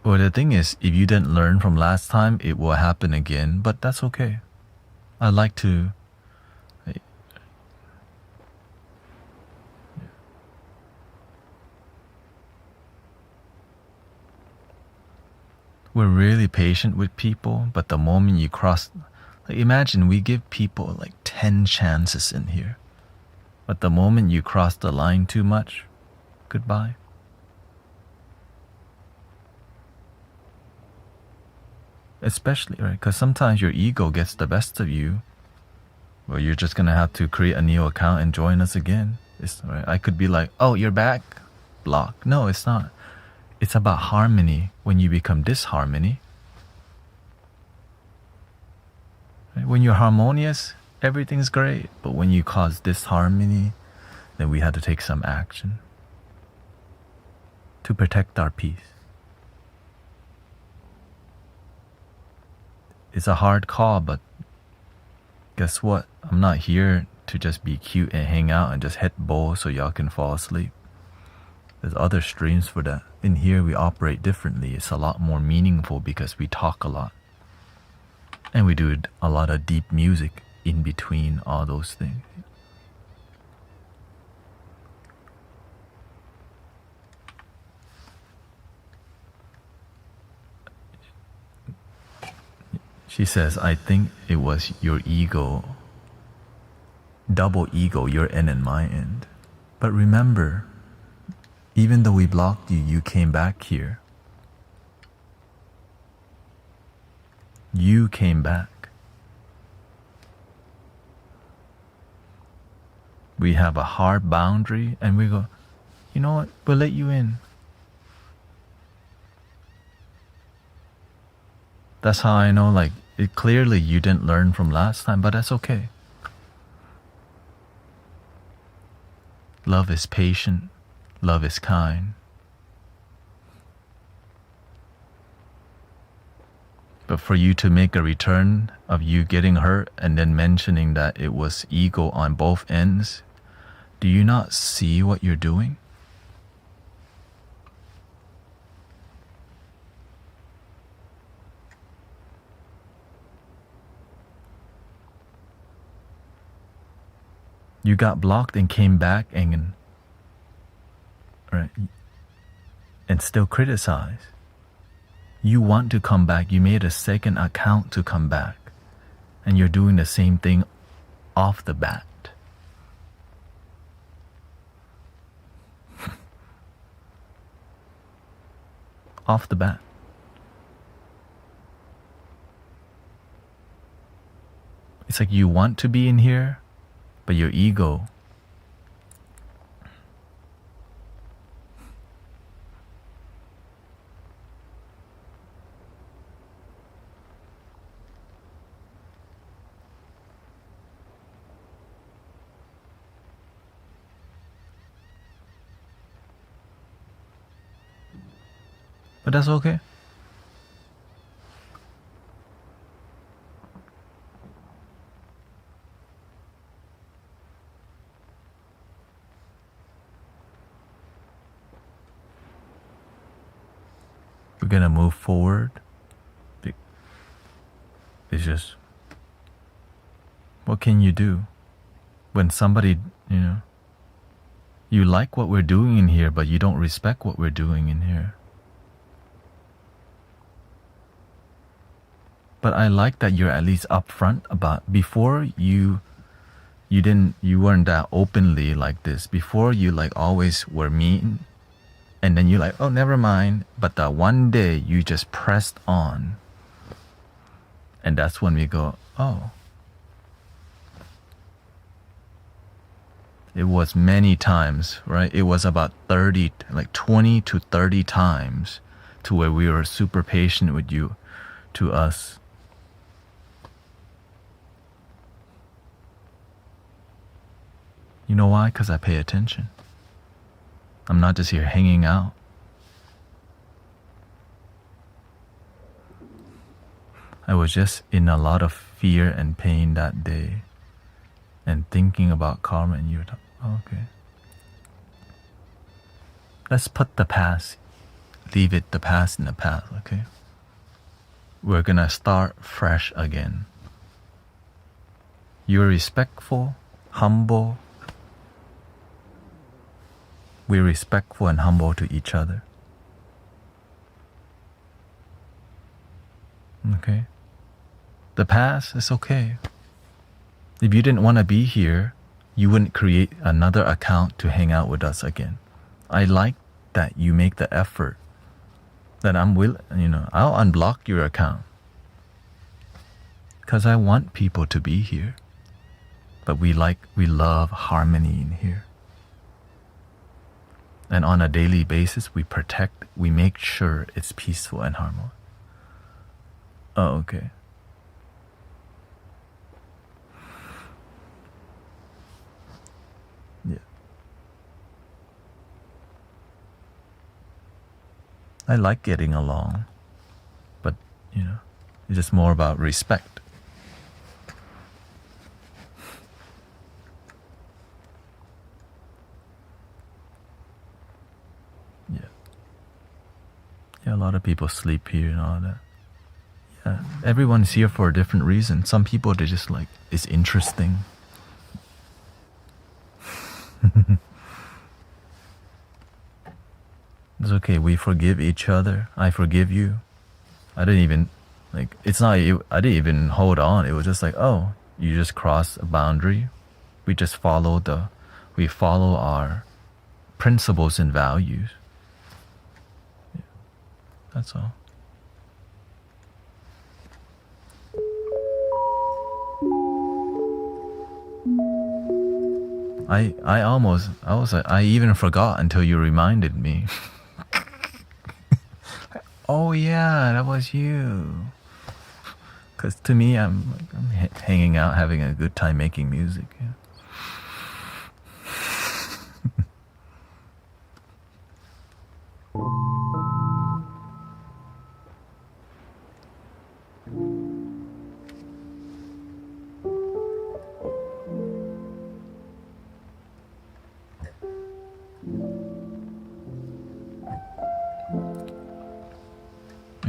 Well, the thing is, if you didn't learn from last time, it will happen again, but that's okay. I like to... We're really patient with people, but the moment you cross... Like, imagine we give people like 10 chances in here. But the moment you cross the line too much, goodbye. Especially, right? Because sometimes your ego gets the best of you. Well, you're just gonna have to create a new account and join us again. Right? I could be like, oh, you're back? Block. No, it's not. It's about harmony. When you become disharmony, right? When you're harmonious, everything's great. But when you cause disharmony, then we had to take some action to protect our peace. It's a hard call, but guess what? I'm not here to just be cute and hang out and just hit bowl so y'all can fall asleep. There's other streams for that. In here, we operate differently. It's a lot more meaningful because we talk a lot. And we do a lot of deep music in between all those things. She says, I think it was your ego, double ego, your end and my end. But remember, even though we blocked you, you came back here. You came back. We have a hard boundary and we go, you know what, we'll let you in. That's how I know, like, clearly you didn't learn from last time, but that's okay. Love is patient. Love is kind. But for you to make a return of you getting hurt and then mentioning that it was ego on both ends, do you not see what you're doing? You got blocked and came back and right, and still criticize. You want to come back. You made a second account to come back. And you're doing the same thing off the bat. Off the bat. It's like you want to be in here, but your ego. But that's okay. We're gonna move forward. It's just, what can you do when somebody, you like what we're doing in here, but you don't respect what we're doing in here? But I like that you're at least upfront about, before you weren't that openly like this. Before, you like always were mean, and then you're like, oh, never mind. But that one day you just pressed on. And that's when we go, oh. It was many times, right? It was about 30, like 20 to 30 times to where we were super patient with you, to us. You know why? Because I pay attention. I'm not just here hanging out. I was just in a lot of fear and pain that day and thinking about karma, and you were talking, oh, okay. Let's put the past, leave it, the past in the past, okay? We're gonna start fresh again. You're respectful, humble. We're respectful and humble to each other. Okay? The past is okay. If you didn't want to be here, you wouldn't create another account to hang out with us again. I like that you make the effort. That I'll unblock your account. Because I want people to be here. But we love harmony in here. And on a daily basis, we make sure it's peaceful and harmonious. Oh, okay. Yeah. I like getting along, but, it's just more about respect. Yeah. Yeah, a lot of people sleep here and all that. Yeah, everyone's here for a different reason. Some people, they just like, it's interesting. It's okay. We forgive each other. I forgive you. I didn't even, I didn't even hold on. It was just like, oh, you just crossed a boundary. We just follow our principles and values. Yeah, that's all. I even forgot until you reminded me. Oh yeah, that was you. Because to me, I'm hanging out, having a good time making music. Yeah.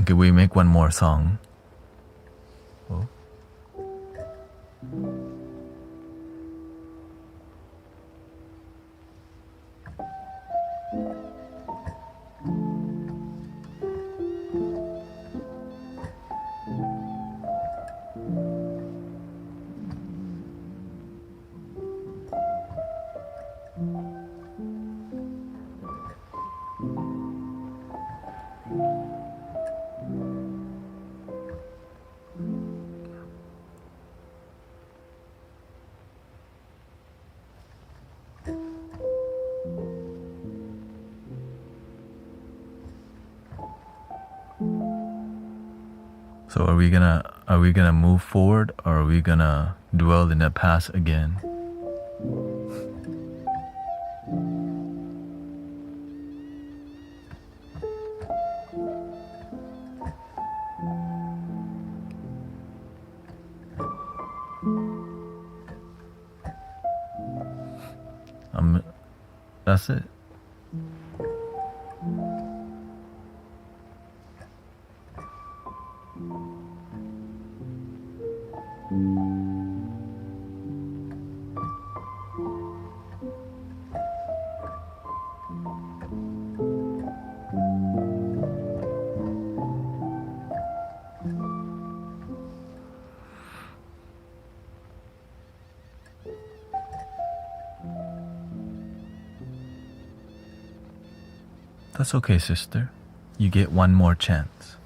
Okay, we make one more song. Oh. So are we gonna move forward, or are we gonna dwell in the past again? That's it. That's okay, sister. You get one more chance.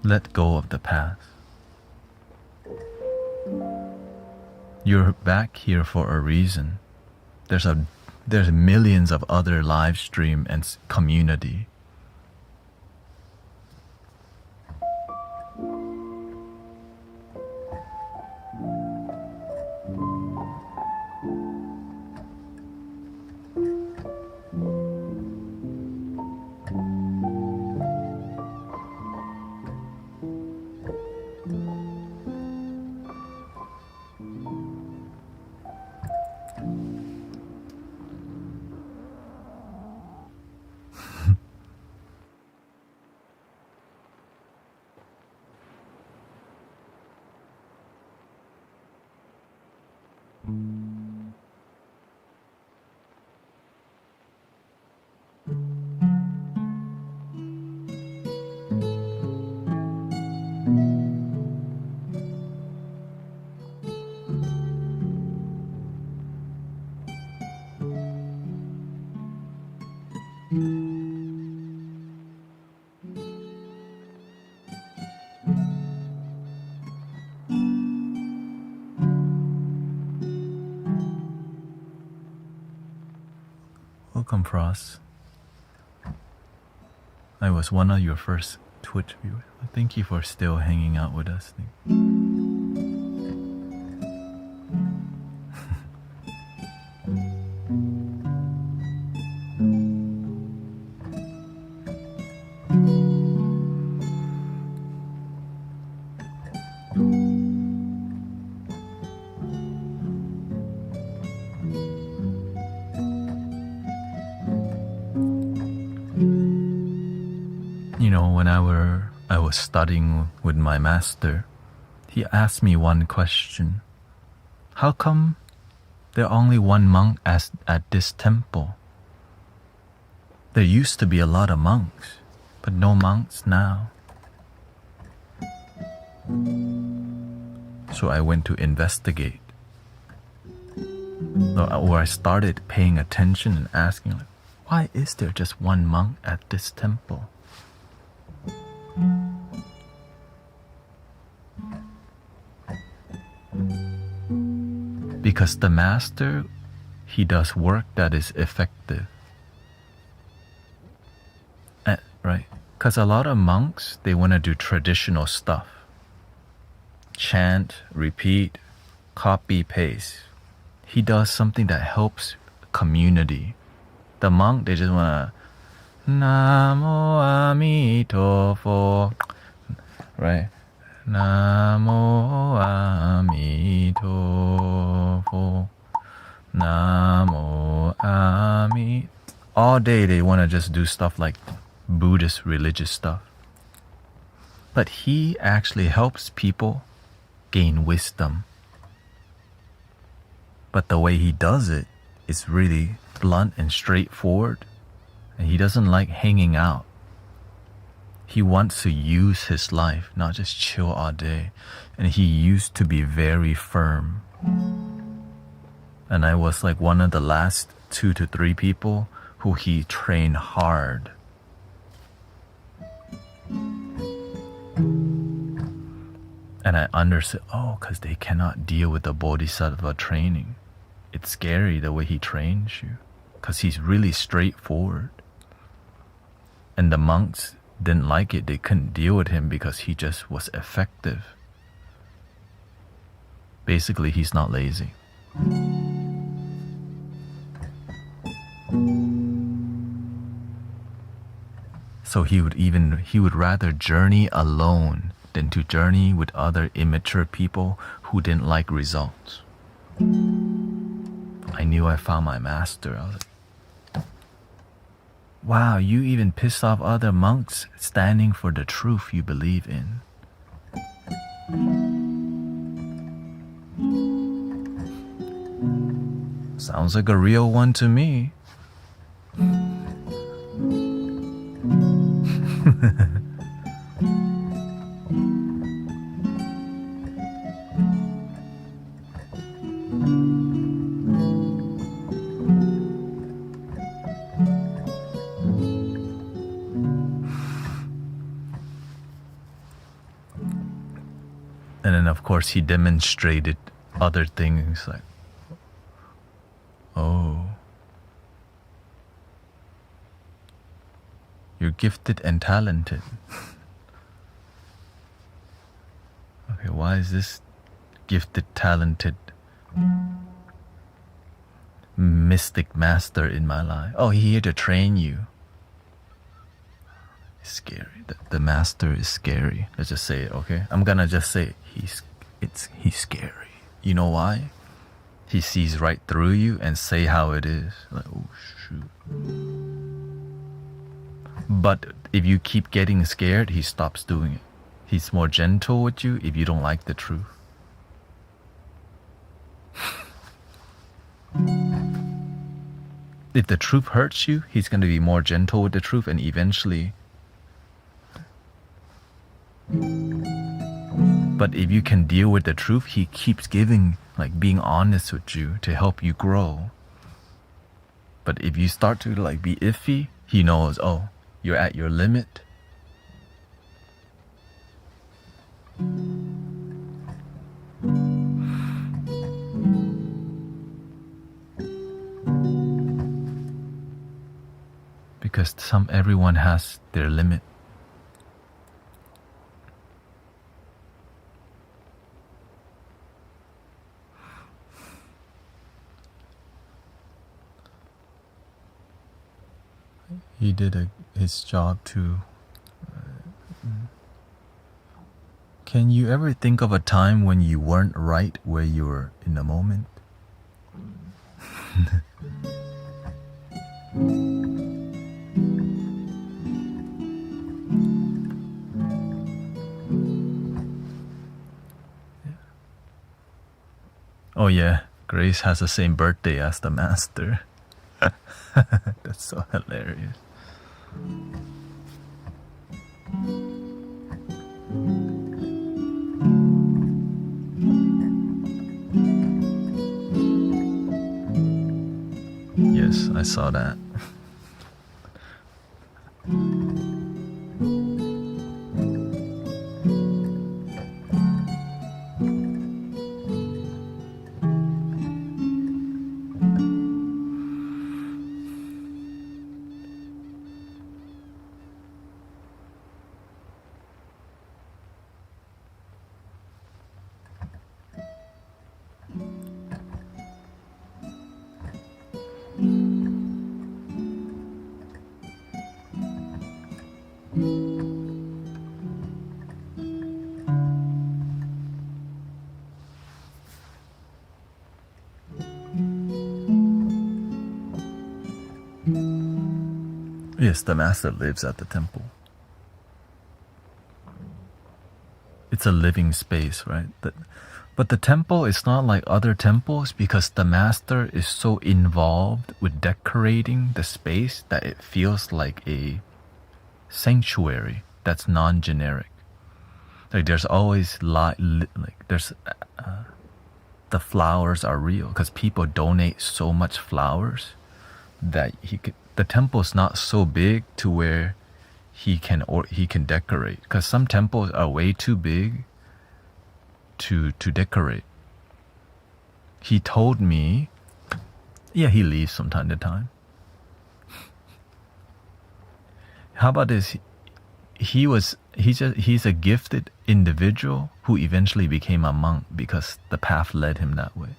Let go of the past. You're back here for a reason. There's millions of other live stream and community. Welcome, Frost. I was one of your first Twitch viewers. Thank you for still hanging out with us. You know, when I was studying with my master, he asked me one question. How come there are only one monk at this temple? There used to be a lot of monks, but no monks now. So I went to investigate. Or I started paying attention and asking, like, why is there just one monk at this temple? Because the master, he does work that is effective. Right? Because a lot of monks, they want to do traditional stuff. Chant, repeat, copy, paste. He does something that helps community. The monk, they just want to Namo Amitofo, right? Namo Amitofo, Namo Ami. All day they want to just do stuff like Buddhist religious stuff. But he actually helps people gain wisdom. But the way he does it is really blunt and straightforward. And he doesn't like hanging out. He wants to use his life, not just chill all day. And he used to be very firm. And I was like one of the last 2 to 3 people who he trained hard. And I understood, because they cannot deal with the bodhisattva training. It's scary the way he trains you, because he's really straightforward. And the monks didn't like it. They couldn't deal with him because he just was effective. Basically, he's not lazy. So he would rather journey alone than to journey with other immature people who didn't like results. I knew I found my master. I was like, wow, you even pissed off other monks standing for the truth you believe in. Sounds like a real one to me. course, he demonstrated other things like, oh, you're gifted and talented. Okay, why is this gifted, talented mystic master in my life? Oh, he's here to train you. It's scary. The master is scary. Let's just say it, okay? I'm gonna just say it. He's scary. You know why? He sees right through you and say how it is. Like, oh shoot. But if you keep getting scared, he stops doing it. He's more gentle with you if you don't like the truth. If the truth hurts you, he's going to be more gentle with the truth, and eventually. But if you can deal with the truth, he keeps giving, like being honest with you to help you grow. But if you start to like be iffy, he knows, oh, you're at your limit. Because everyone has their limit. He did his job too. Can you ever think of a time when you weren't right where you were in the moment? Oh yeah, Grace has the same birthday as the master. That's so hilarious. Yes, I saw that. Yes, the master lives at the temple. It's a living space, right? But the temple is not like other temples because the master is so involved with decorating the space that it feels like a sanctuary that's non-generic. Like there's always the flowers are real because people donate so much flowers that the temple's not so big to where he can decorate, because some temples are way too big to decorate. He told me, yeah, he leaves from time to time. How about this? He's a gifted individual who eventually became a monk because the path led him that way.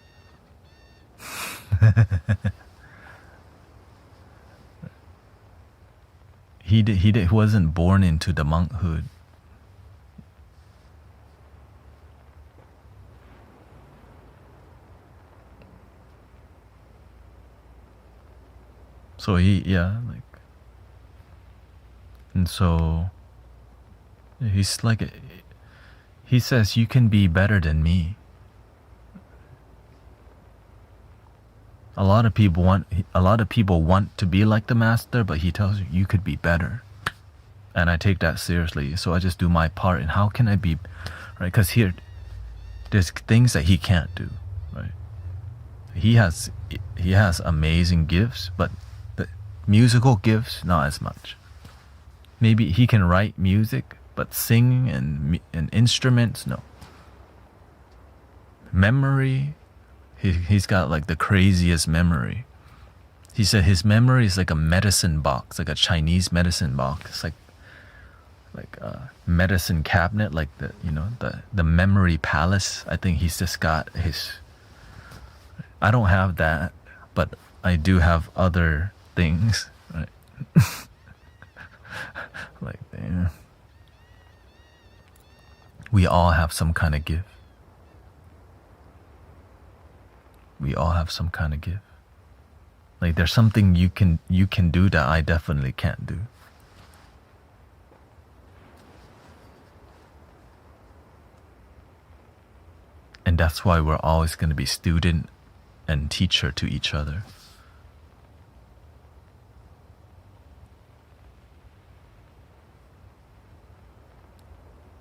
He wasn't born into the monkhood. So and so he's like, he says, you can be better than me. A lot of people want to be like the master, but he tells you could be better. And I take that seriously. So I just do my part. And how can I be, right? Because there's things that he can't do, right? He has amazing gifts, but the musical gifts, not as much. Maybe he can write music, but singing and instruments, no. memory, he's got like the craziest memory. He said his memory is like a medicine box, like a Chinese medicine box. It's like a medicine cabinet, like the memory palace. I think he's just got his. I don't have that, but I do have other things, right? Like, damn. We all have some kind of gift. We all have some kind of gift. Like, there's something you can do that I definitely can't do. And that's why we're always going to be student and teacher to each other.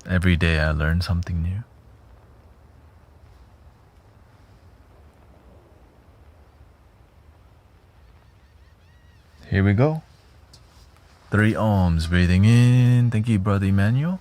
Every day I learn something new. Here we go. 3 ohms, breathing in. Thank you, Brother Emmanuel.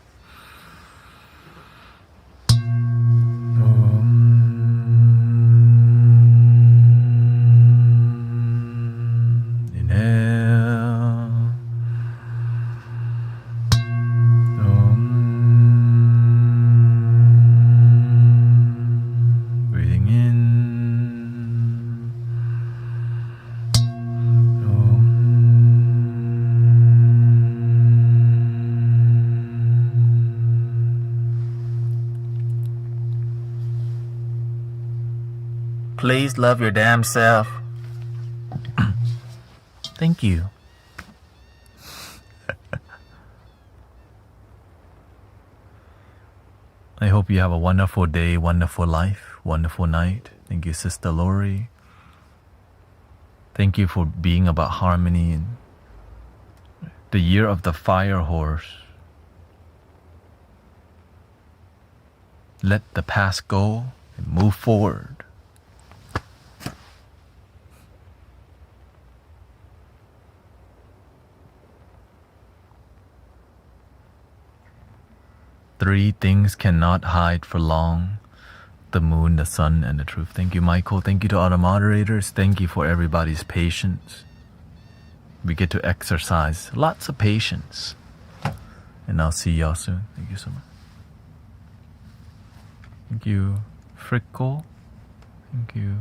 Please love your damn self. Thank you. I hope you have a wonderful day, wonderful life, wonderful night. Thank you, Sister Lori. Thank you for being about harmony and the year of the fire horse. Let the past go and move forward. Three things cannot hide for long: the moon, the sun, and the truth. Thank you, Michael. Thank you to all the moderators. Thank you for everybody's patience. We get to exercise lots of patience. And I'll see y'all soon. Thank you so much. Thank you, Frickle. Thank you.